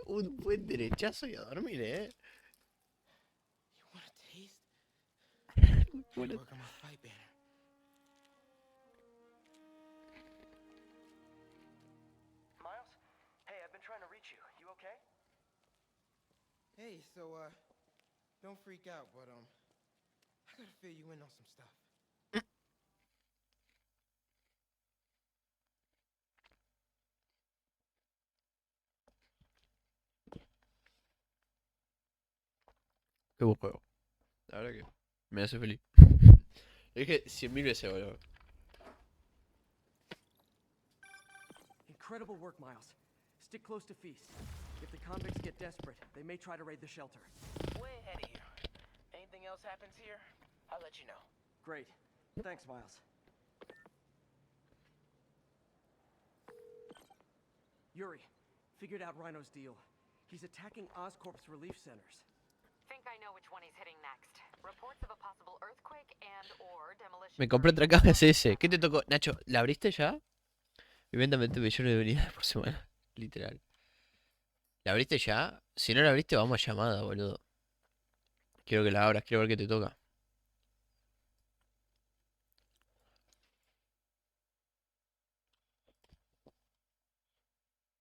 Un buen derechazo y a dormir, You want a taste? Bueno. Work on my fight banner. Miles? Hey, I've been trying to reach you. You okay? Hey, so, don't freak out, but, I gotta fill you in on some stuff. Qué buen juego. La verdad que me hace feliz. Lo dije 100.000 veces, boludo. Incredible work, Miles. Stick close to Feast. If the convicts get desperate, they may try to raid the shelter. Way ahead of you. Anything else happens here, I'll let you know. Great. Thanks, Miles. Yuri, figured out Rhino's deal. He's attacking Oscorp's relief centers. Think I know which one he's hitting next. Reports of a possible earthquake and or demolition. Me compré otra caja SS. ¿Qué te tocó? Nacho, ¿la abriste ya? Y venta 20 millones de unidades por semana. Literal. ¿La abriste ya? Si no la abriste, vamos a llamada, boludo. Quiero que la abras, quiero ver qué te toca.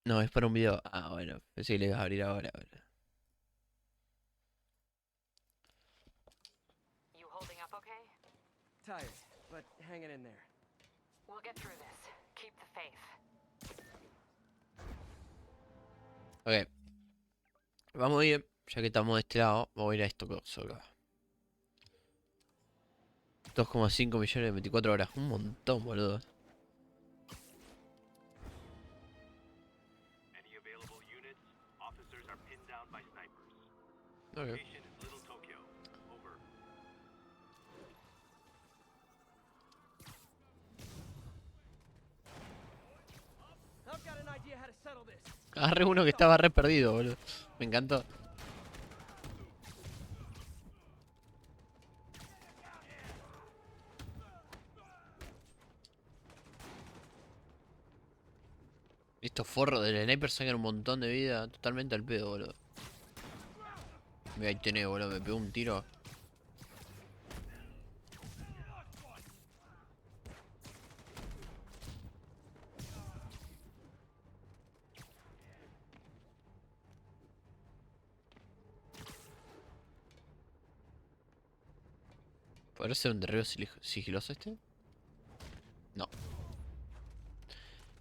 No, es para un video. Ah, bueno, pensé que le ibas a abrir ahora, boludo. You holding up okay? Tired, but hanging in there. We'll get through this. Keep the faith. Ok. Vamos a ir, ya que estamos de este lado, vamos a ir a esto acá. 2,5 millones de 24 horas. Un montón, boludo. Any available units? Officers are pinned down by snipers. Okay. Location is Little Tokyo. Over. I've got an idea how to settle this. Agarré uno que estaba re perdido, boludo. Me encantó. Estos forros del sniper sacan un montón de vida. Totalmente al pedo, boludo. Mira, ahí tenés, boludo. Me pegó un tiro. ¿Podría ser un derribo sigiloso este? No.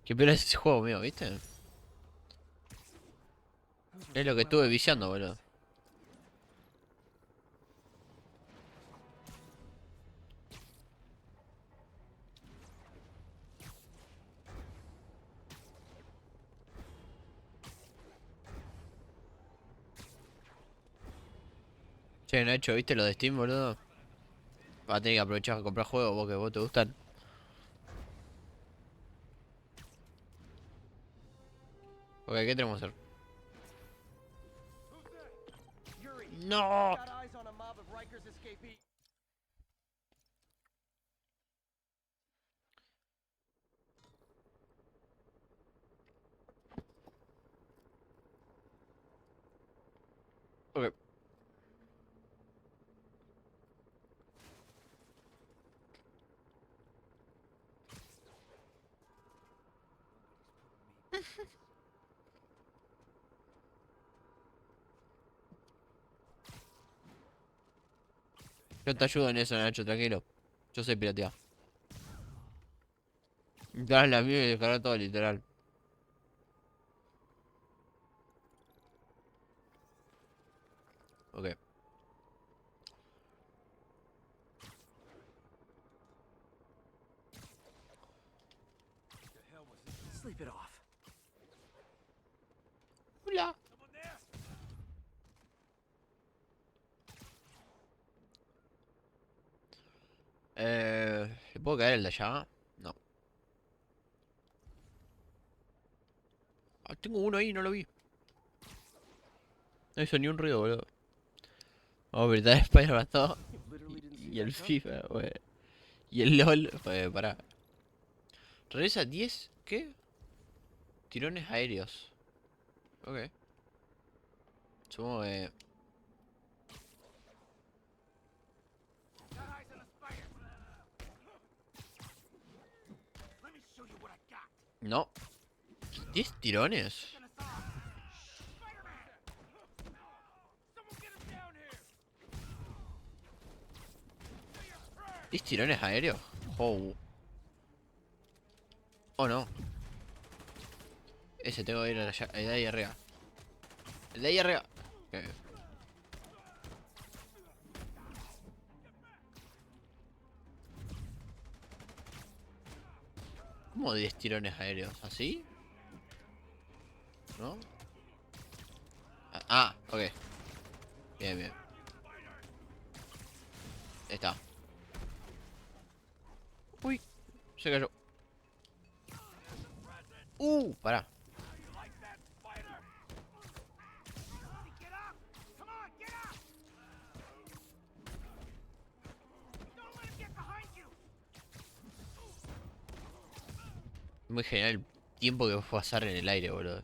Qué peor es ese juego mío, ¿viste? Es lo que estuve viciando, boludo. Che, Nacho, ¿viste lo de Steam, boludo? Vas a tener que aprovechar a comprar juegos vos que vos te gustan. Ok, ¿qué tenemos que hacer? No. Got eyes on a mob of Rikers escapees. Ok. Yo te ayudo en eso, Nacho, tranquilo. Yo soy pirateado. Instalar la mía y descargar todo, literal. Ok. Sleep it off. Hola. ¿Le puedo caer el de allá? No. Ah, tengo uno ahí, no lo vi. No hizo ni un ruido, boludo. Vamos a apretar Spider-Man 2. Y el FIFA, wey. Y el LOL. Pará. Realiza 10, ¿qué? Tirones aéreos. Ok. Supongo que... No. ¿10 tirones? ¿10 tirones aéreos? Oh. Oh no. Ese tengo que ir allá, el de ahí arriba. El de ahí arriba. Ok. ¿Cómo 10 tirones aéreos? ¿Así? ¿No? Ah, ok. Bien, bien. Ahí está. Uy, se cayó. Pará. 'Muy genial el tiempo que fue a pasar en el aire, boludo.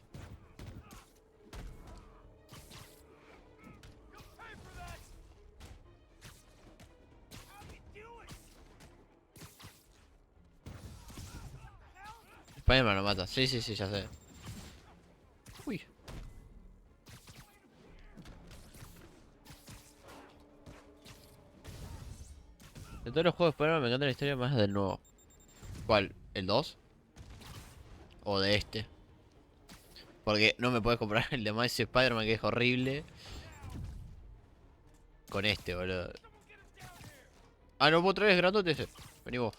Spider-Man lo mata. Sí, sí, sí, ya sé. Uy. De todos los juegos de Spider-Man me encanta la historia más del nuevo. ¿Cuál? ¿El 2? ¿O de este? Porque no me puedes comprar el de Miles Spider-Man, que es horrible, con este, boludo. Ah, no puedo traer, es grandote ese. Vení vos.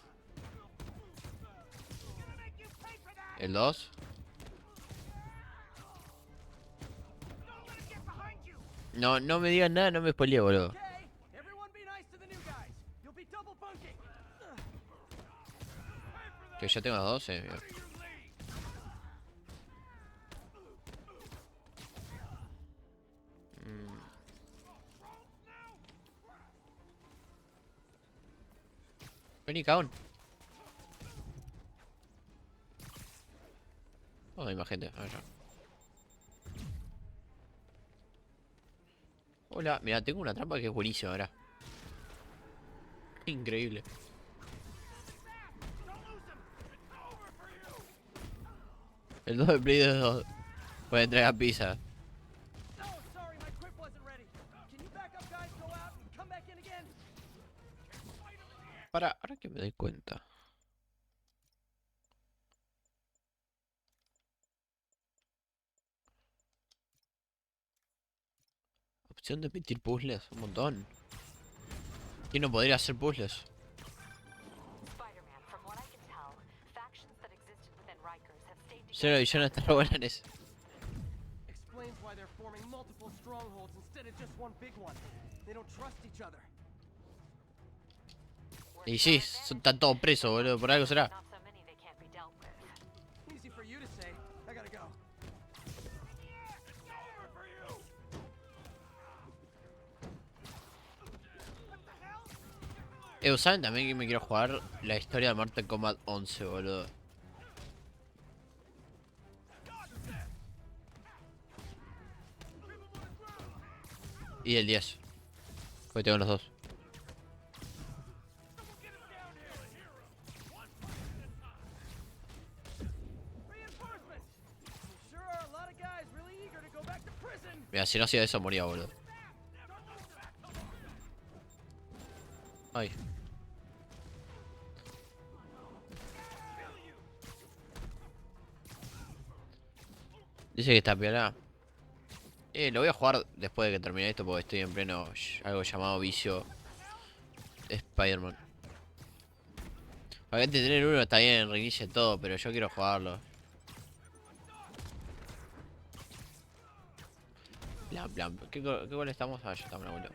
¿El 2? No, no me digas nada, no me spoileé, boludo. Que ya tengo los 12. Mira. Vení, cabrón. Oh, hay más gente. Allá. Hola, mira, tengo una trampa que es buenísima ahora. Increíble. El 2 de Play 2 puede entregar pizza. Oh, sorry, my grip wasn't ready. Can you back up, guys? Go out and come back in again. Ahora que me doy cuenta. Opción de emitir puzzles, un montón. ¿Quién no podría hacer puzzles? Spider-Man, from what I can tell, factions that existed within Rikers have stayed Cero together. Villano está re buena en eso. Explains why they're forming multiple strongholds instead of just one big one. They don't trust each other. Y sí, están todos presos, boludo. Por algo será. Not so many they can't be dealt with. Easy for you to say. I gotta go. ¿Saben también que me quiero jugar? La historia de Mortal Kombat 11, boludo. Y el 10. Porque tengo los dos. Mira, si no hacía eso moría, boludo. Ay. Dice que está piola. Lo voy a jugar después de que termine esto porque estoy en pleno algo llamado vicio Spider-Man. Obviamente tener uno está bien, reinicia todo, pero yo quiero jugarlo. Plan. ¿Qué gol estamos? Ah, ya estamos, boludo.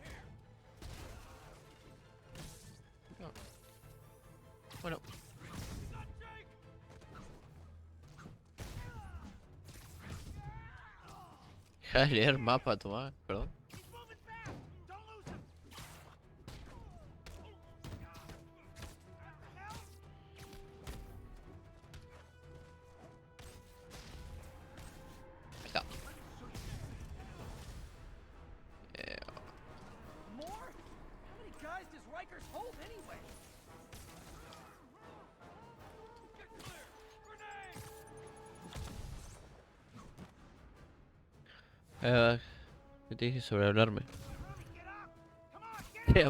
Bueno. Deja de leer mapa, Tomás, perdón. Ahí está. More? How many guys does Rikers hold anyway? ¿Qué te dije sobre hablarme?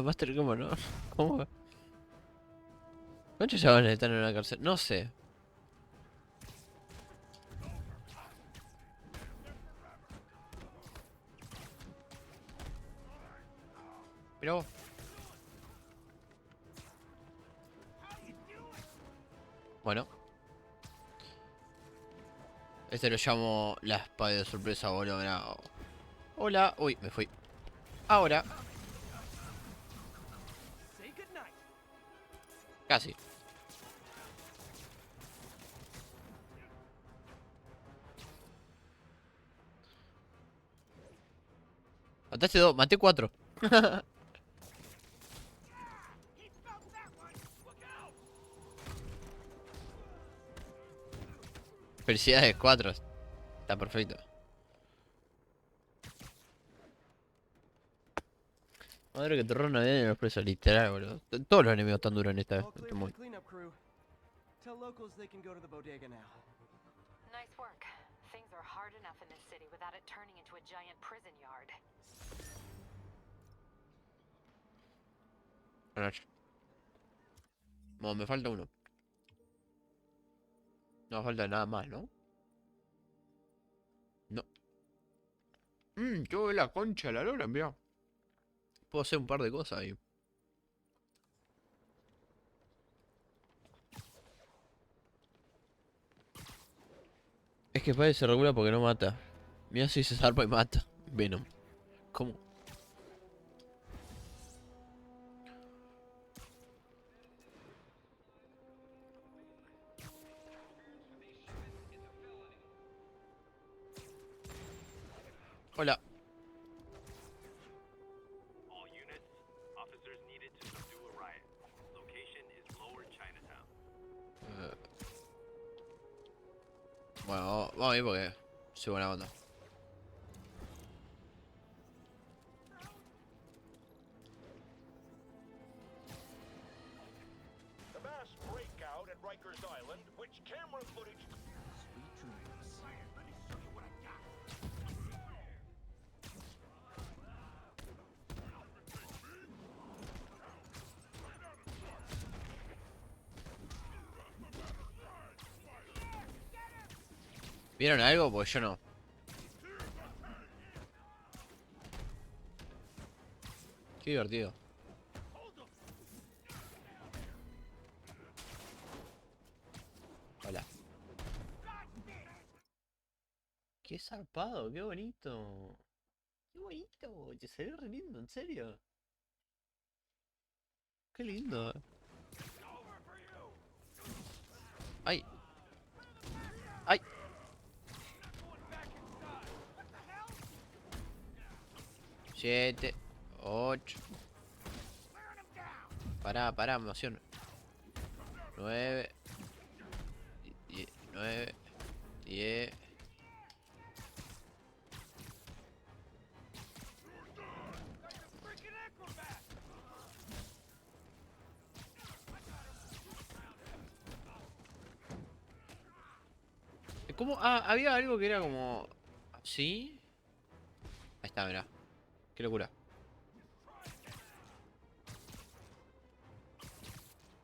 Master, ¿cómo no? ¿Cómo? ¿Cuántos chavales están en una cárcel? No sé. Mirá vos. Bueno. Este lo llamo la espada de sorpresa, boludo. Mirá. Hola. Uy, me fui. Ahora. Casi. Mataste dos, maté cuatro. Felicidades, cuatro. Está perfecto. Madre que terror no viene en los presos, literal, boludo. Todos los enemigos están duros en esta. Cleanup crew. Tell locals they can go to the bodega now. Nice work. Things are hard enough in this city without it turning into a giant prison yard. Bueno, me falta uno. No me falta nada más, ¿no? No. Yo la concha de la lora, mirá. Puedo hacer un par de cosas ahí. Es que Spidey se regula porque no mata. Mira si se zarpa y mata. Venom. ¿Cómo? Hola. All units, officers needed to subdue a riot. Location is Lower Chinatown. Bueno, vamos a ir porque soy buena onda. The mass breakout at Rikers Island, which camera footage... Sweet dreams. Let me show you what I got. ¿Vieron algo? Pues yo no. Qué divertido. Hola. Qué zarpado, qué bonito. Qué bonito. Te salió re lindo, en serio. Qué lindo. Ay. Ay. Siete. 8. Pará, me emociono. 9. 9. 10. ¿Cómo? Ah, había algo que era como... ¿Sí? Ahí está, mirá. Qué locura.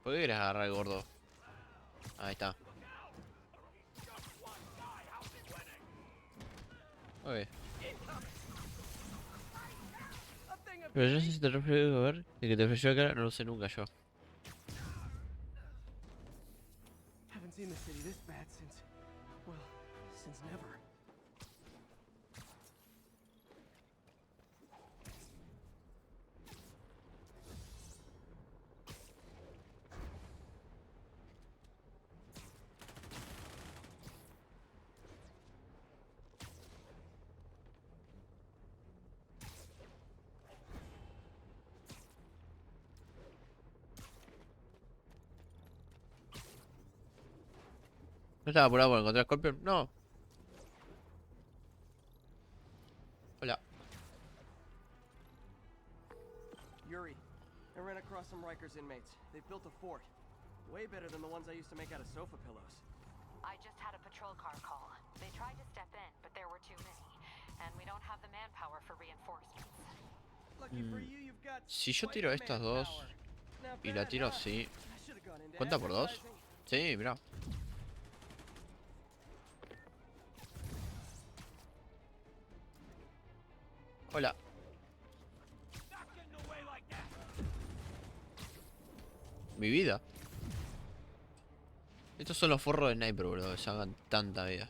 ¿Por qué querés agarrar el gordo? Ahí está. Ok. Pero yo no sé si te refieres a ver. De que te ofreció acá, no lo sé nunca yo. Haven't seen the city this bad since, well, since never. ¿No estaba apurado por encontrar a Scorpion? No. Hola. Yuri, I ran across some Rikers inmates. They've built a fort. Way better than the ones I used to make out of sofa pillows. I just had a patrol car call. They tried to step in, but there were too many. And we don't have the manpower for reinforcements. Lucky for you, you've got Si yo tiro estas dos y la tiro así, ¿cuenta por dos? Sí, mirá. Hola. Mi vida. Estos son los forros de sniper, bro. Que se hagan tanta vida.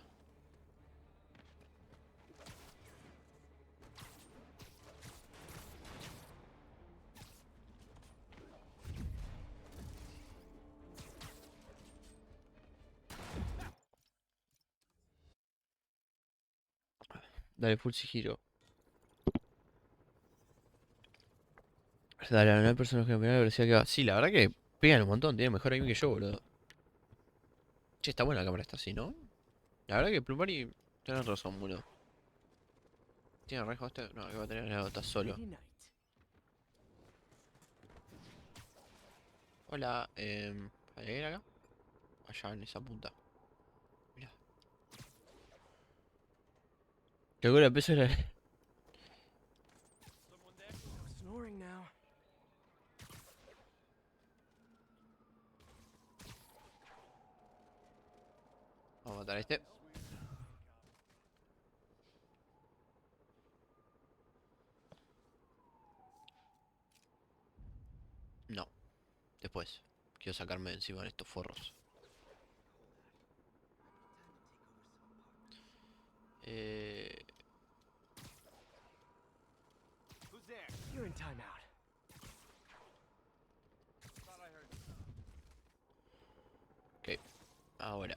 Dale, full sigilo. Dale, no hay personaje que me da la velocidad que va. Sí, la verdad que pegan un montón. Tiene mejor aim que yo, boludo. Che, está buena la cámara esta, ¿sí, no? La verdad que Plumari... Tienes razón, boludo. ¿Tiene rejo este? No, que va a tener la está solo. Hola, ¿hay alguien acá? Allá en esa punta. Mira. Creo que la peso era... Snoring now. Vamos a matar a este. No. Después. Quiero sacarme de encima de estos forros. Who's there? You're in timeout. Ok. Ahora.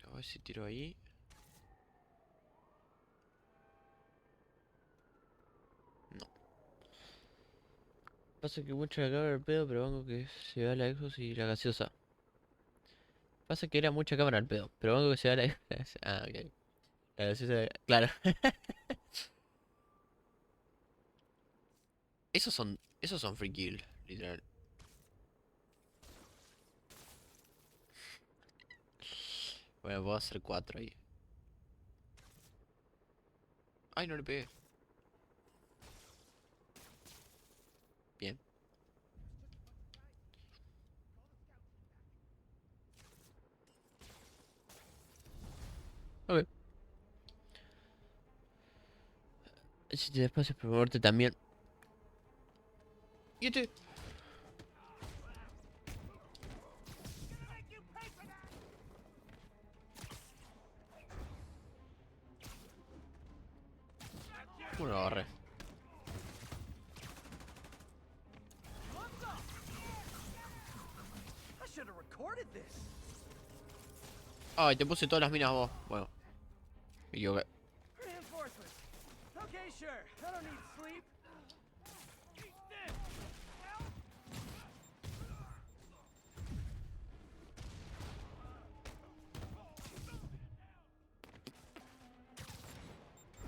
A ver si tiro ahí. No. Pasa que mucho la cámara al pedo, pero banco que se vea la Xbox y la gaseosa. Pasa que era mucha cámara al pedo, pero banco que se vea la Ah, ok. La gaseosa, claro. Esos son free kill, literal. Bueno, puedo hacer 4 ahí. Ay, no le pegué. Bien. Ok. Si te despacio por moverte también. Y este. ¿Cómo lo agarré? I should have recorded this. Ay, te puse todas las minas vos. Bueno. Me equivoqué. Reinforcements. Okay, sure. I don't need sleep.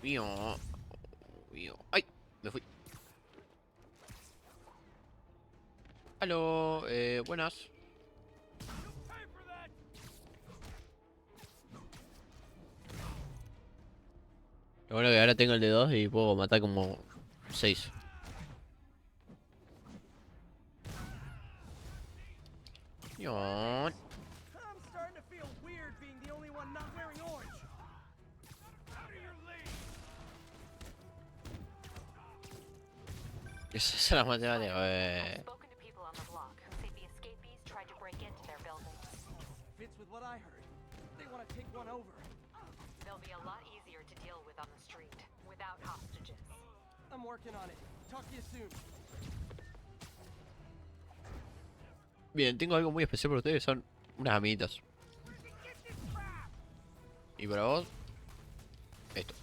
Mío. Mío. Ay, me fui. Aló, buenas. Lo bueno que ahora tengo el de 2 y puedo matar como 6. I'm starting to feel weird being the only one not wearing orange. Out of your league. Esa es la matemática, I've spoken to people on the block who say the escapees tried to break into their buildings. Fits with what I heard. They want to take one over. They'll be a lot easier to deal with on the street, without hostages. I'm working on it. Talk to you soon. Bien, tengo algo muy especial para ustedes, son unas amiguitas. Y para vos, esto.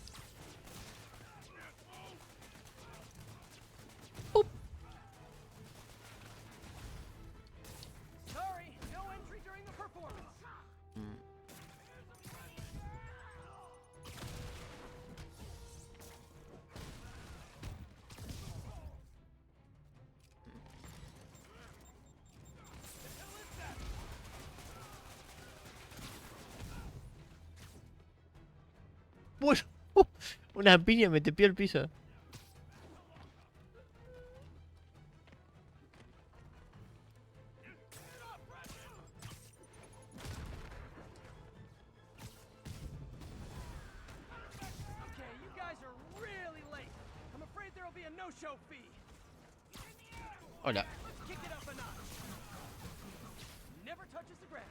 Sorry, no entry during the performance. Bueno, una piña me tepió el piso. Okay, you guys are really late. I'm afraid there'll be a no-show fee. Hola. Let's kick it up a notch. Never touches the ground.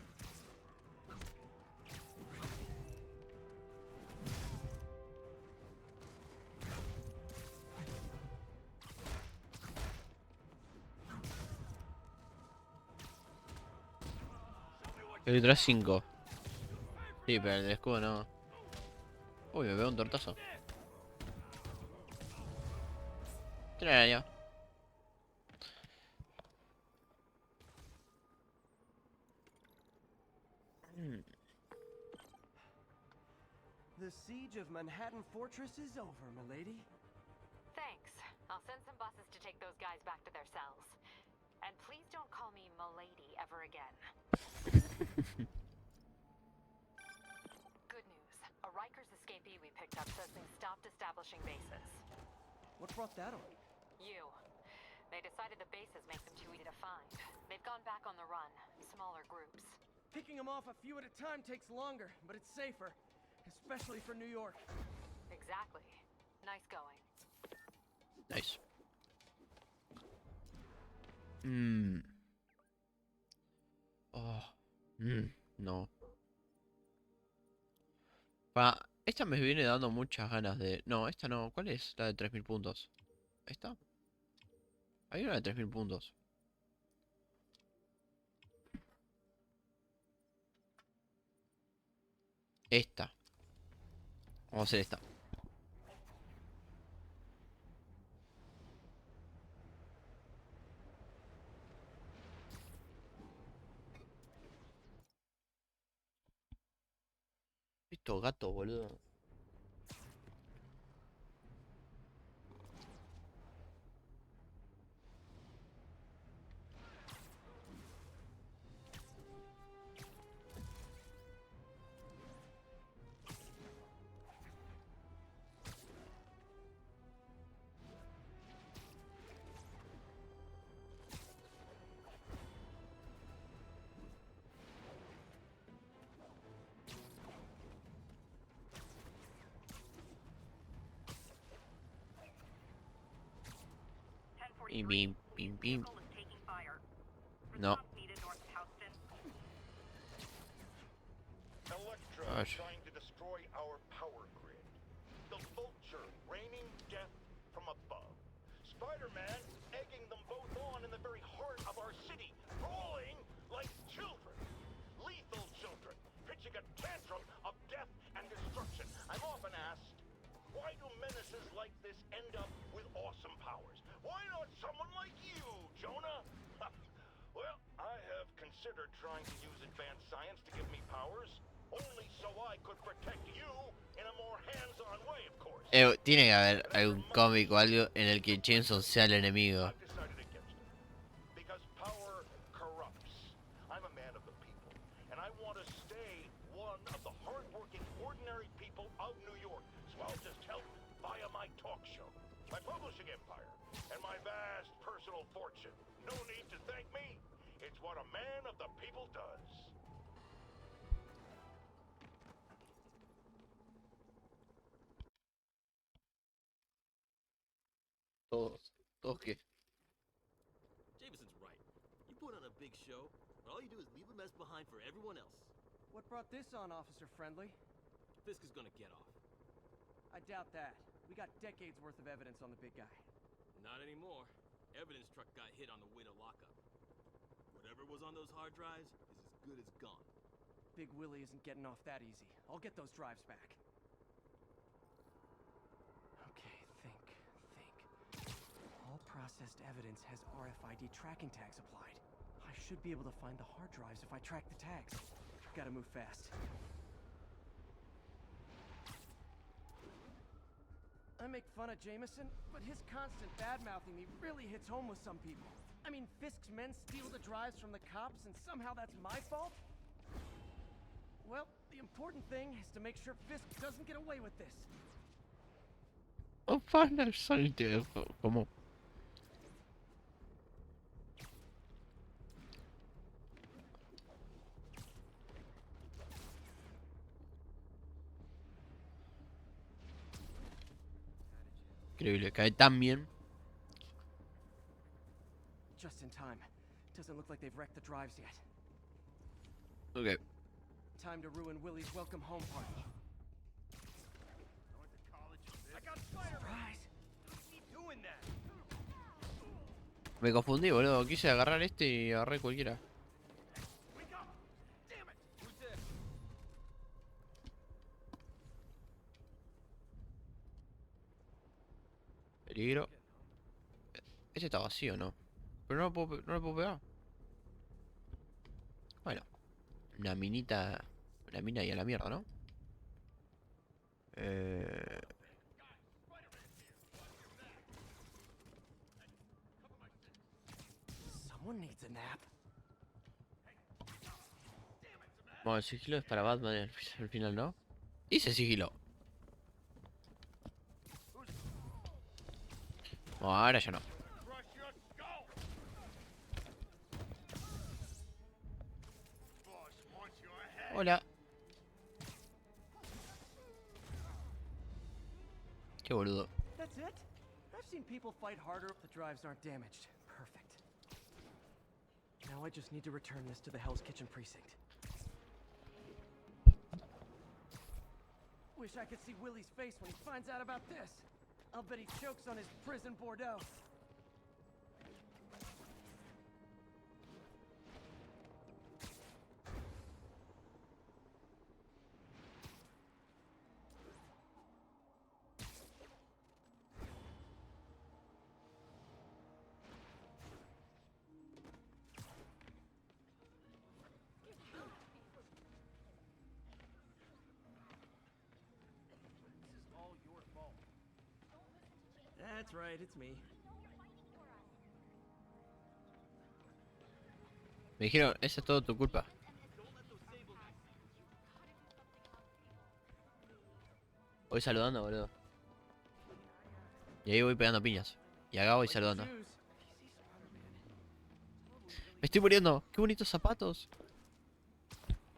El trae 5. Sí, pero el del escudo no. Uy, me veo un tortazo. Tira ya. The siege of Manhattan Fortress is over, milady. Thanks. I'll send some buses to take those guys back to their cells. And please don't call me Milady ever again. Good news. A Rikers escapee we picked up says they stopped establishing bases. What brought that on? You. They decided the bases make them too easy to find. They've gone back on the run. Smaller groups. Picking them off a few at a time takes longer, but it's safer. Especially for New York. Exactly. Nice going. Nice. Oh. No. Esta me viene dando muchas ganas de... No, esta no. ¿Cuál es la de 3000 puntos? ¿Esta? Hay una de 3000 puntos. Esta. Vamos a hacer esta. estos gatos, boludo. Bim, bim, bim, bim. No. Electra Gosh. trying to destroy our power grid. The Vulture raining death from above. Spider-Man egging them both on in the very heart of our city, brawling like children. Lethal children, pitching a tantrum of death and destruction. I'm often asked, why do menaces like this end up with awesome powers? Why not someone like you, Jonah? Well, I have considered trying to use advanced science to give me powers, only so I could protect you in a more hands-on way, of course. Tiene que haber algún cómic o algo en el que Jameson sea el enemigo. I've decided against it. Because power corrupts. I'm a man of the people, and I want to stay one of the hard-working, ordinary people of New York. So I'll just help via my talk show, my publishing empire, and my vast personal fortune. No need to thank me. It's what a man of the people does. Todos que. Jameson's right. You put on a big show, but all you do is leave a mess behind for everyone else. What brought this on, Officer Friendly? Fisk is gonna get off. I doubt that. We got decades worth of evidence on the big guy. Not anymore. Evidence truck got hit on the way to lockup. Whatever was on those hard drives is as good as gone. Big Willie isn't getting off that easy. I'll get those drives back. Okay, think. All processed evidence has RFID tracking tags applied. I should be able to find the hard drives if I track the tags. Gotta move fast. I make fun of Jameson, but his constant bad-mouthing me really hits home with some people. I mean, Fisk's men steal the drives from the cops, and somehow that's my fault? Well, the important thing is to make sure Fisk doesn't get away with this. Oh, Father, sorry, como. Increíble, cae tan bien. Just in time. Doesn't look like they've wrecked the drives yet. Okay. Time to ruin Willie's welcome home party. I got Spider-Man. Surprise! Keep doing that. Me confundí, boludo. Quise agarrar este y agarré cualquiera. Wake up! Damn it! Who's there? Peligro. Este está vacío, ¿no? Pero no lo puedo pegar. Bueno. Una minita. Una mina y a la mierda, ¿no? Someone needs a nap. Bueno, el sigilo es para Batman al final, ¿no? Dice sigilo. Bueno, ahora ya no. Crush your skull! Boss wants your head. Hola. Qué boludo. That's it? I've seen people fight harder if the drives aren't damaged. Perfect. Now I just need to return this to the Hell's Kitchen precinct. Wish I could see Willie's face when he finds out about this. I'll bet he chokes on his prison Bordeaux. That's right, it's me. Me dijeron, esa es todo tu culpa. Voy saludando, boludo. Y ahí voy pegando piñas. Y acá voy saludando. Me estoy muriendo. Qué bonitos zapatos.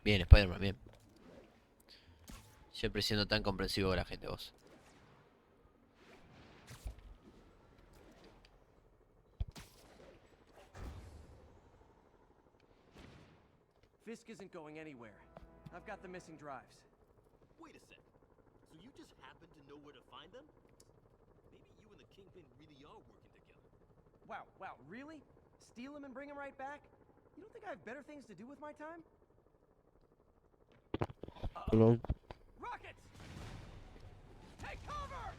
Bien, Spider-Man, bien. Siempre siendo tan comprensivo con la gente, vos. Fisk isn't going anywhere. I've got the missing drives. Wait a sec. So you just happen to know where to find them? Maybe you and the Kingpin really are working together. Wow, really? Steal him and bring him right back? You don't think I have better things to do with my time? Hello. Rockets! Take cover!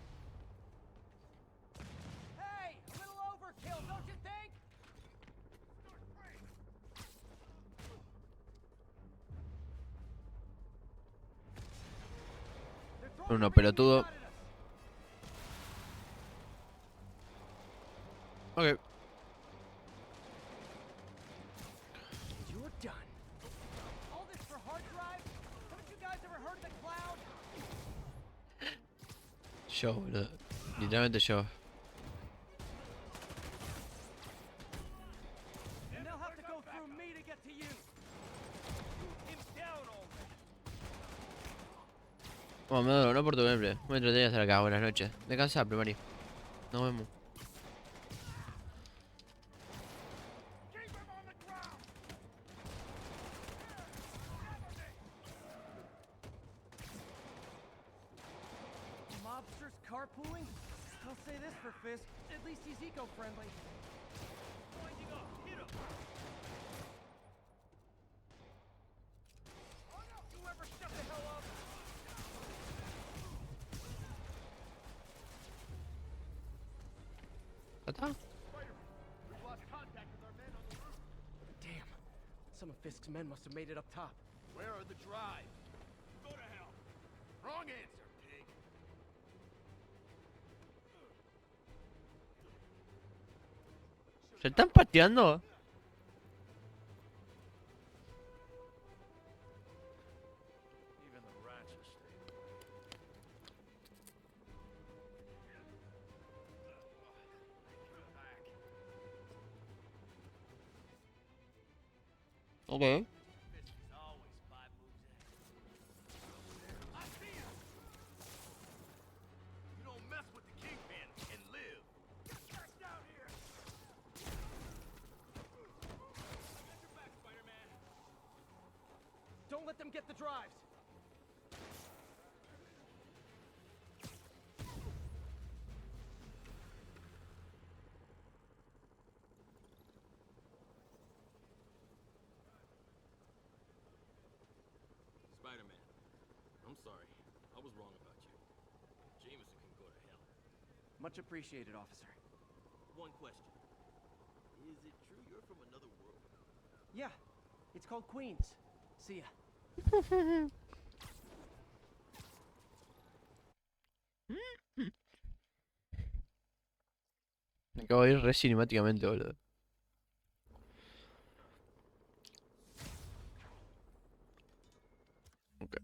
Hey, a little overkill, don't you think? Uno pelotudo. Ok. You're done. All this for hard drive? Haven't you guys ever heard of the cloud? Yo, boludo. Literalmente yo. And they'll have to go through me to get to you. Shoot him down already. Bueno, me adoro por tu gameplay. Muy entretenido estar acá. Buenas noches. Descansa, primario. Nos vemos. Mobsters carpooling? I'll say this for Fisk. At least he's eco-friendly. Winding up. Hit him. Oh no! Whoever shut the hell up! ¿Está? We've lost contact with our men on the roof. Damn. Some of Fisk's men must have made it up top. Where are the drives? Go to hell. Wrong answer, pig. ¿Se están pateando? Even the rats are stable. Ok. You don't mess with the Kingpin and live. Get back down here. Don't let them get the drives. Spider-Man, I'm sorry. I was wrong about you. Jameson can go to hell. Much appreciated, officer. One question. Is it true you're from another world? Yeah, it's called Queens. See ya. Me acabo de ir re cinemáticamente, boludo. Ok.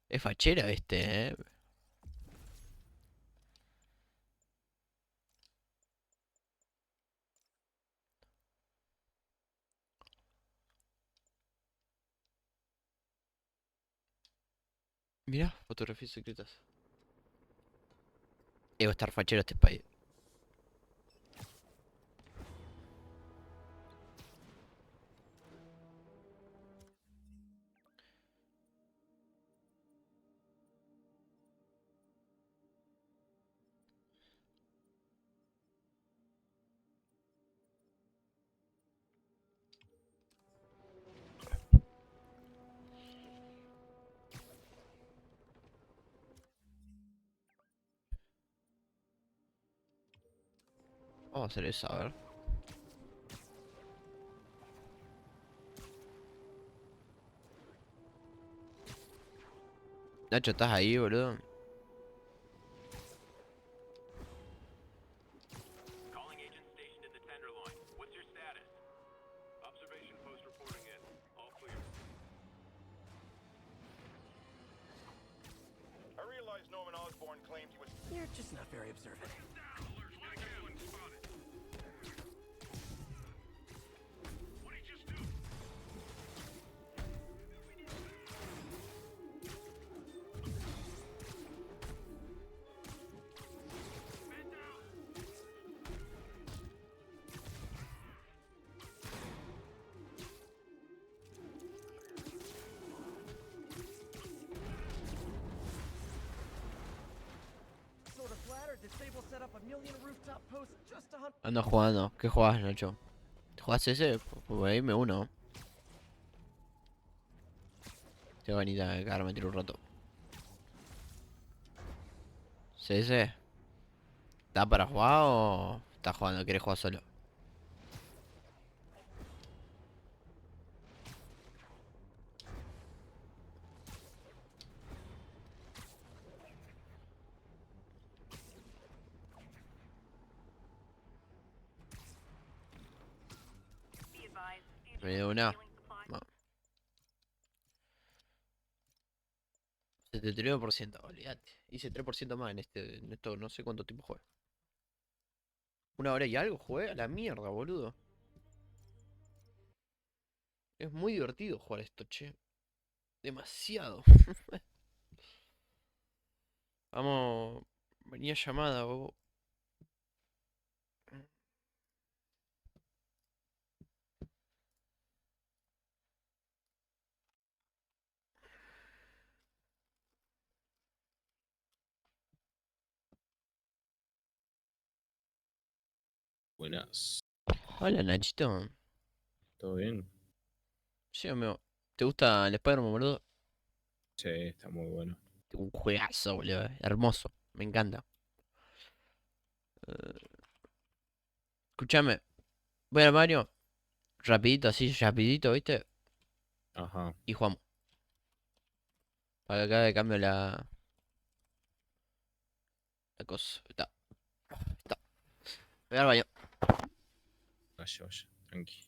Es fachera este, eh. Mira, fotografías secretas. Va a estar fachero este país. Vamos a hacer eso, a ver. Nacho, ¿estás ahí, boludo? Calling agent stationed in the Tenderloin. What's your status? Observation post reporting in. All clear. I realize Norman Osborn claimed he was... You're just not very observant. Sort of flattered that Sable set up a million rooftop posts just to hunt. Ando jugando. ¿Qué jugás, Nacho? ¿Jugás ese? Pues ahí me uno. Te voy a venir a cagarme tiro un rato. ¿CS? ¿Está para jugar o estás jugando? ¿Quieres jugar solo? Me dio una. No. 79%, olvídate. Hice 3% más en esto, no sé cuánto tiempo jugué. 1 hora y algo jugué a la mierda, boludo. Es muy divertido jugar esto, che. Demasiado. Vamos. Venía llamada, bobo. Buenas. Hola, Nachito. ¿Todo bien? Sí, amigo. ¿Te gusta el Spider-Man, boludo? Sí, está muy bueno. Un juegazo, boludo. Hermoso. Me encanta. Escúchame. Voy al baño. Rapidito, así, rapidito, ¿viste? Ajá. Y jugamos. Para que acá de cambio la cosa. Está. Está. Voy al baño. Vaya, vaya. Tranqui.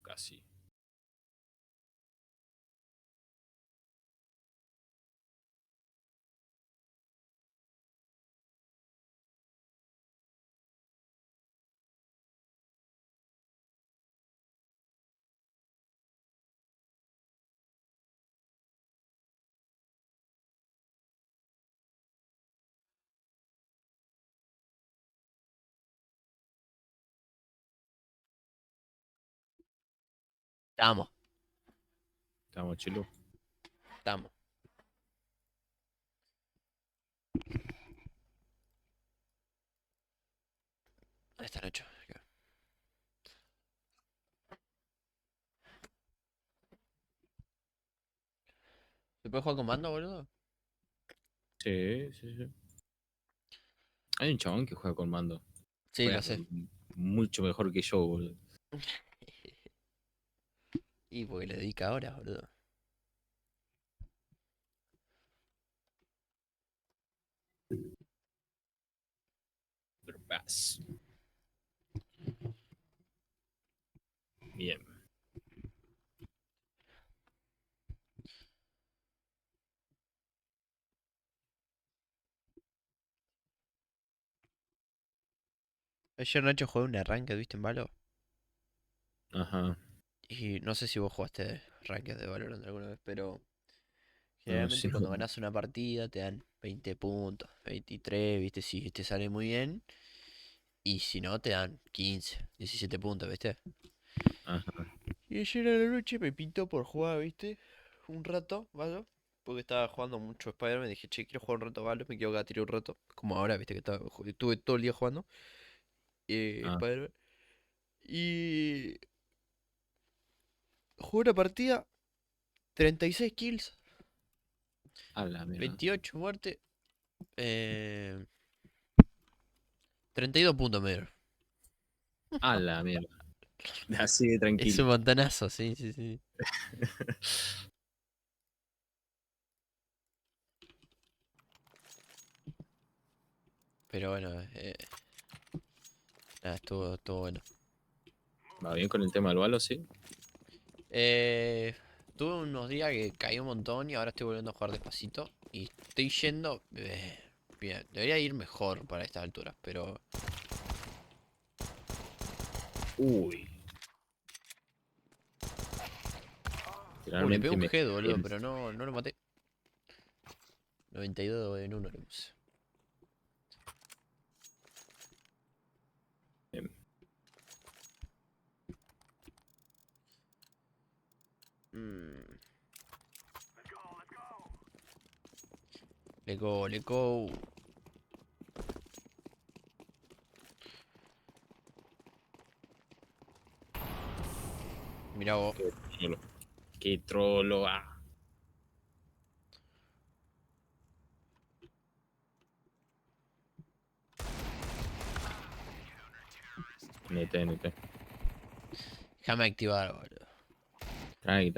Casi. Estamos. Estamos, chilo. Estamos. Ahí está Nacho. ¿Se puede jugar con mando, boludo? Sí, sí, sí. Hay un chabón que juega con mando. Sí, Juega lo sé. mucho mejor que yo, boludo. Y porque le dedica horas, boludo. Pero vas. Bien. Ayer Nacho jugué un arranque, ¿viste en Valo? Ajá. Y no sé si vos jugaste Ranked de Valorant alguna vez, pero No, sí, generalmente cuando ganás una partida te dan 20 puntos, 23, ¿viste? Si te sale muy bien. Y si no, te dan 15, 17 puntos, ¿viste? Ajá. Y ayer a la noche me pintó por jugar, ¿viste? Un rato, Valo. Porque estaba jugando mucho Spider-Man. Dije, che, quiero jugar un rato Valo, me quiero gatillar un rato. Como ahora, ¿viste? Que estuve todo el día jugando Ah, Spider-Man. Y jugué una partida, 36 kills, a la mierda. 28 muertes, eh, 32 puntos me dieron. A la mierda. Así de Es tranquilo. un montonazo, sí, sí, sí. Pero bueno, nada, estuvo bueno. ¿Va bien con el tema del balo, sí? Tuve unos días que caí un montón y ahora estoy volviendo a jugar despacito. Y estoy yendo bien. Debería ir mejor para estas alturas, pero... Uy. Le pegué Realmente un me head, boludo, bien. pero no lo maté. 92 en 1 le puse. Mm. Let go. Mirá vos. Qué trolo. Qué trolo. Ah. NT. Déjame activar, boludo. Tranqui, tranqui.